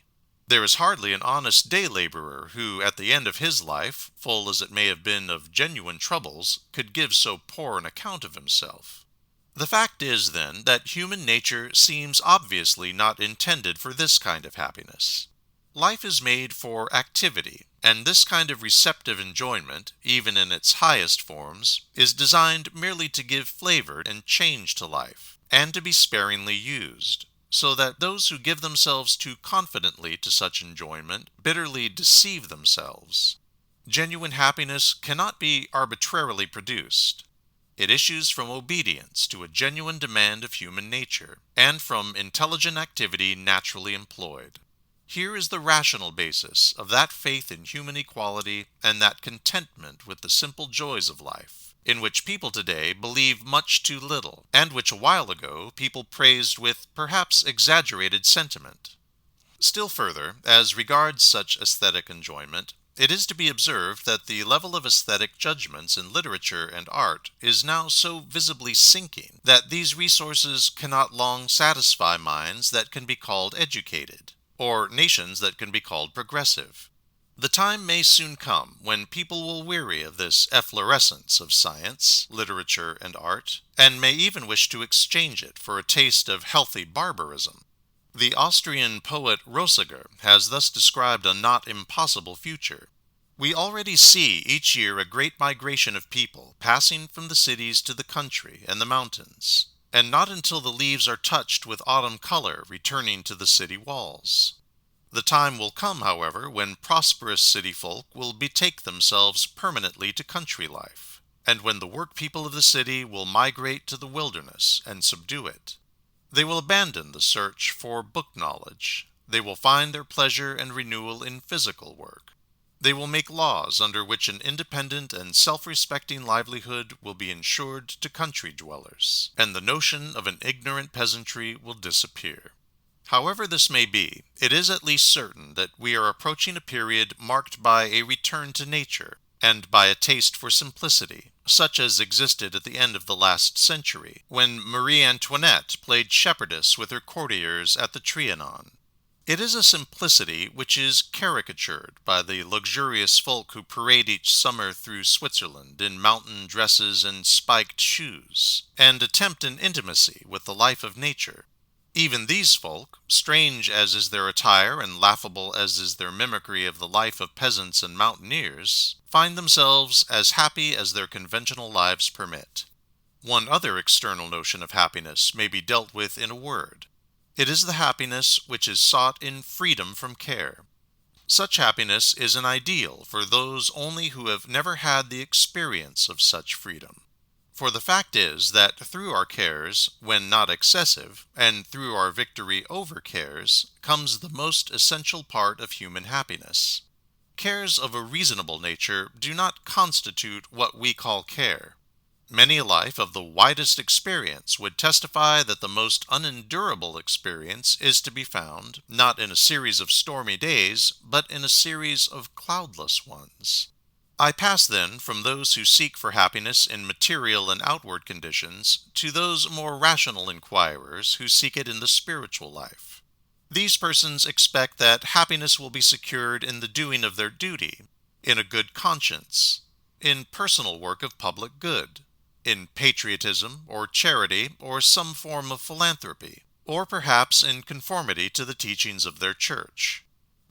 There is hardly an honest day laborer who, at the end of his life, full as it may have been of genuine troubles, could give so poor an account of himself. The fact is, then, that human nature seems obviously not intended for this kind of happiness. Life is made for activity, and this kind of receptive enjoyment, even in its highest forms, is designed merely to give flavor and change to life, and to be sparingly used, so that those who give themselves too confidently to such enjoyment bitterly deceive themselves. Genuine happiness cannot be arbitrarily produced. It issues from obedience to a genuine demand of human nature, and from intelligent activity naturally employed. Here is the rational basis of that faith in human equality and that contentment with the simple joys of life, in which people today believe much too little, and which a while ago people praised with perhaps exaggerated sentiment. Still further, as regards such aesthetic enjoyment, it is to be observed that the level of aesthetic judgments in literature and art is now so visibly sinking that these resources cannot long satisfy minds that can be called educated, or nations that can be called progressive. The time may soon come when people will weary of this efflorescence of science, literature, and art, and may even wish to exchange it for a taste of healthy barbarism. The Austrian poet Roesiger has thus described a not impossible future. We already see each year a great migration of people passing from the cities to the country and the mountains, and not until the leaves are touched with autumn color returning to the city walls. The time will come, however, when prosperous city folk will betake themselves permanently to country life, and when the work people of the city will migrate to the wilderness and subdue it. They will abandon the search for book knowledge. They will find their pleasure and renewal in physical work. They will make laws under which an independent and self-respecting livelihood will be ensured to country dwellers, and the notion of an ignorant peasantry will disappear. However this may be, it is at least certain that we are approaching a period marked by a return to nature, and by a taste for simplicity, such as existed at the end of the last century, when Marie Antoinette played shepherdess with her courtiers at the Trianon. It is a simplicity which is caricatured by the luxurious folk who parade each summer through Switzerland in mountain dresses and spiked shoes, and attempt an intimacy with the life of nature. Even these folk, strange as is their attire and laughable as is their mimicry of the life of peasants and mountaineers, find themselves as happy as their conventional lives permit. One other external notion of happiness may be dealt with in a word. It is the happiness which is sought in freedom from care. Such happiness is an ideal for those only who have never had the experience of such freedom. For the fact is that through our cares, when not excessive, and through our victory over cares, comes the most essential part of human happiness. Cares of a reasonable nature do not constitute what we call care. Many a life of the widest experience would testify that the most unendurable experience is to be found, not in a series of stormy days, but in a series of cloudless ones. I pass then from those who seek for happiness in material and outward conditions to those more rational inquirers who seek it in the spiritual life. These persons expect that happiness will be secured in the doing of their duty, in a good conscience, in personal work of public good, in patriotism or charity or some form of philanthropy, or perhaps in conformity to the teachings of their church.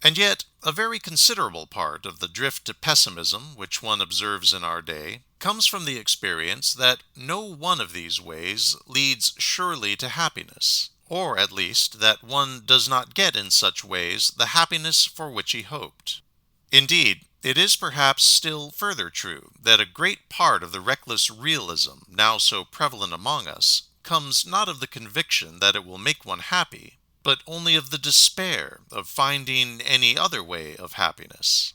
And yet, a very considerable part of the drift to pessimism which one observes in our day comes from the experience that no one of these ways leads surely to happiness, or at least that one does not get in such ways the happiness for which he hoped. Indeed, it is perhaps still further true that a great part of the reckless realism now so prevalent among us comes not of the conviction that it will make one happy, but only of the despair of finding any other way of happiness.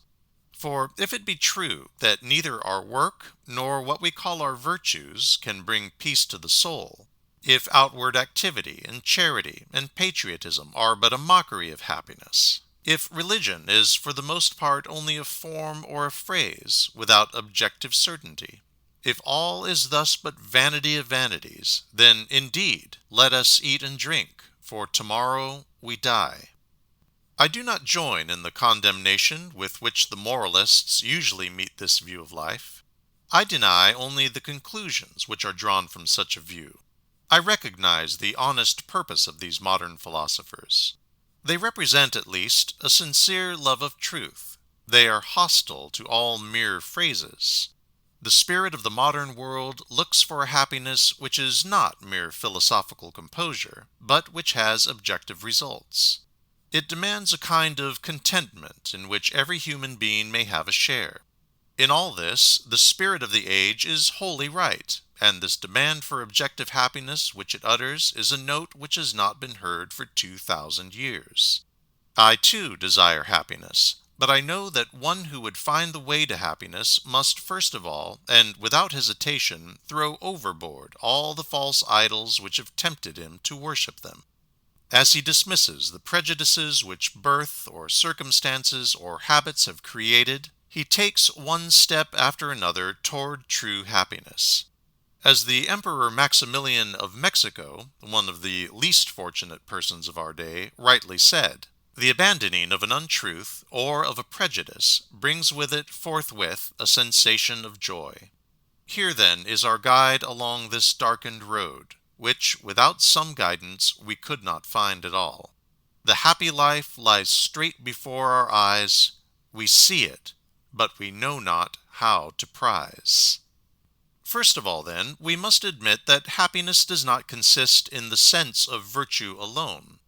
For if it be true that neither our work nor what we call our virtues can bring peace to the soul, if outward activity and charity and patriotism are but a mockery of happiness, if religion is for the most part only a form or a phrase without objective certainty, if all is thus but vanity of vanities, then indeed let us eat and drink, for tomorrow we die. I do not join in the condemnation with which the moralists usually meet this view of life. I deny only the conclusions which are drawn from such a view. I recognize the honest purpose of these modern philosophers. They represent, at least, a sincere love of truth. They are hostile to all mere phrases. The spirit of the modern world looks for a happiness which is not mere philosophical composure, but which has objective results. It demands a kind of contentment in which every human being may have a share. In all this, the spirit of the age is wholly right, and this demand for objective happiness which it utters is a note which has not been heard for 2,000 years. I too desire happiness, but I know that one who would find the way to happiness must first of all, and without hesitation, throw overboard all the false idols which have tempted him to worship them. As he dismisses the prejudices which birth or circumstances or habits have created, he takes one step after another toward true happiness. As the Emperor Maximilian of Mexico, one of the least fortunate persons of our day, rightly said, the abandoning of an untruth or of a prejudice brings with it forthwith a sensation of joy. Here then is our guide along this darkened road, which without some guidance we could not find at all. The happy life lies straight before our eyes. We see it, but we know not how to prize. First of all, then, we must admit that happiness does not consist in the sense of virtue alone.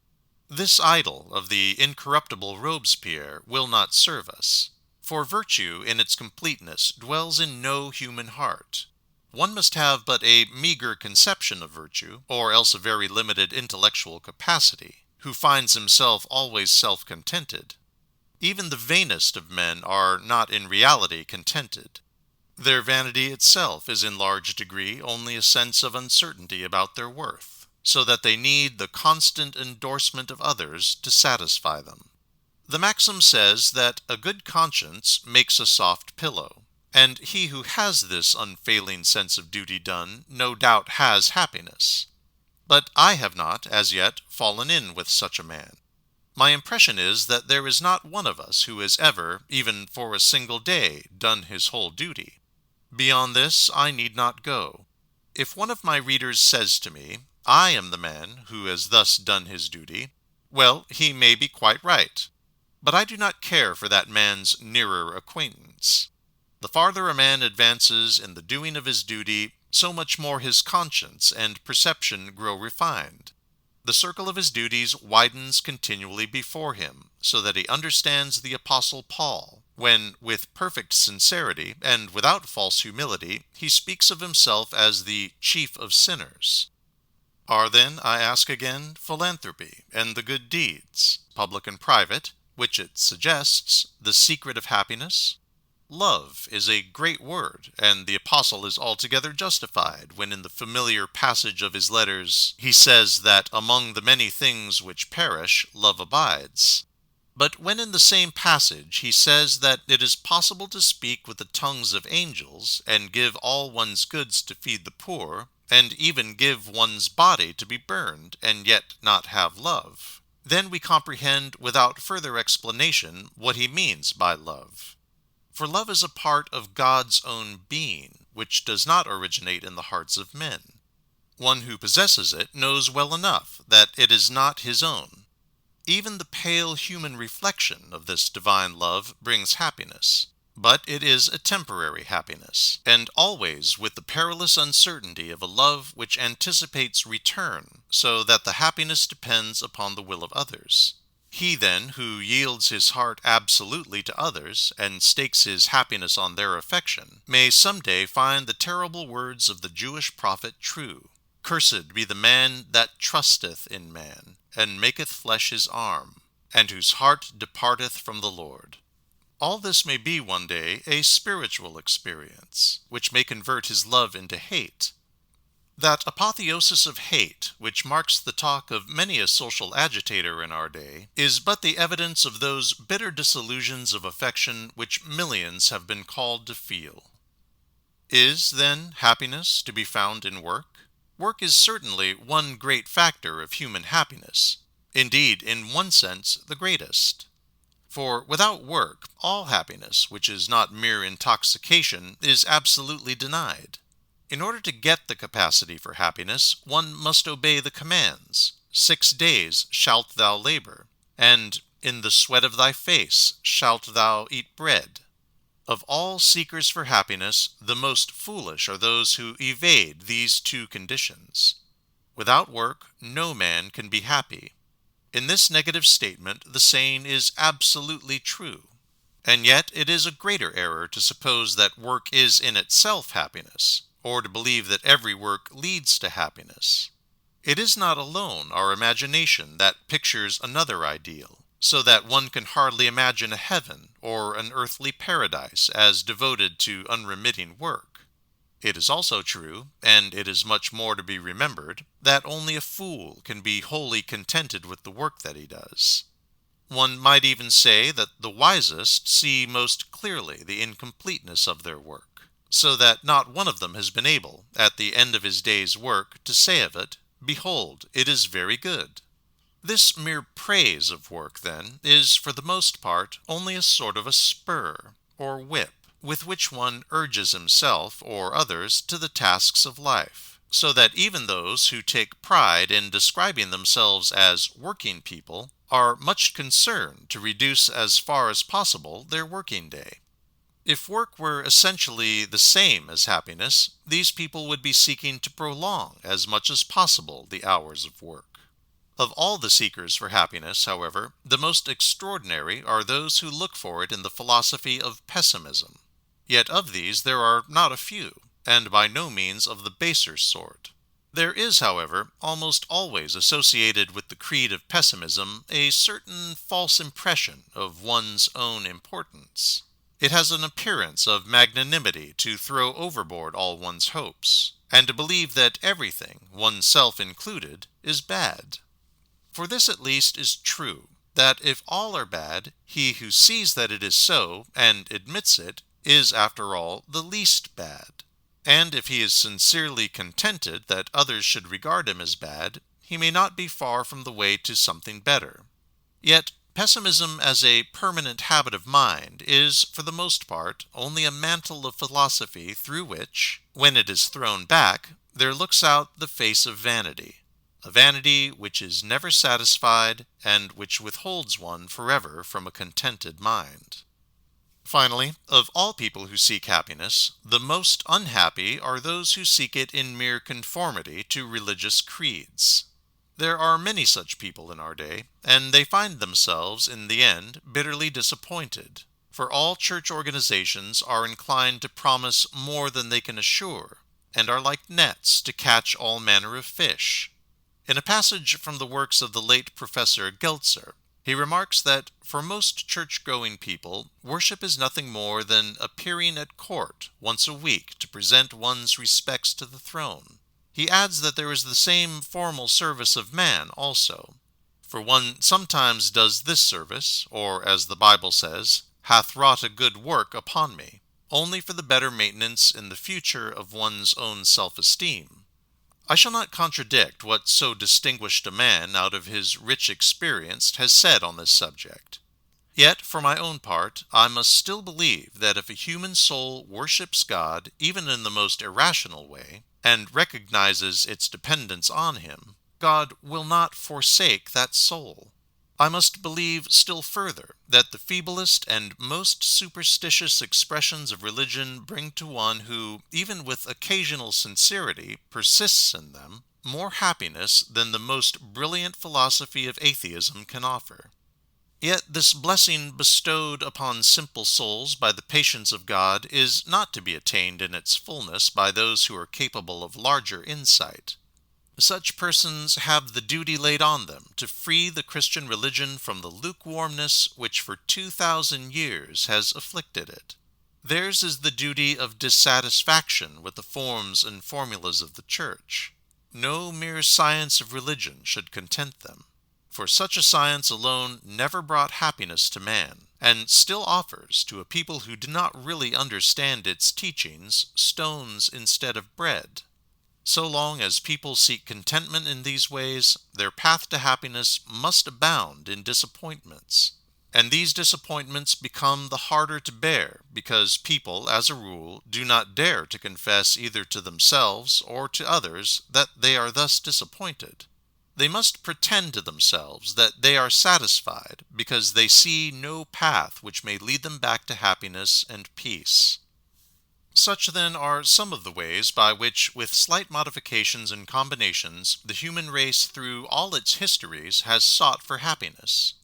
This idol of the incorruptible Robespierre will not serve us, for virtue in its completeness dwells in no human heart. One must have but a meager conception of virtue, or else a very limited intellectual capacity, who finds himself always self-contented. Even the vainest of men are not in reality contented. Their vanity itself is in large degree only a sense of uncertainty about their worth, so that they need the constant endorsement of others to satisfy them. The maxim says that a good conscience makes a soft pillow, and he who has this unfailing sense of duty done no doubt has happiness. But I have not, as yet, fallen in with such a man. My impression is that there is not one of us who has ever, even for a single day, done his whole duty. Beyond this I need not go. If one of my readers says to me, I am the man who has thus done his duty, well, he may be quite right. But I do not care for that man's nearer acquaintance. The farther a man advances in the doing of his duty, so much more his conscience and perception grow refined. The circle of his duties widens continually before him, so that he understands the Apostle Paul, when, with perfect sincerity and without false humility, he speaks of himself as the chief of sinners. Are then, I ask again, philanthropy and the good deeds, public and private, which it suggests, the secret of happiness? Love is a great word, and the apostle is altogether justified when in the familiar passage of his letters he says that among the many things which perish, love abides. But when in the same passage he says that it is possible to speak with the tongues of angels, and give all one's goods to feed the poor, and even give one's body to be burned, and yet not have love, then we comprehend without further explanation what he means by love. For love is a part of God's own being, which does not originate in the hearts of men. One who possesses it knows well enough that it is not his own. Even the pale human reflection of this divine love brings happiness, but it is a temporary happiness, and always with the perilous uncertainty of a love which anticipates return, so that the happiness depends upon the will of others. He then, who yields his heart absolutely to others, and stakes his happiness on their affection, may some day find the terrible words of the Jewish prophet true: "Cursed be the man that trusteth in man, and maketh flesh his arm, and whose heart departeth from the Lord." All this may be one day a spiritual experience, which may convert his love into hate. That apotheosis of hate, which marks the talk of many a social agitator in our day, is but the evidence of those bitter disillusions of affection which millions have been called to feel. Is, then, happiness to be found in work? Work is certainly one great factor of human happiness, indeed, in one sense, the greatest. For without work, all happiness, which is not mere intoxication, is absolutely denied. In order to get the capacity for happiness, one must obey the commands. 6 days shalt thou labor, and in the sweat of thy face shalt thou eat bread. Of all seekers for happiness, the most foolish are those who evade these two conditions. Without work, no man can be happy. In this negative statement, the saying is absolutely true. And yet it is a greater error to suppose that work is in itself happiness, or to believe that every work leads to happiness. It is not alone our imagination that pictures another ideal, so that one can hardly imagine a heaven or an earthly paradise as devoted to unremitting work. It is also true, and it is much more to be remembered, that only a fool can be wholly contented with the work that he does. One might even say that the wisest see most clearly the incompleteness of their work, so that not one of them has been able, at the end of his day's work, to say of it, "Behold, it is very good." This mere praise of work, then, is for the most part only a sort of a spur, or whip, with which one urges himself or others to the tasks of life, so that even those who take pride in describing themselves as working people are much concerned to reduce as far as possible their working day. If work were essentially the same as happiness, these people would be seeking to prolong as much as possible the hours of work. Of all the seekers for happiness, however, the most extraordinary are those who look for it in the philosophy of pessimism. Yet of these there are not a few, and by no means of the baser sort. There is, however, almost always associated with the creed of pessimism a certain false impression of one's own importance. It has an appearance of magnanimity to throw overboard all one's hopes, and to believe that everything, oneself included, is bad. For this at least is true, that if all are bad, he who sees that it is so, and admits it, is, after all, the least bad. And if he is sincerely contented that others should regard him as bad, he may not be far from the way to something better. Yet pessimism as a permanent habit of mind is, for the most part, only a mantle of philosophy through which, when it is thrown back, there looks out the face of vanity, a vanity which is never satisfied and which withholds one forever from a contented mind. Finally, of all people who seek happiness, the most unhappy are those who seek it in mere conformity to religious creeds. There are many such people in our day, and they find themselves, in the end, bitterly disappointed, for all church organizations are inclined to promise more than they can assure, and are like nets to catch all manner of fish. In a passage from the works of the late Professor Geltzer, he remarks that, for most church-going people, worship is nothing more than appearing at court once a week to present one's respects to the throne. He adds that there is the same formal service of man also, for one sometimes does this service, or, as the Bible says, hath wrought a good work upon me, only for the better maintenance in the future of one's own self-esteem. I shall not contradict what so distinguished a man out of his rich experience has said on this subject. Yet, for my own part, I must still believe that if a human soul worships God even in the most irrational way, and recognizes its dependence on him, God will not forsake that soul. I must believe still further that the feeblest and most superstitious expressions of religion bring to one who, even with occasional sincerity, persists in them, more happiness than the most brilliant philosophy of atheism can offer. Yet this blessing bestowed upon simple souls by the patience of God is not to be attained in its fullness by those who are capable of larger insight. Such persons have the duty laid on them to free the Christian religion from the lukewarmness which for 2,000 years has afflicted it. Theirs is the duty of dissatisfaction with the forms and formulas of the Church. No mere science of religion should content them, for such a science alone never brought happiness to man, and still offers to a people who do not really understand its teachings stones instead of bread. So long as people seek contentment in these ways, their path to happiness must abound in disappointments. And these disappointments become the harder to bear because people, as a rule, do not dare to confess either to themselves or to others that they are thus disappointed. They must pretend to themselves that they are satisfied because they see no path which may lead them back to happiness and peace. Such then are some of the ways by which, with slight modifications and combinations, the human race through all its histories has sought for happiness.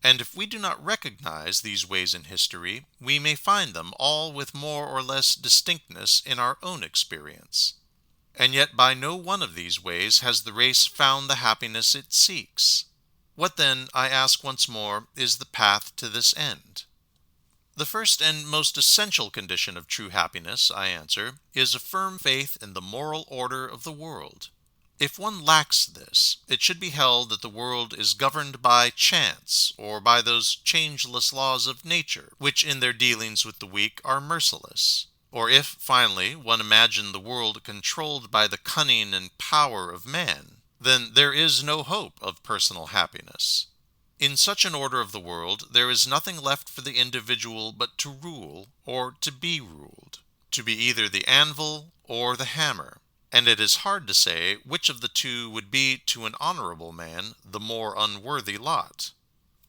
And if we do not recognize these ways in history, we may find them all with more or less distinctness in our own experience. And yet by no one of these ways has the race found the happiness it seeks. What then, I ask once more, is the path to this end? The first and most essential condition of true happiness, I answer, is a firm faith in the moral order of the world. If one lacks this, it should be held that the world is governed by chance, or by those changeless laws of nature, which in their dealings with the weak are merciless. Or if, finally, one imagine the world controlled by the cunning and power of man, then there is no hope of personal happiness. In such an order of the world, there is nothing left for the individual but to rule, or to be ruled, to be either the anvil or the hammer, and it is hard to say which of the two would be to an honorable man the more unworthy lot.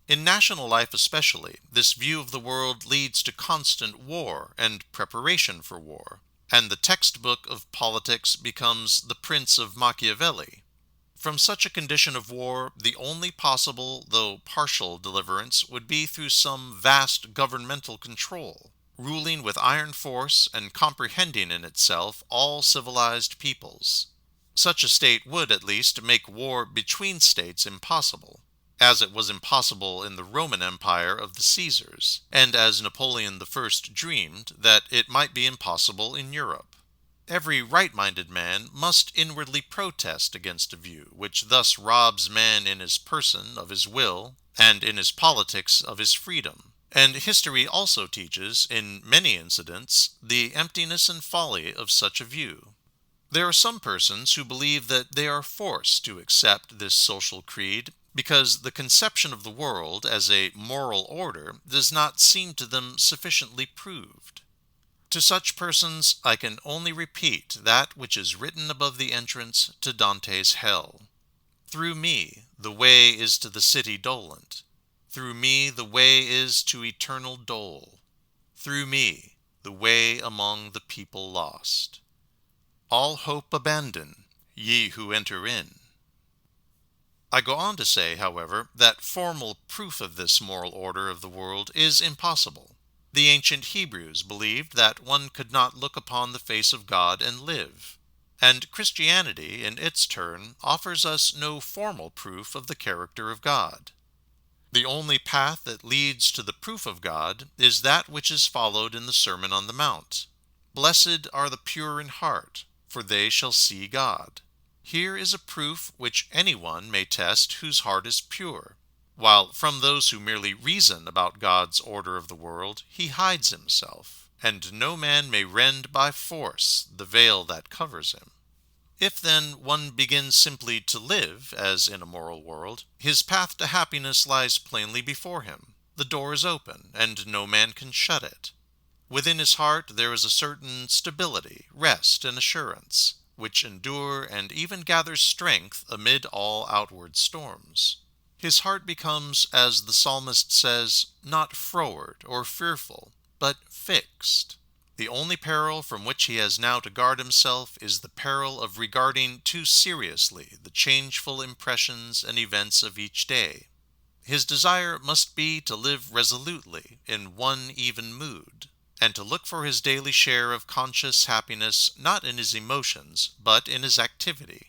In national life especially, this view of the world leads to constant war and preparation for war, and the textbook of politics becomes the Prince of Machiavelli. From such a condition of war, the only possible, though partial, deliverance would be through some vast governmental control, ruling with iron force and comprehending in itself all civilized peoples. Such a state would, at least, make war between states impossible, as it was impossible in the Roman Empire of the Caesars, and as Napoleon I dreamed that it might be impossible in Europe. Every right-minded man must inwardly protest against a view which thus robs man in his person of his will, and in his politics of his freedom. And history also teaches, in many incidents, the emptiness and folly of such a view. There are some persons who believe that they are forced to accept this social creed because the conception of the world as a moral order does not seem to them sufficiently proved. To such persons I can only repeat that which is written above the entrance to Dante's hell. Through me the way is to the city dolent. Through me the way is to eternal dole. Through me the way among the people lost. All hope abandon, ye who enter in. I go on to say, however, that formal proof of this moral order of the world is impossible. The ancient Hebrews believed that one could not look upon the face of God and live. And Christianity, in its turn, offers us no formal proof of the character of God. The only path that leads to the proof of God is that which is followed in the Sermon on the Mount. Blessed are the pure in heart, for they shall see God. Here is a proof which anyone may test whose heart is pure, while from those who merely reason about God's order of the world he hides himself, and no man may rend by force the veil that covers him. If then one begins simply to live, as in a moral world, his path to happiness lies plainly before him. The door is open, and no man can shut it. Within his heart there is a certain stability, rest, and assurance, which endure and even gather strength amid all outward storms. His heart becomes, as the psalmist says, not froward or fearful, but fixed. The only peril from which he has now to guard himself is the peril of regarding too seriously the changeful impressions and events of each day. His desire must be to live resolutely in one even mood, and to look for his daily share of conscious happiness not in his emotions, but in his activity.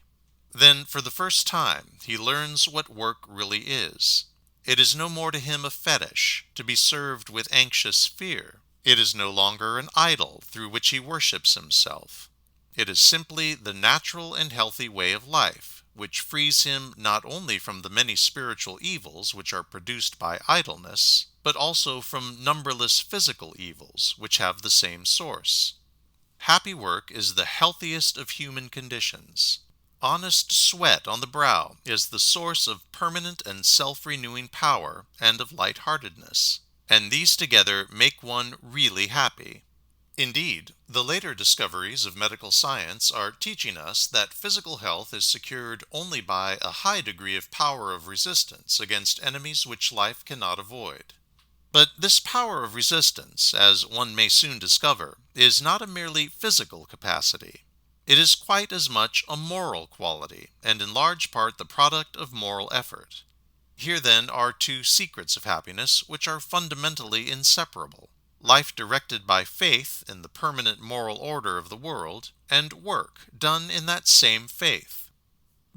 Then, for the first time, he learns what work really is. It is no more to him a fetish, to be served with anxious fear. It is no longer an idol through which he worships himself. It is simply the natural and healthy way of life, which frees him not only from the many spiritual evils which are produced by idleness, but also from numberless physical evils which have the same source. Happy work is the healthiest of human conditions. Honest sweat on the brow is the source of permanent and self-renewing power and of light-heartedness, and these together make one really happy. Indeed, the later discoveries of medical science are teaching us that physical health is secured only by a high degree of power of resistance against enemies which life cannot avoid. But this power of resistance, as one may soon discover, is not a merely physical capacity. It is quite as much a moral quality, and in large part the product of moral effort. Here then are two secrets of happiness which are fundamentally inseparable: life directed by faith in the permanent moral order of the world, and work done in that same faith.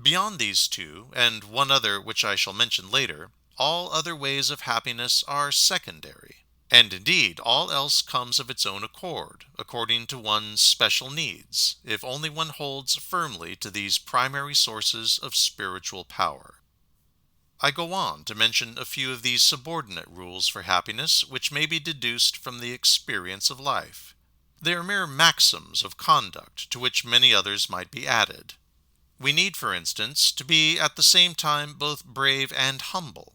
Beyond these two, and one other which I shall mention later, all other ways of happiness are secondary, and indeed all else comes of its own accord, according to one's special needs, if only one holds firmly to these primary sources of spiritual power. I go on to mention a few of these subordinate rules for happiness which may be deduced from the experience of life. They are mere maxims of conduct to which many others might be added. We need, for instance, to be at the same time both brave and humble.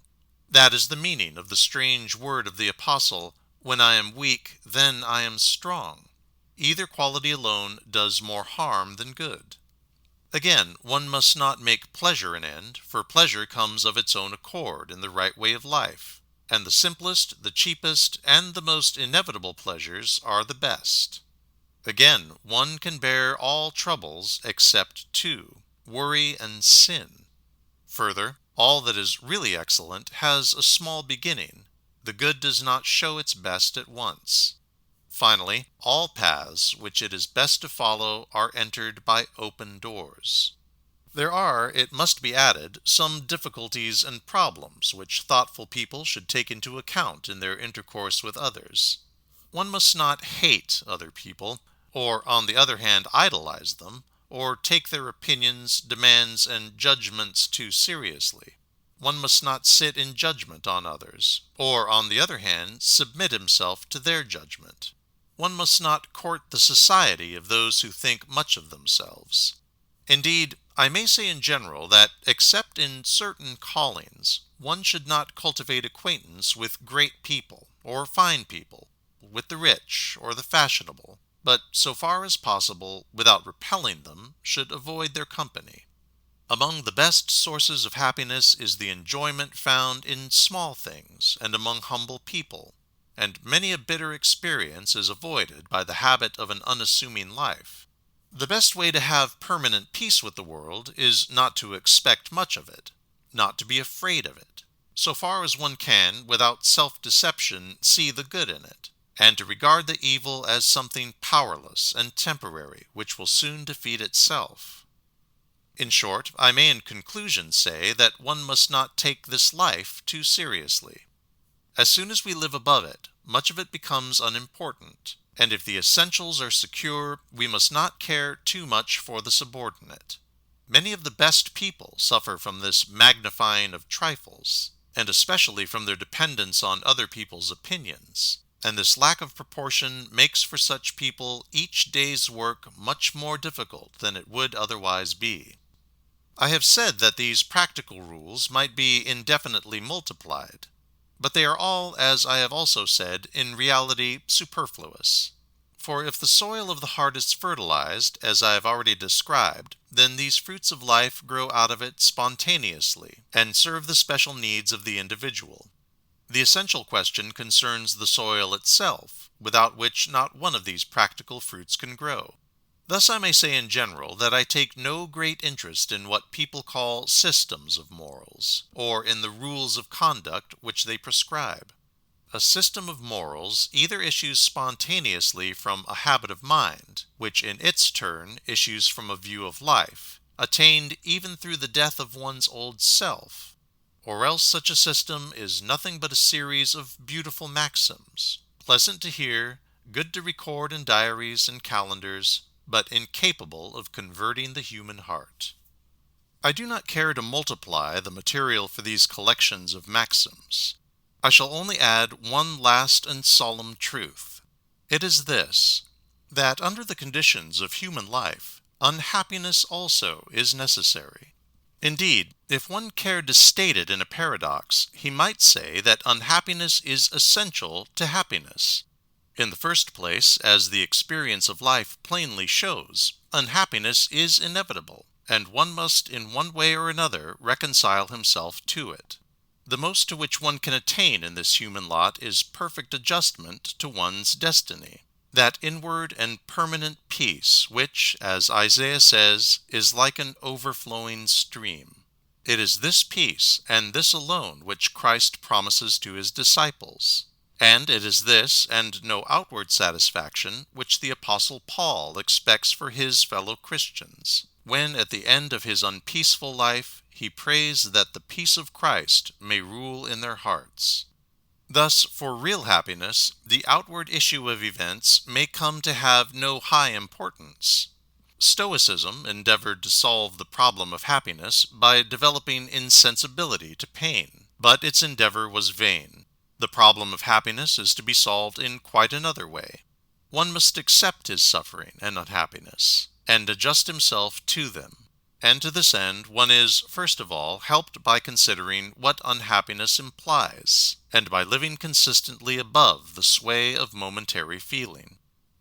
That is the meaning of the strange word of the Apostle, "When I am weak, then I am strong." Either quality alone does more harm than good. Again, one must not make pleasure an end, for pleasure comes of its own accord in the right way of life, and the simplest, the cheapest, and the most inevitable pleasures are the best. Again, one can bear all troubles except two: worry and sin. Further, all that is really excellent has a small beginning. The good does not show its best at once. Finally, all paths which it is best to follow are entered by open doors. There are, it must be added, some difficulties and problems which thoughtful people should take into account in their intercourse with others. One must not hate other people, or on the other hand idolize them, or take their opinions, demands, and judgments too seriously. One must not sit in judgment on others, or on the other hand submit himself to their judgment. One must not court the society of those who think much of themselves. Indeed, I may say in general that, except in certain callings, one should not cultivate acquaintance with great people, or fine people, with the rich, or the fashionable, but so far as possible, without repelling them, should avoid their company. Among the best sources of happiness is the enjoyment found in small things and among humble people, and many a bitter experience is avoided by the habit of an unassuming life. The best way to have permanent peace with the world is not to expect much of it. not to be afraid of it, so far as one can, without self-deception, see the good in it, and to regard the evil as something powerless and temporary, which will soon defeat itself. In short, I may in conclusion say that one must not take this life too seriously. As soon as we live above it, much of it becomes unimportant, and if the essentials are secure, we must not care too much for the subordinate. Many of the best people suffer from this magnifying of trifles, and especially from their dependence on other people's opinions, and this lack of proportion makes for such people each day's work much more difficult than it would otherwise be. I have said that these practical rules might be indefinitely multiplied, but they are all, as I have also said, in reality superfluous. For if the soil of the heart is fertilized, as I have already described, then these fruits of life grow out of it spontaneously, and serve the special needs of the individual. The essential question concerns the soil itself, without which not one of these practical fruits can grow. Thus I may say in general that I take no great interest in what people call systems of morals, or in the rules of conduct which they prescribe. A system of morals either issues spontaneously from a habit of mind, which in its turn issues from a view of life, attained even through the death of one's old self, or else such a system is nothing but a series of beautiful maxims, pleasant to hear, good to record in diaries and calendars, but incapable of converting the human heart. I do not care to multiply the material for these collections of maxims. I shall only add one last and solemn truth. It is this, that under the conditions of human life, unhappiness also is necessary. Indeed, if one cared to state it in a paradox, he might say that unhappiness is essential to happiness. In the first place, as the experience of life plainly shows, unhappiness is inevitable, and one must in one way or another reconcile himself to it. The most to which one can attain in this human lot is perfect adjustment to one's destiny, that inward and permanent peace which, as Isaiah says, is like an overflowing stream. It is this peace, and this alone, which Christ promises to his disciples. And it is this, and no outward satisfaction, which the Apostle Paul expects for his fellow Christians, when at the end of his unpeaceful life he prays that the peace of Christ may rule in their hearts. Thus, for real happiness, the outward issue of events may come to have no high importance. Stoicism endeavored to solve the problem of happiness by developing insensibility to pain, but its endeavor was vain. The problem of happiness is to be solved in quite another way. One must accept his suffering and unhappiness, and adjust himself to them. And to this end, one is, first of all, helped by considering what unhappiness implies, and by living consistently above the sway of momentary feeling.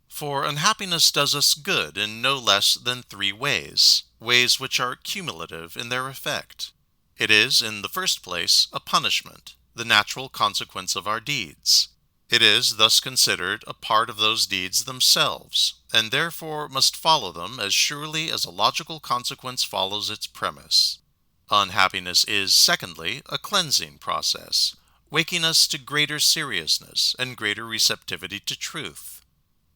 For unhappiness does us good in no less than 3 ways, ways which are cumulative in their effect. It is, in the first place, a punishment, the natural consequence of our deeds. It is, thus considered, a part of those deeds themselves, and therefore must follow them as surely as a logical consequence follows its premise. Unhappiness is, secondly, a cleansing process, waking us to greater seriousness and greater receptivity to truth.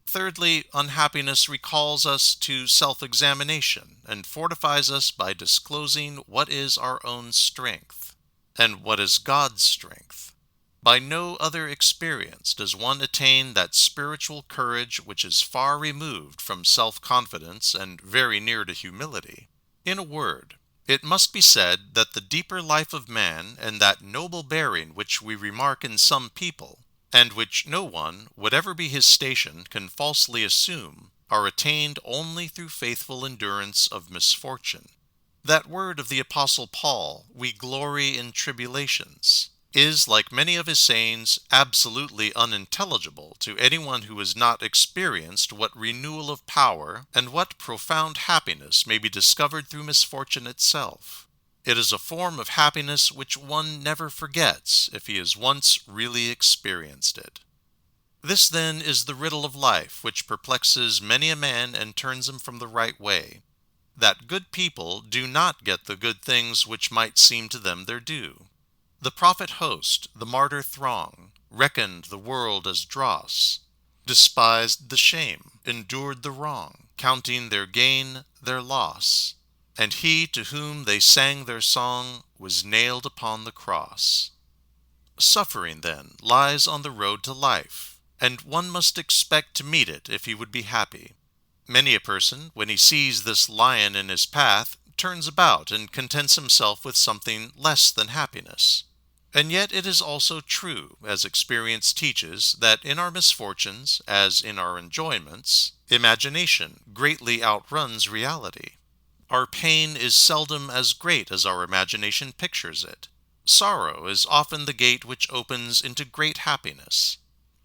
Thirdly, unhappiness recalls us to self-examination and fortifies us by disclosing what is our own strength, and what is God's strength. By no other experience does one attain that spiritual courage which is far removed from self-confidence and very near to humility. In a word, it must be said that the deeper life of man and that noble bearing which we remark in some people, and which no one, whatever be his station, can falsely assume, are attained only through faithful endurance of misfortune. That word of the Apostle Paul, "We glory in tribulations," is, like many of his sayings, absolutely unintelligible to anyone who has not experienced what renewal of power and what profound happiness may be discovered through misfortune itself. It is a form of happiness which one never forgets if he has once really experienced it. This, then, is the riddle of life which perplexes many a man and turns him from the right way. that good people do not get the good things which might seem to them their due. The prophet host, the martyr throng, reckoned the world as dross, despised the shame, endured the wrong, counting their gain their loss. And he to whom they sang their song was nailed upon the cross. Suffering, then, lies on the road to life, and one must expect to meet it if he would be happy. Many a person, when he sees this lion in his path, turns about and contents himself with something less than happiness. And yet it is also true, as experience teaches, that in our misfortunes, as in our enjoyments, imagination greatly outruns reality. Our pain is seldom as great as our imagination pictures it. Sorrow is often the gate which opens into great happiness.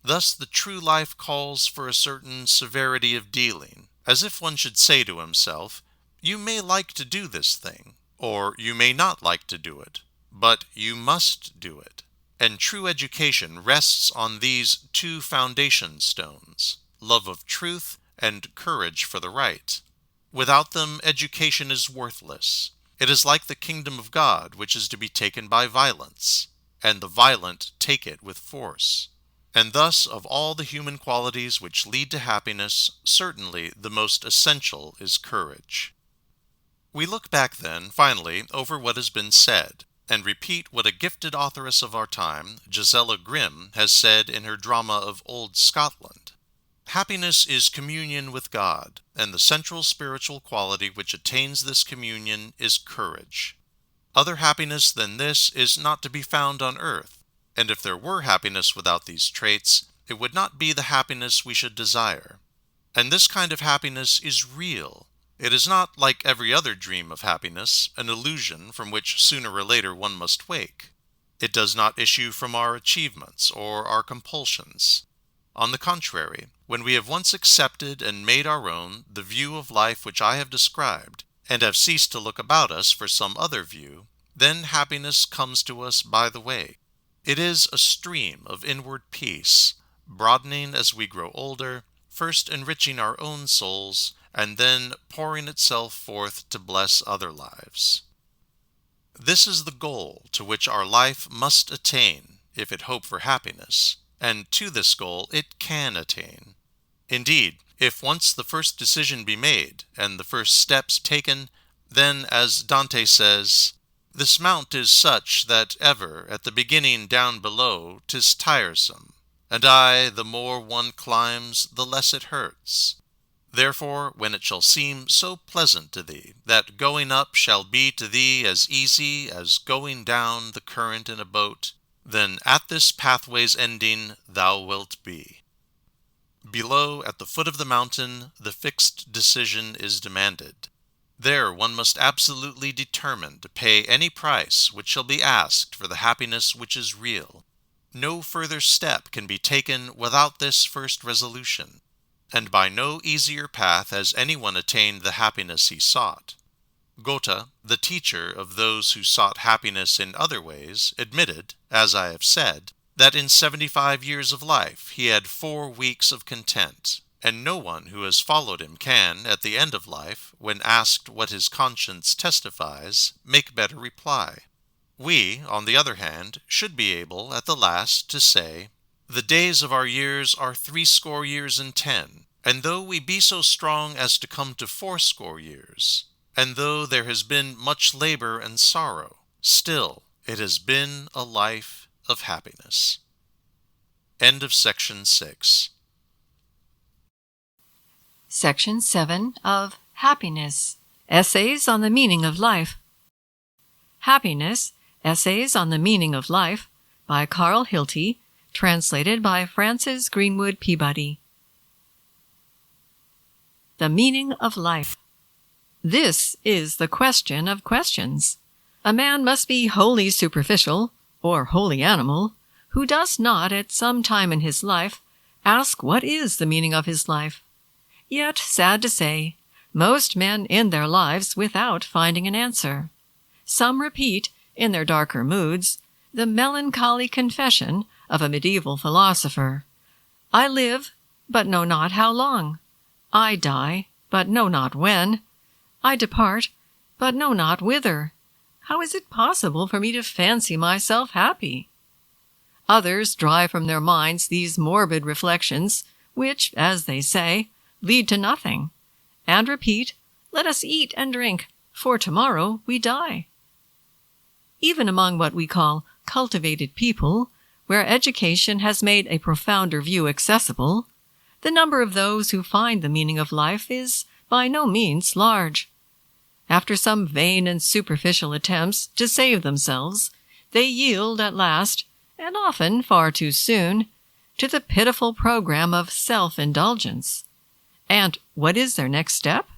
Thus the true life calls for a certain severity of dealing, as if one should say to himself, "You may like to do this thing, or you may not like to do it, but you must do it." And true education rests on these two foundation stones, love of truth and courage for the right. Without them, education is worthless. It is like the kingdom of God, which is to be taken by violence, and the violent take it with force. And thus, of all the human qualities which lead to happiness, certainly the most essential is courage. We look back then, finally, over what has been said, and repeat what a gifted authoress of our time, Gisela Grimm, has said in her drama of Old Scotland. Happiness is communion with God, and the central spiritual quality which attains this communion is courage. Other happiness than this is not to be found on earth, and if there were happiness without these traits, it would not be the happiness we should desire. And this kind of happiness is real. It is not, like every other dream of happiness, an illusion from which sooner or later one must wake. It does not issue from our achievements or our compulsions. On the contrary, when we have once accepted and made our own the view of life which I have described, and have ceased to look about us for some other view, then happiness comes to us by the way. It is a stream of inward peace, broadening as we grow older, first enriching our own souls, and then pouring itself forth to bless other lives. This is the goal to which our life must attain, if it hope for happiness, and to this goal it can attain. Indeed, if once the first decision be made, and the first steps taken, then, as Dante says, "This mount is such that ever at the beginning down below 'tis tiresome, and the more one climbs, the less it hurts. Therefore, when it shall seem so pleasant to thee, that going up shall be to thee as easy as going down the current in a boat, then at this pathway's ending thou wilt be." Below, at the foot of the mountain, the fixed decision is demanded. There one must absolutely determine to pay any price which shall be asked for the happiness which is real. No further step can be taken without this first resolution, and by no easier path has anyone attained the happiness he sought. Goethe, the teacher of those who sought happiness in other ways, admitted, as I have said, that in 75 years of life he had 4 weeks of content, and no one who has followed him can, at the end of life, when asked what his conscience testifies, make better reply. We, on the other hand, should be able, at the last, to say, "The days of our years are 80 years and 10, and though we be so strong as to come to 80 years, and though there has been much labor and sorrow, still it has been a life of happiness." End of section 6. Section 7 of Happiness, Essays on the Meaning of Life. Happiness, Essays on the Meaning of Life, by Carl Hilty, translated by Frances Greenwood Peabody. The meaning of life. This is the question of questions. A man must be wholly superficial, or wholly animal, who does not, at some time in his life, ask what is the meaning of his life. Yet, sad to say, most men end their lives without finding an answer. Some repeat, in their darker moods, the melancholy confession of a medieval philosopher: "I live, but know not how long. I die, but know not when. I depart, but know not whither. How is it possible for me to fancy myself happy? Others drive from their minds these morbid reflections, which, as they say, lead to nothing, and repeat, "Let us eat and drink, for tomorrow we die." Even among what we call cultivated people, where education has made a profounder view accessible, the number of those who find the meaning of life is by no means large. After some vain and superficial attempts to save themselves, they yield at last, and often far too soon, to the pitiful program of self-indulgence. And what is their next step?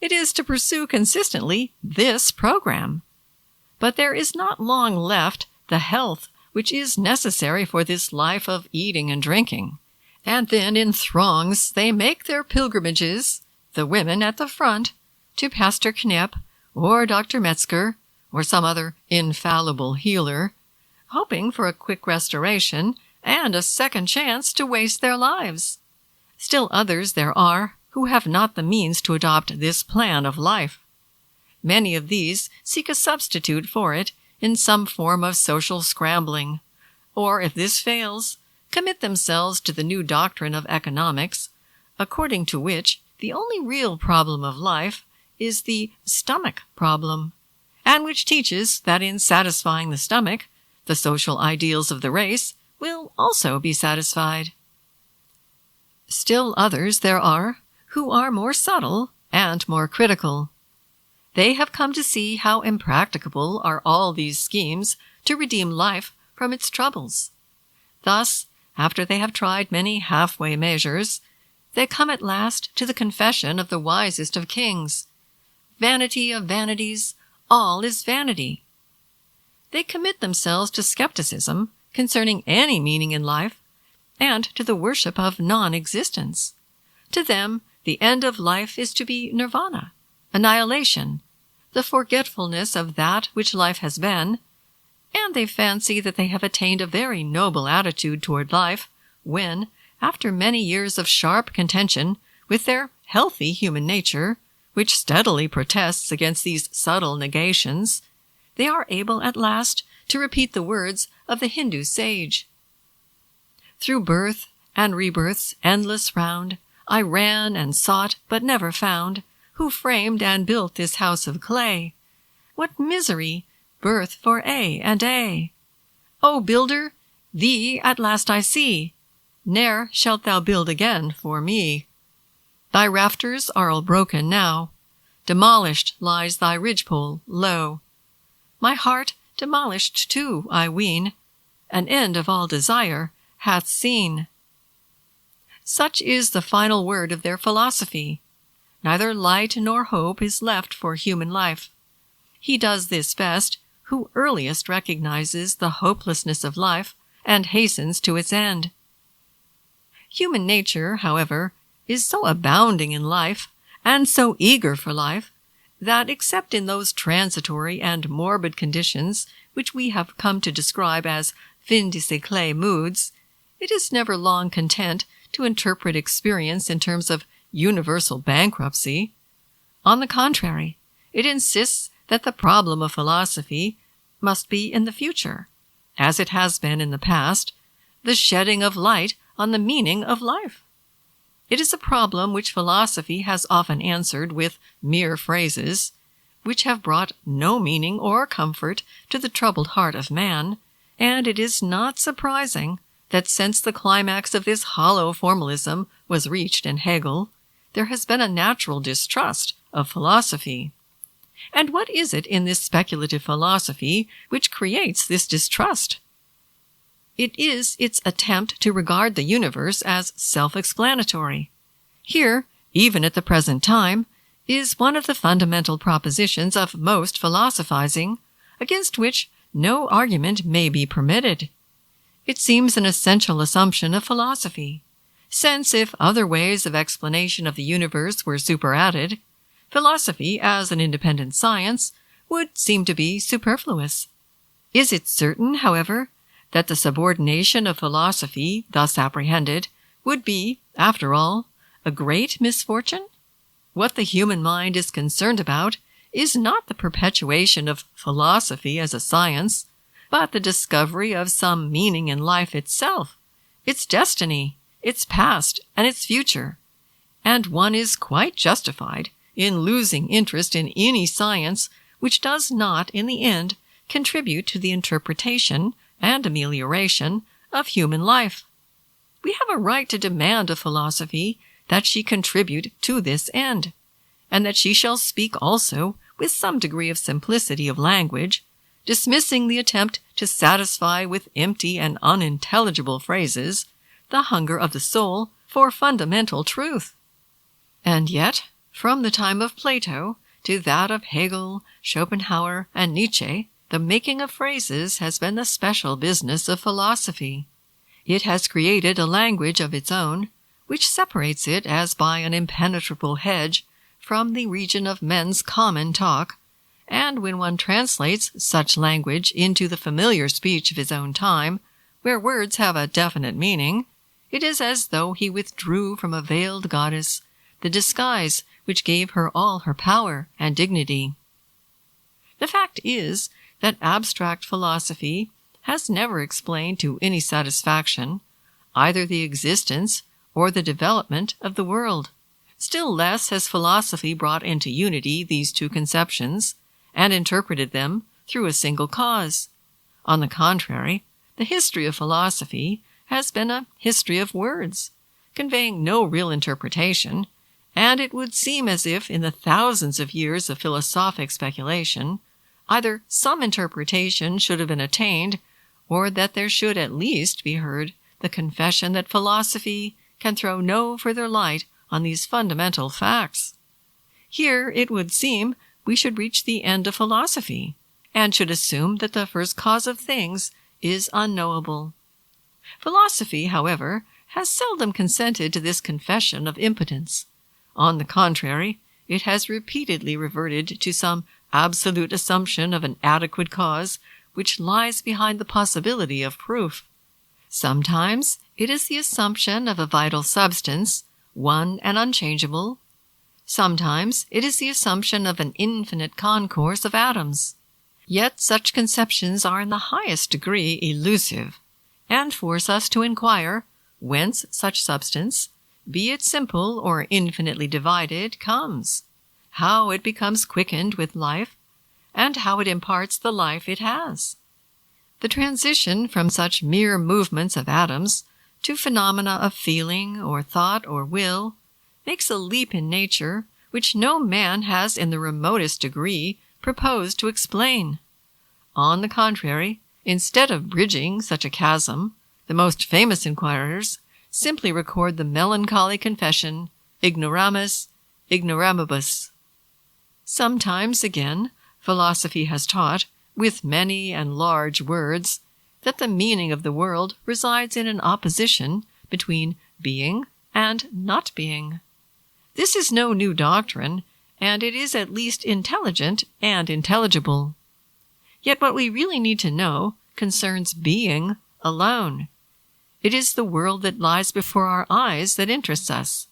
It is to pursue consistently this program. But there is not long left the health which is necessary for this life of eating and drinking. And then in throngs they make their pilgrimages, the women at the front, to Pastor Knepp or Dr. Metzger or some other infallible healer, hoping for a quick restoration and a second chance to waste their lives. Still others there are who have not the means to adopt this plan of life. Many of these seek a substitute for it in some form of social scrambling, or if this fails, commit themselves to the new doctrine of economics, according to which the only real problem of life is the stomach problem, and which teaches that in satisfying the stomach, the social ideals of the race will also be satisfied. Still others there are who are more subtle and more critical. They have come to see how impracticable are all these schemes to redeem life from its troubles. Thus, after they have tried many halfway measures, they come at last to the confession of the wisest of kings. Vanity of vanities, all is vanity. They commit themselves to skepticism concerning any meaning in life, and to the worship of non-existence. To them, the end of life is to be nirvana, annihilation, the forgetfulness of that which life has been, and they fancy that they have attained a very noble attitude toward life when, after many years of sharp contention with their healthy human nature, which steadily protests against these subtle negations, they are able at last to repeat the words of the Hindu sage. Through birth and rebirth's endless round, I ran and sought, but never found, who framed and built this house of clay. What misery, birth for A and A! O builder, thee at last I see, ne'er shalt thou build again for me. Thy rafters are all broken now, demolished lies thy ridgepole low. My heart demolished too, I ween, an end of all desire hath seen. Such is the final word of their philosophy. Neither light nor hope is left for human life. He does this best who earliest recognizes the hopelessness of life and hastens to its end. Human nature, however, is so abounding in life and so eager for life that except in those transitory and morbid conditions which we have come to describe as fin de siècle moods, it is never long content to interpret experience in terms of universal bankruptcy. On the contrary, it insists that the problem of philosophy must be in the future, as it has been in the past, the shedding of light on the meaning of life. It is a problem which philosophy has often answered with mere phrases, which have brought no meaning or comfort to the troubled heart of man, and it is not surprising that since the climax of this hollow formalism was reached in Hegel, there has been a natural distrust of philosophy. And what is it in this speculative philosophy which creates this distrust? It is its attempt to regard the universe as self-explanatory. Here, even at the present time, is one of the fundamental propositions of most philosophizing, against which no argument may be permitted. It seems an essential assumption of philosophy, since if other ways of explanation of the universe were superadded, philosophy as an independent science would seem to be superfluous. Is it certain, however, that the subordination of philosophy, thus apprehended, would be, after all, a great misfortune? What the human mind is concerned about is not the perpetuation of philosophy as a science, but the discovery of some meaning in life itself, its destiny, its past, and its future. And one is quite justified in losing interest in any science which does not, in the end, contribute to the interpretation and amelioration of human life. We have a right to demand of philosophy that she contribute to this end, and that she shall speak also with some degree of simplicity of language, dismissing the attempt to satisfy with empty and unintelligible phrases the hunger of the soul for fundamental truth. And yet, from the time of Plato to that of Hegel, Schopenhauer, and Nietzsche, the making of phrases has been the special business of philosophy. It has created a language of its own, which separates it as by an impenetrable hedge from the region of men's common talk, and when one translates such language into the familiar speech of his own time, where words have a definite meaning, it is as though he withdrew from a veiled goddess the disguise which gave her all her power and dignity. The fact is that abstract philosophy has never explained to any satisfaction either the existence or the development of the world. Still less has philosophy brought into unity these two conceptions and interpreted them through a single cause. On the contrary, the history of philosophy has been a history of words, conveying no real interpretation, and it would seem as if in the thousands of years of philosophic speculation, either some interpretation should have been attained, or that there should at least be heard the confession that philosophy can throw no further light on these fundamental facts. Here, it would seem, we should reach the end of philosophy, and should assume that the first cause of things is unknowable. Philosophy, however, has seldom consented to this confession of impotence. On the contrary, it has repeatedly reverted to some absolute assumption of an adequate cause which lies behind the possibility of proof. Sometimes it is the assumption of a vital substance, one and unchangeable. Sometimes it is the assumption of an infinite concourse of atoms. Yet such conceptions are in the highest degree elusive, and force us to inquire whence such substance, be it simple or infinitely divided, comes, how it becomes quickened with life, and how it imparts the life it has. The transition from such mere movements of atoms to phenomena of feeling or thought or will makes a leap in nature which no man has in the remotest degree proposed to explain. On the contrary, instead of bridging such a chasm, the most famous inquirers simply record the melancholy confession, ignoramus, ignoramibus. Sometimes, again, philosophy has taught, with many and large words, that the meaning of the world resides in an opposition between being and not being. This is no new doctrine, and it is at least intelligent and intelligible. Yet what we really need to know concerns being alone. It is the world that lies before our eyes that interests us.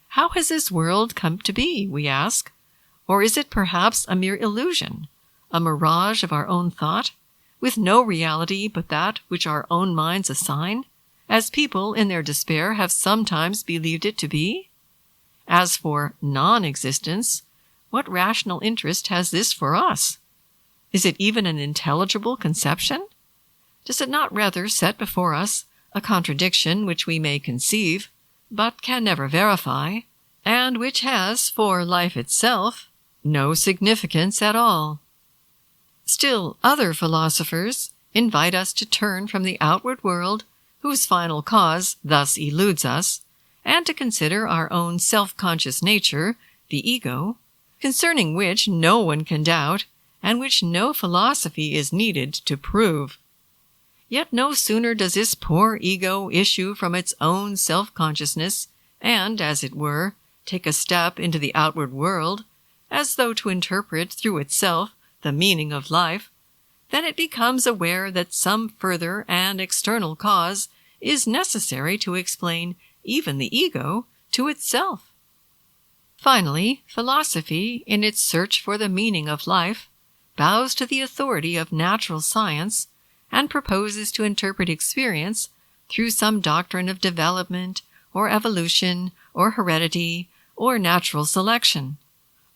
How has this world come to be, we ask? Or is it perhaps a mere illusion, a mirage of our own thought, with no reality but that which our own minds assign, as people in their despair have sometimes believed it to be? As for non-existence, what rational interest has this for us? Is it even an intelligible conception? Does it not rather set before us a contradiction which we may conceive, but can never verify, and which has, for life itself, no significance at all? Still other philosophers invite us to turn from the outward world, whose final cause thus eludes us, and to consider our own self-conscious nature, the ego, concerning which no one can doubt, and which no philosophy is needed to prove. Yet no sooner does this poor ego issue from its own self-consciousness, and, as it were, take a step into the outward world, as though to interpret through itself the meaning of life, then it becomes aware that some further and external cause is necessary to explain even the ego to itself. Finally, philosophy, in its search for the meaning of life, bows to the authority of natural science and proposes to interpret experience through some doctrine of development, or evolution, or heredity, or natural selection.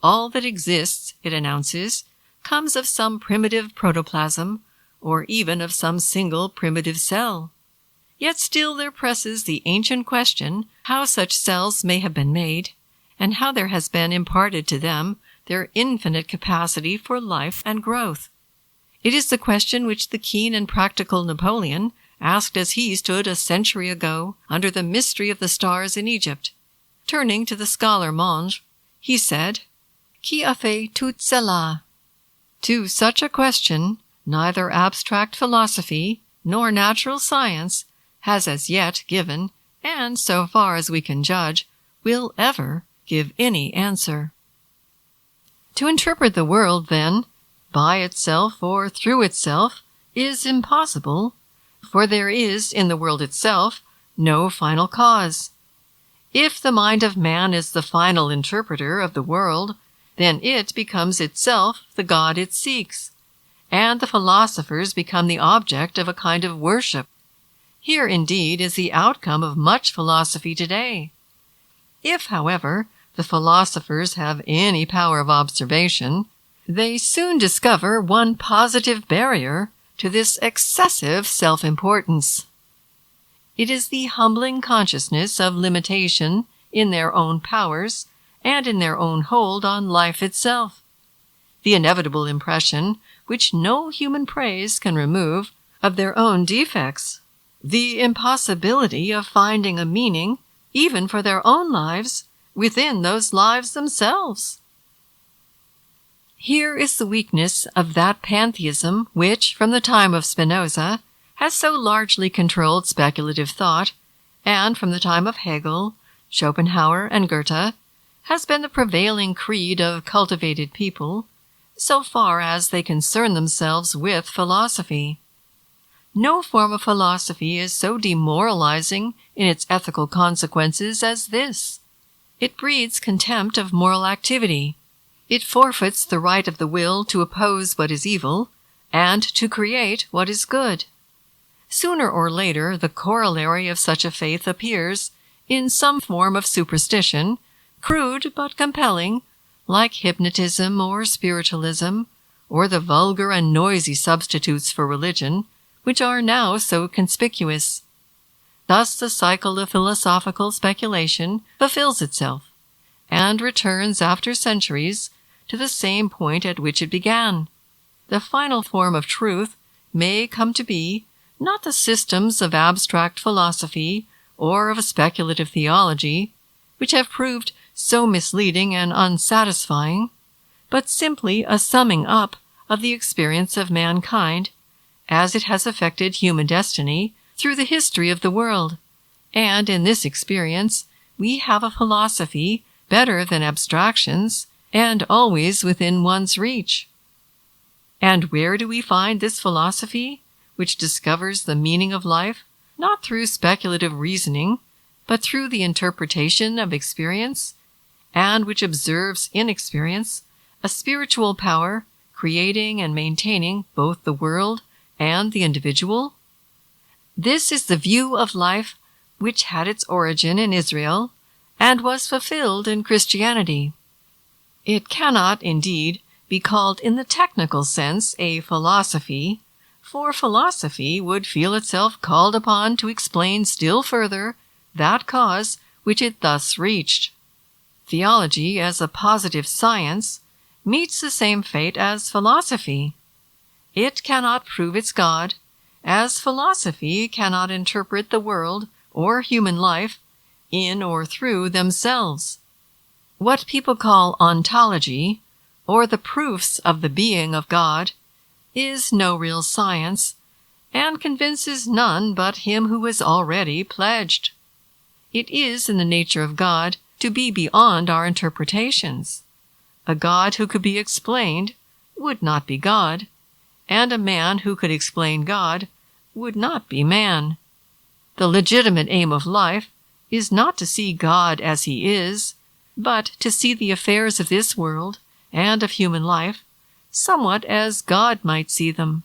All that exists, it announces, comes of some primitive protoplasm, or even of some single primitive cell. Yet still there presses the ancient question how such cells may have been made, and how there has been imparted to them their infinite capacity for life and growth. It is the question which the keen and practical Napoleon asked as he stood a century ago under the mystery of the stars in Egypt. Turning to the scholar Monge, he said, "Qui a fait tout cela?" To such a question, neither abstract philosophy nor natural science has as yet given, and so far as we can judge, will ever give any answer. To interpret the world, then, by itself or through itself, is impossible, for there is in the world itself no final cause. If the mind of man is the final interpreter of the world, then it becomes itself the God it seeks, and the philosophers become the object of a kind of worship. Here, indeed, is the outcome of much philosophy today. If, however, the philosophers have any power of observation, they soon discover one positive barrier to this excessive self-importance. It is the humbling consciousness of limitation in their own powers and in their own hold on life itself. The inevitable impression, which no human praise can remove, of their own defects. The impossibility of finding a meaning, even for their own lives, within those lives themselves. Here is the weakness of that pantheism which, from the time of Spinoza, has so largely controlled speculative thought, and from the time of Hegel, Schopenhauer, and Goethe, has been the prevailing creed of cultivated people, so far as they concern themselves with philosophy. No form of philosophy is so demoralizing in its ethical consequences as this. It breeds contempt of moral activity. It forfeits the right of the will to oppose what is evil, and to create what is good. Sooner or later, the corollary of such a faith appears in some form of superstition, crude but compelling, like hypnotism or spiritualism, or the vulgar and noisy substitutes for religion, which are now so conspicuous. Thus the cycle of philosophical speculation fulfills itself, and returns after centuries to the same point at which it began. The final form of truth may come to be not the systems of abstract philosophy or of speculative theology, which have proved so misleading and unsatisfying, but simply a summing up of the experience of mankind as it has affected human destiny through the history of the world. And in this experience, we have a philosophy better than abstractions, and always within one's reach. And where do we find this philosophy, which discovers the meaning of life, not through speculative reasoning, but through the interpretation of experience, and which observes in experience a spiritual power creating and maintaining both the world and the individual? This is the view of life which had its origin in Israel and was fulfilled in Christianity. It cannot, indeed, be called in the technical sense a philosophy, for philosophy would feel itself called upon to explain still further that cause which it thus reached. Theology, as a positive science, meets the same fate as philosophy. It cannot prove its God, as philosophy cannot interpret the world or human life in or through themselves. What people call ontology, or the proofs of the being of God, is no real science, and convinces none but him who is already pledged. It is in the nature of God to be beyond our interpretations. A God who could be explained would not be God, and a man who could explain God would not be man. The legitimate aim of life is not to see God as he is, but to see the affairs of this world and of human life somewhat as God might see them.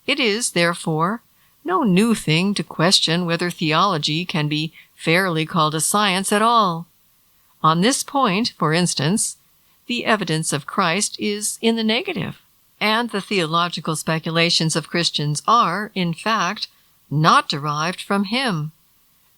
It is, therefore, no new thing to question whether theology can be fairly called a science at all. On this point, for instance, the evidence of Christ is in the negative, and the theological speculations of Christians are, in fact, not derived from him.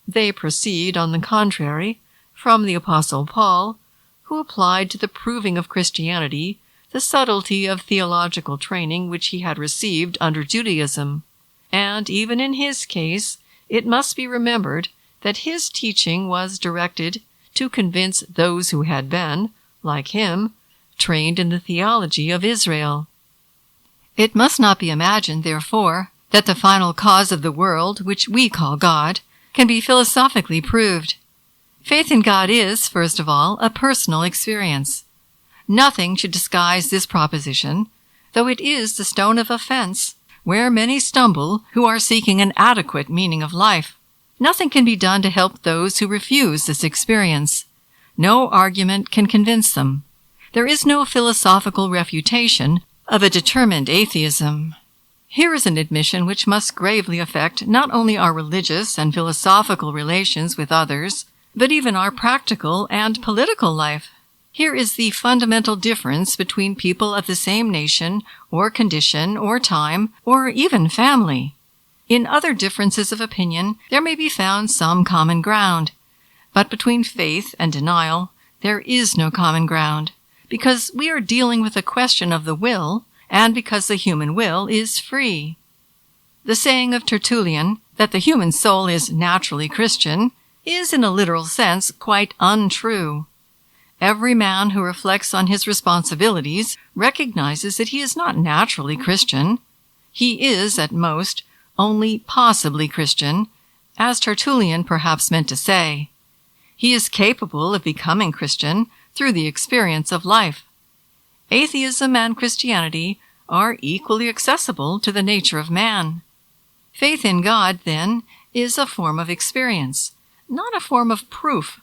They proceed, on the contrary, from the Apostle Paul, who applied to the proving of Christianity the subtlety of theological training which he had received under Judaism. And even in his case, it must be remembered that his teaching was directed to convince those who had been, like him, trained in the theology of Israel. It must not be imagined, therefore, that the final cause of the world, which we call God, can be philosophically proved. Faith in God is, first of all, a personal experience. Nothing should disguise this proposition, though it is the stone of offense, where many stumble who are seeking an adequate meaning of life. Nothing can be done to help those who refuse this experience. No argument can convince them. There is no philosophical refutation of a determined atheism. Here is an admission which must gravely affect not only our religious and philosophical relations with others, but even our practical and political life. Here is the fundamental difference between people of the same nation, or condition, or time, or even family. In other differences of opinion, there may be found some common ground, but between faith and denial, there is no common ground, because we are dealing with a question of the will, and because the human will is free. The saying of Tertullian, that the human soul is naturally Christian, is in a literal sense quite untrue. Every man who reflects on his responsibilities recognizes that he is not naturally Christian. He is, at most, only possibly Christian, as Tertullian perhaps meant to say. He is capable of becoming Christian through the experience of life. Atheism and Christianity are equally accessible to the nature of man. Faith in God, then, is a form of experience, not a form of proof.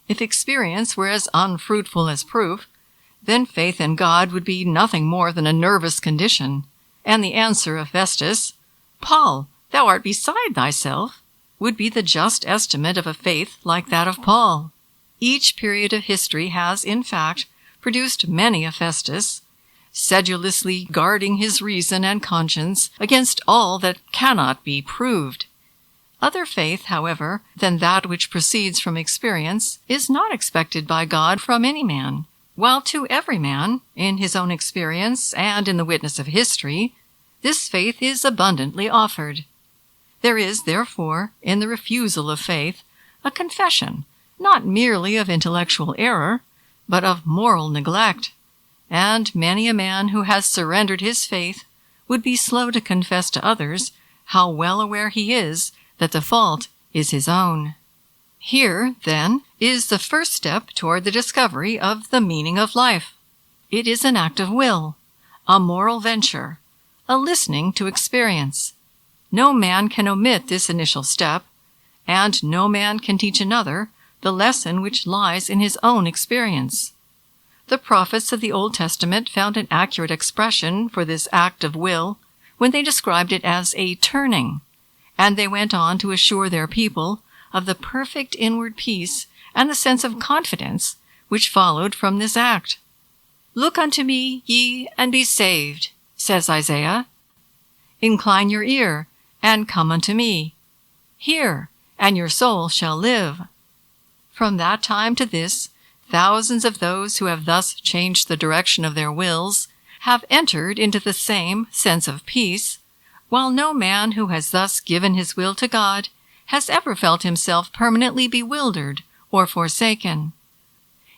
If experience were as unfruitful as proof, then faith in God would be nothing more than a nervous condition, and the answer of Festus, "Paul, thou art beside thyself," would be the just estimate of a faith like that of Paul. Each period of history has, in fact, produced many a Festus, sedulously guarding his reason and conscience against all that cannot be proved. Other faith, however, than that which proceeds from experience is not expected by God from any man, while to every man, in his own experience and in the witness of history, this faith is abundantly offered. There is, therefore, in the refusal of faith, a confession, not merely of intellectual error, but of moral neglect, and many a man who has surrendered his faith would be slow to confess to others how well aware he is that the fault is his own. Here, then, is the first step toward the discovery of the meaning of life. It is an act of will, a moral venture, a listening to experience. No man can omit this initial step, and no man can teach another the lesson which lies in his own experience. The prophets of the Old Testament found an accurate expression for this act of will when they described it as a turning, and they went on to assure their people of the perfect inward peace and the sense of confidence which followed from this act. "Look unto me, ye, and be saved," says Isaiah. "Incline your ear, and come unto me. Hear, and your soul shall live." From that time to this, thousands of those who have thus changed the direction of their wills have entered into the same sense of peace, while no man who has thus given his will to God has ever felt himself permanently bewildered or forsaken.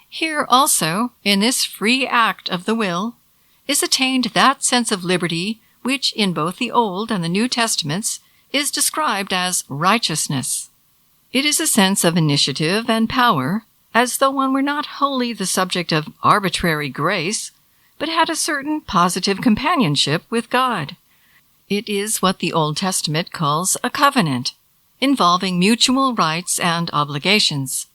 Here also, in this free act of the will, is attained that sense of liberty which in both the Old and the New Testaments is described as righteousness. It is a sense of initiative and power, as though one were not wholly the subject of arbitrary grace, but had a certain positive companionship with God. It is what the Old Testament calls a covenant, involving mutual rights and obligations.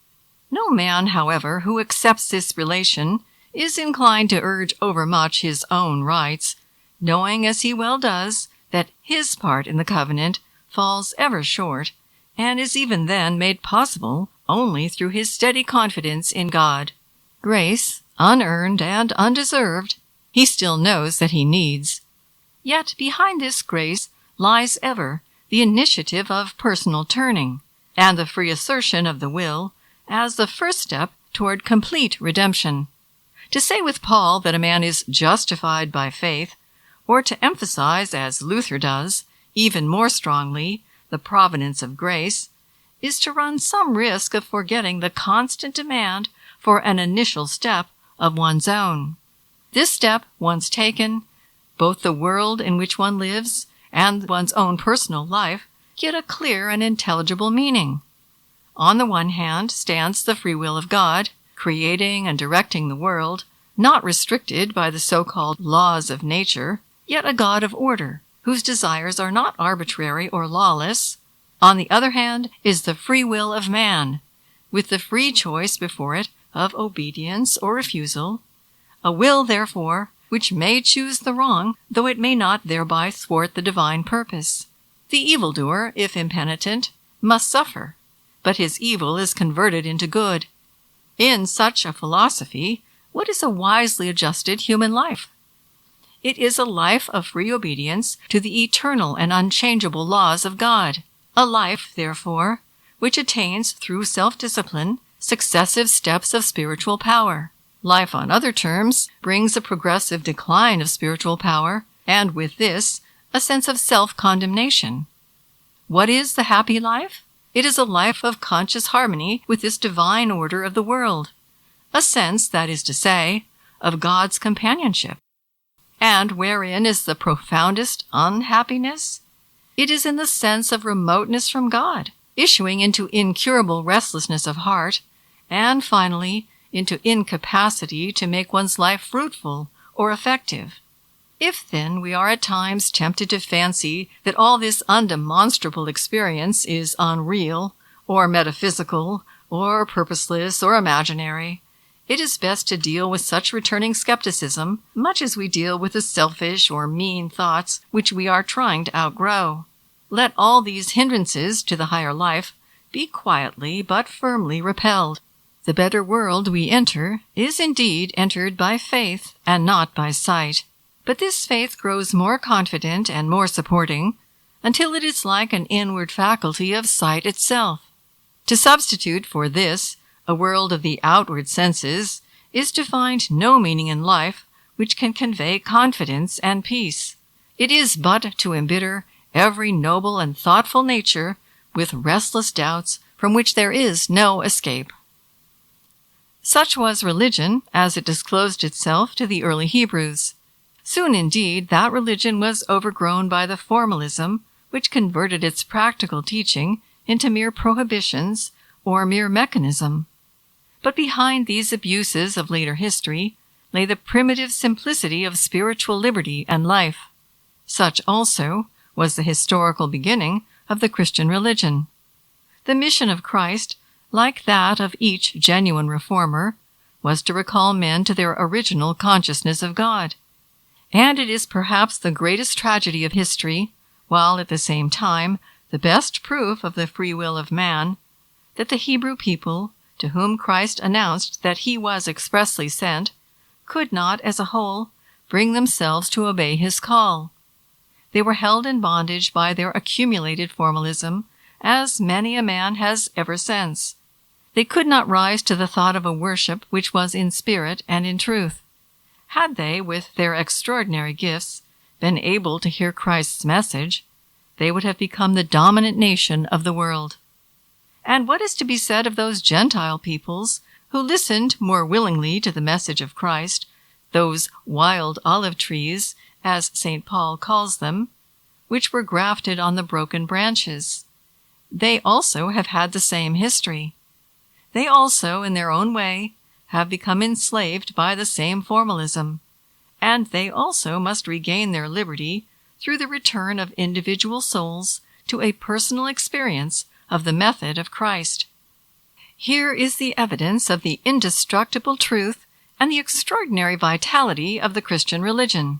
No man, however, who accepts this relation is inclined to urge overmuch his own rights, knowing, as he well does, that his part in the covenant falls ever short, and is even then made possible only through his steady confidence in God. Grace, unearned and undeserved, he still knows that he needs. Yet behind this grace lies ever the initiative of personal turning, and the free assertion of the will as the first step toward complete redemption. To say with Paul that a man is justified by faith, or to emphasize, as Luther does, even more strongly, the providence of grace, is to run some risk of forgetting the constant demand for an initial step of one's own. This step, once taken, both the world in which one lives and one's own personal life get a clear and intelligible meaning. On the one hand stands the free will of God, creating and directing the world, not restricted by the so-called laws of nature, yet a God of order, whose desires are not arbitrary or lawless. On the other hand is the free will of man, with the free choice before it of obedience or refusal, a will, therefore, which may choose the wrong, though it may not thereby thwart the divine purpose. The evildoer, if impenitent, must suffer, but his evil is converted into good. In such a philosophy, what is a wisely adjusted human life? It is a life of free obedience to the eternal and unchangeable laws of God, a life, therefore, which attains through self-discipline successive steps of spiritual power. Life, on other terms, brings a progressive decline of spiritual power, and with this, a sense of self-condemnation. What is the happy life? It is a life of conscious harmony with this divine order of the world, a sense, that is to say, of God's companionship. And wherein is the profoundest unhappiness? It is in the sense of remoteness from God, issuing into incurable restlessness of heart, and finally, into incapacity to make one's life fruitful or effective. If, then, we are at times tempted to fancy that all this undemonstrable experience is unreal, or metaphysical, or purposeless, or imaginary, it is best to deal with such returning skepticism much as we deal with the selfish or mean thoughts which we are trying to outgrow. Let all these hindrances to the higher life be quietly but firmly repelled. The better world we enter is indeed entered by faith and not by sight. But this faith grows more confident and more supporting until it is like an inward faculty of sight itself. To substitute for this a world of the outward senses is to find no meaning in life which can convey confidence and peace. It is but to embitter every noble and thoughtful nature with restless doubts from which there is no escape. Such was religion as it disclosed itself to the early Hebrews. Soon indeed that religion was overgrown by the formalism which converted its practical teaching into mere prohibitions or mere mechanism. But behind these abuses of later history lay the primitive simplicity of spiritual liberty and life. Such also was the historical beginning of the Christian religion. The mission of Christ, like that of each genuine reformer, was to recall men to their original consciousness of God. And it is perhaps the greatest tragedy of history, while at the same time the best proof of the free will of man, that the Hebrew people, to whom Christ announced that he was expressly sent, could not, as a whole, bring themselves to obey his call. They were held in bondage by their accumulated formalism, as many a man has ever since. They could not rise to the thought of a worship which was in spirit and in truth. Had they, with their extraordinary gifts, been able to hear Christ's message, they would have become the dominant nation of the world. And what is to be said of those Gentile peoples who listened more willingly to the message of Christ, those wild olive trees, as St. Paul calls them, which were grafted on the broken branches? They also have had the same history. They also, in their own way, have become enslaved by the same formalism, and they also must regain their liberty through the return of individual souls to a personal experience of the method of Christ. Here is the evidence of the indestructible truth and the extraordinary vitality of the Christian religion.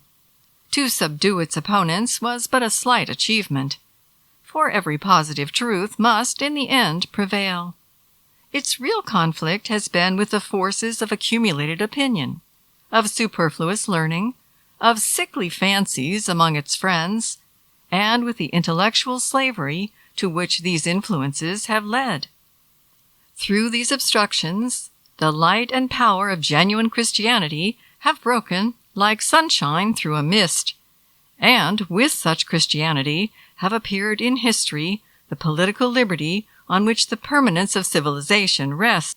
To subdue its opponents was but a slight achievement, for every positive truth must, in the end, prevail. Its real conflict has been with the forces of accumulated opinion, of superfluous learning, of sickly fancies among its friends, and with the intellectual slavery to which these influences have led. Through these obstructions, the light and power of genuine Christianity have broken like sunshine through a mist, and with such Christianity have appeared in history the political liberty on which the permanence of civilization rests,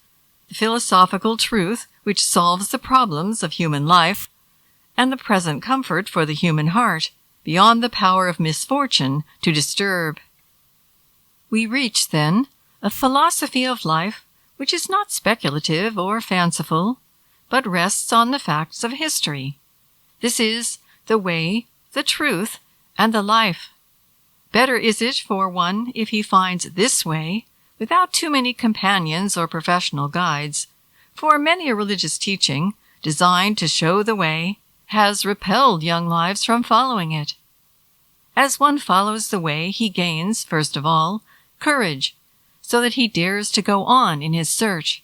the philosophical truth which solves the problems of human life, and the present comfort for the human heart, beyond the power of misfortune to disturb. We reach, then, a philosophy of life which is not speculative or fanciful, but rests on the facts of history. This is the way, the truth, and the life. Better is it for one if he finds this way, without too many companions or professional guides, for many a religious teaching, designed to show the way, has repelled young lives from following it. As one follows the way, he gains, first of all, courage, so that he dares to go on in his search.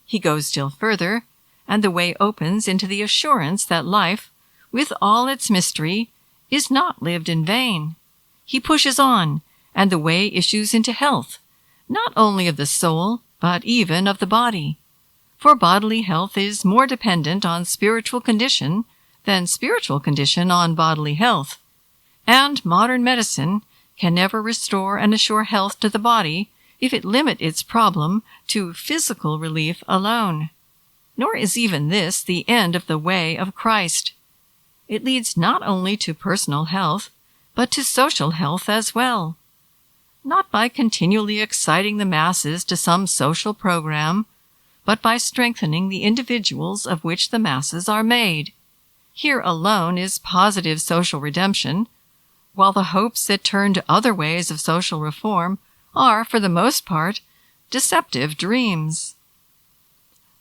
He goes still further, and the way opens into the assurance that life, with all its mystery, is not lived in vain. He pushes on, and the way issues into health, not only of the soul, but even of the body. For bodily health is more dependent on spiritual condition than spiritual condition on bodily health, and modern medicine can never restore and assure health to the body if it limit its problem to physical relief alone. Nor is even this the end of the way of Christ. It leads not only to personal health, but to social health as well. Not by continually exciting the masses to some social program, but by strengthening the individuals of which the masses are made. Here alone is positive social redemption, while the hopes that turn to other ways of social reform are, for the most part, deceptive dreams.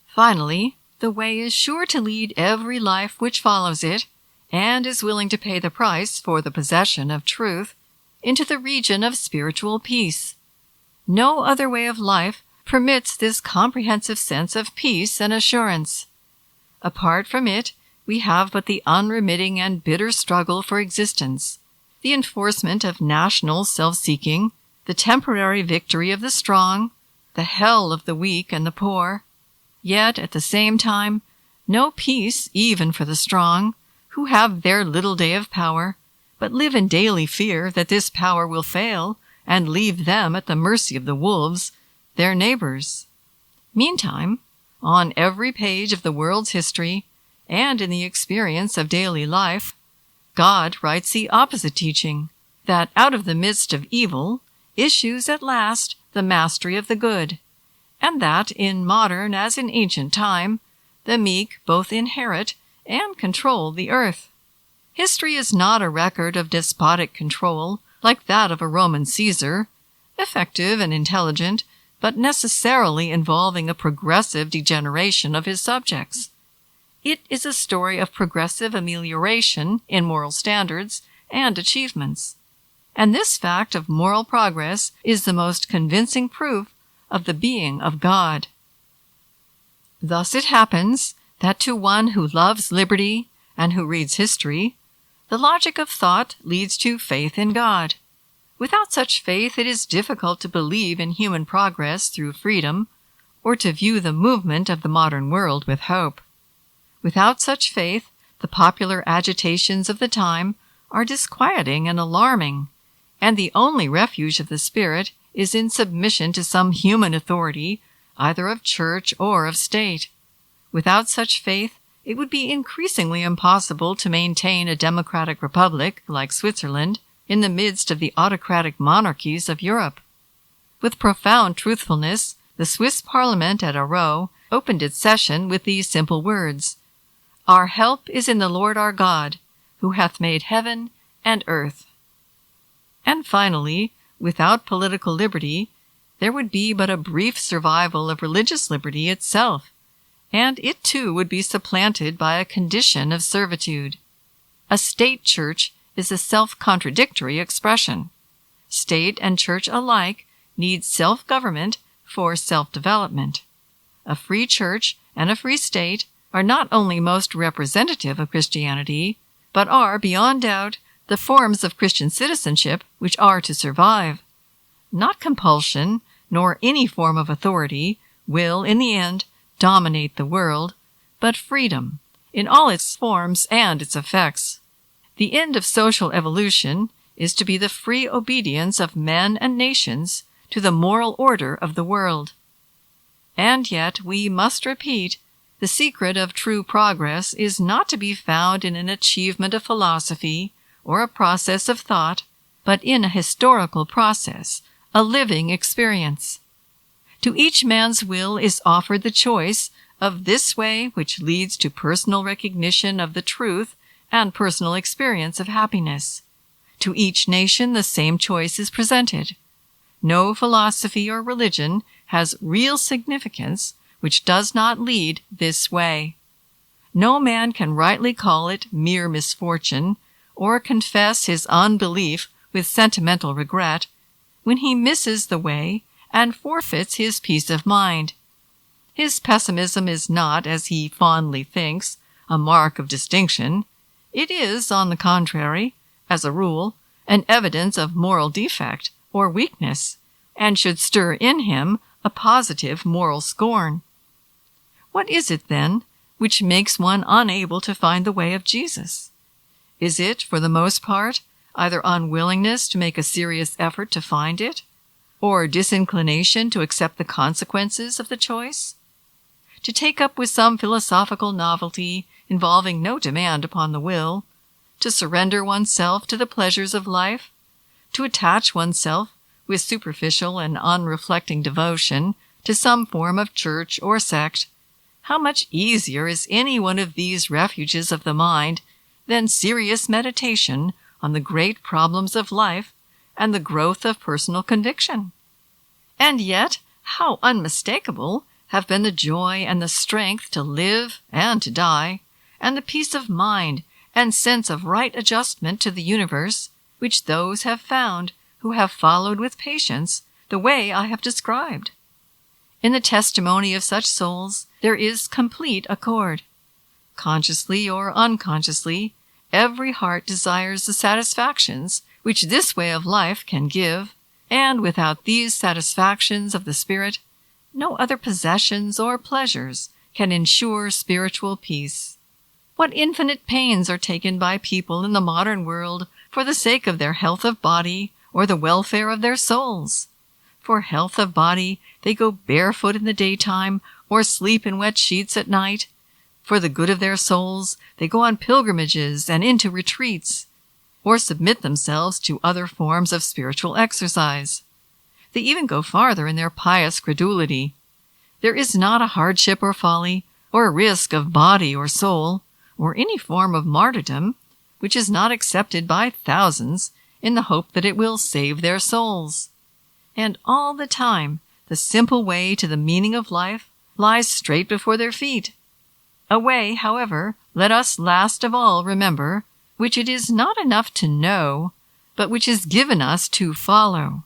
Finally, the way is sure to lead every life which follows it, and is willing to pay the price for the possession of truth, into the region of spiritual peace. No other way of life permits this comprehensive sense of peace and assurance. Apart from it, we have but the unremitting and bitter struggle for existence, the enforcement of national self-seeking, the temporary victory of the strong, the hell of the weak and the poor. Yet, at the same time, no peace even for the strong, who have their little day of power, but live in daily fear that this power will fail and leave them at the mercy of the wolves, their neighbors. Meantime, on every page of the world's history, and in the experience of daily life, God writes the opposite teaching, that out of the midst of evil issues at last the mastery of the good, and that in modern as in ancient time, the meek both inherit and control the earth. History is not a record of despotic control like that of a Roman Caesar, effective and intelligent, but necessarily involving a progressive degeneration of his subjects. It is a story of progressive amelioration in moral standards and achievements. And this fact of moral progress is the most convincing proof of the being of God. Thus it happens that to one who loves liberty and who reads history, the logic of thought leads to faith in God. Without such faith, it is difficult to believe in human progress through freedom, or to view the movement of the modern world with hope. Without such faith, the popular agitations of the time are disquieting and alarming, and the only refuge of the spirit is in submission to some human authority, either of church or of state. Without such faith, it would be increasingly impossible to maintain a democratic republic like Switzerland in the midst of the autocratic monarchies of Europe. With profound truthfulness, the Swiss Parliament at Aarau opened its session with these simple words, "Our help is in the Lord our God, who hath made heaven and earth." And finally, without political liberty, there would be but a brief survival of religious liberty itself, and it too would be supplanted by a condition of servitude. A state church is a self-contradictory expression. State and church alike need self-government for self-development. A free church and a free state are not only most representative of Christianity, but are, beyond doubt, the forms of Christian citizenship which are to survive. Not compulsion, nor any form of authority, will, in the end, dominate the world, but freedom, in all its forms and its effects. The end of social evolution is to be the free obedience of men and nations to the moral order of the world. And yet, we must repeat, the secret of true progress is not to be found in an achievement of philosophy or a process of thought, but in a historical process, a living experience. To each man's will is offered the choice of this way which leads to personal recognition of the truth and personal experience of happiness. To each nation the same choice is presented. No philosophy or religion has real significance which does not lead this way. No man can rightly call it mere misfortune, or confess his unbelief with sentimental regret, when he misses the way and forfeits his peace of mind. His pessimism is not, as he fondly thinks, a mark of distinction. It is, on the contrary, as a rule, an evidence of moral defect or weakness, and should stir in him a positive moral scorn. What is it, then, which makes one unable to find the way of Jesus? Is it, for the most part, either unwillingness to make a serious effort to find it, or disinclination to accept the consequences of the choice? To take up with some philosophical novelty involving no demand upon the will, to surrender oneself to the pleasures of life, to attach oneself with superficial and unreflecting devotion to some form of church or sect, how much easier is any one of these refuges of the mind than serious meditation on the great problems of life and the growth of personal conviction? And yet, how unmistakable have been the joy and the strength to live and to die, and the peace of mind and sense of right adjustment to the universe, which those have found who have followed with patience the way I have described. In the testimony of such souls there is complete accord. Consciously or unconsciously, every heart desires the satisfactions which this way of life can give, and without these satisfactions of the spirit, no other possessions or pleasures can ensure spiritual peace. What infinite pains are taken by people in the modern world for the sake of their health of body or the welfare of their souls! For health of body, they go barefoot in the daytime or sleep in wet sheets at night. For the good of their souls, they go on pilgrimages and into retreats, or submit themselves to other forms of spiritual exercise. They even go farther in their pious credulity. There is not a hardship or folly, or a risk of body or soul, or any form of martyrdom, which is not accepted by thousands in the hope that it will save their souls. And all the time, the simple way to the meaning of life lies straight before their feet. A way, however, let us last of all remember, which it is not enough to know, but which is given us to follow.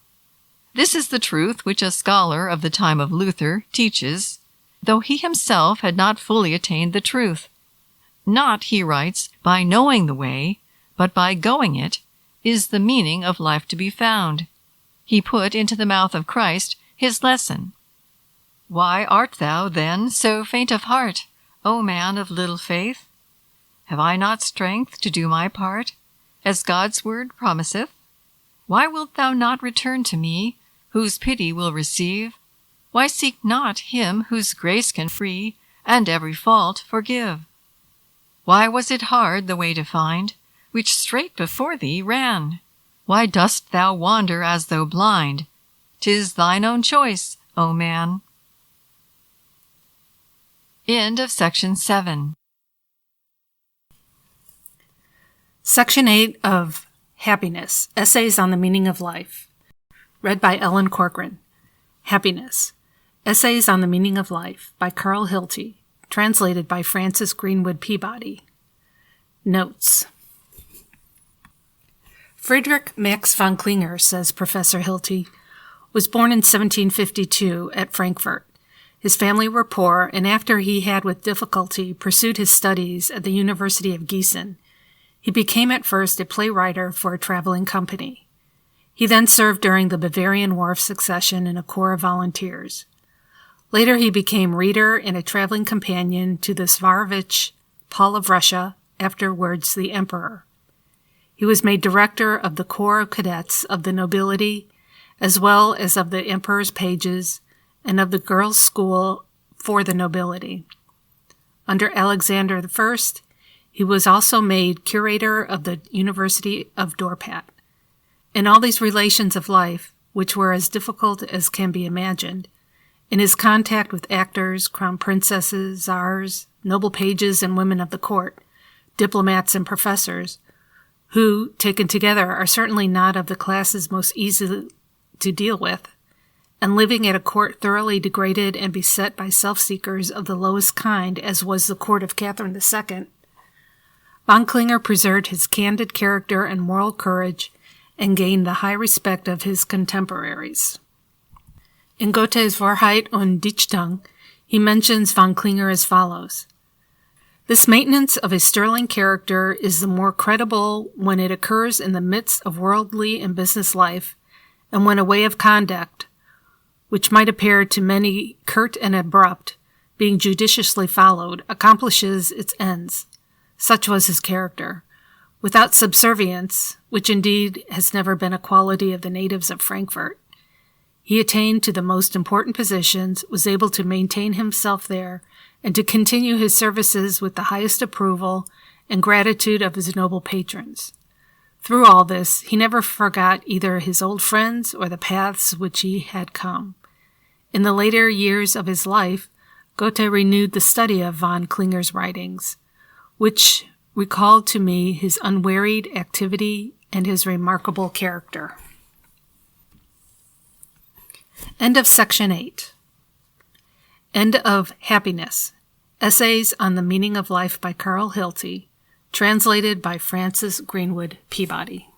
This is the truth which a scholar of the time of Luther teaches, though he himself had not fully attained the truth. Not, he writes, by knowing the way, but by going it, is the meaning of life to be found. He put into the mouth of Christ his lesson. Why art thou, then, so faint of heart, O man of little faith? Have I not strength to do my part, as God's word promiseth? Why wilt thou not return to me, whose pity will receive? Why seek not him whose grace can free, and every fault forgive? Why was it hard the way to find, which straight before thee ran? Why dost thou wander as though blind? 'Tis thine own choice, O man. End of section 7. Section 8 of Happiness, Essays on the Meaning of Life. Read by Ellen Corcoran. Happiness. Essays on the Meaning of Life by Carl Hilty. Translated by Frances Greenwood Peabody. Notes. Friedrich Max von Klinger, says Professor Hilty, was born in 1752 at Frankfurt. His family were poor, and after he had with difficulty pursued his studies at the University of Gießen, he became at first a playwright for a traveling company. He then served during the Bavarian War of Succession in a corps of volunteers. Later he became reader and a traveling companion to the Tsarevich Paul of Russia, afterwards the Emperor. He was made director of the Corps of Cadets of the nobility, as well as of the Emperor's pages and of the girls' school for the nobility. Under Alexander I, he was also made curator of the University of Dorpat. In all these relations of life, which were as difficult as can be imagined, in his contact with actors, crown princesses, czars, noble pages and women of the court, diplomats and professors, who, taken together, are certainly not of the classes most easy to deal with, and living at a court thoroughly degraded and beset by self-seekers of the lowest kind, as was the court of Catherine II, von Klinger preserved his candid character and moral courage and gained the high respect of his contemporaries. In Goethe's Wahrheit und Dichtung, he mentions von Klinger as follows: "This maintenance of a sterling character is the more credible when it occurs in the midst of worldly and business life, and when a way of conduct, which might appear to many curt and abrupt, being judiciously followed, accomplishes its ends. Such was his character. Without subservience, which indeed has never been a quality of the natives of Frankfurt, he attained to the most important positions, was able to maintain himself there, and to continue his services with the highest approval and gratitude of his noble patrons. Through all this, he never forgot either his old friends or the paths which he had come. In the later years of his life, Goethe renewed the study of von Klinger's writings, which recalled to me his unwearied activity and his remarkable character." End of Section 8. End of Happiness. Essays on the Meaning of Life by Carl Hilty. Translated by Frances Greenwood Peabody.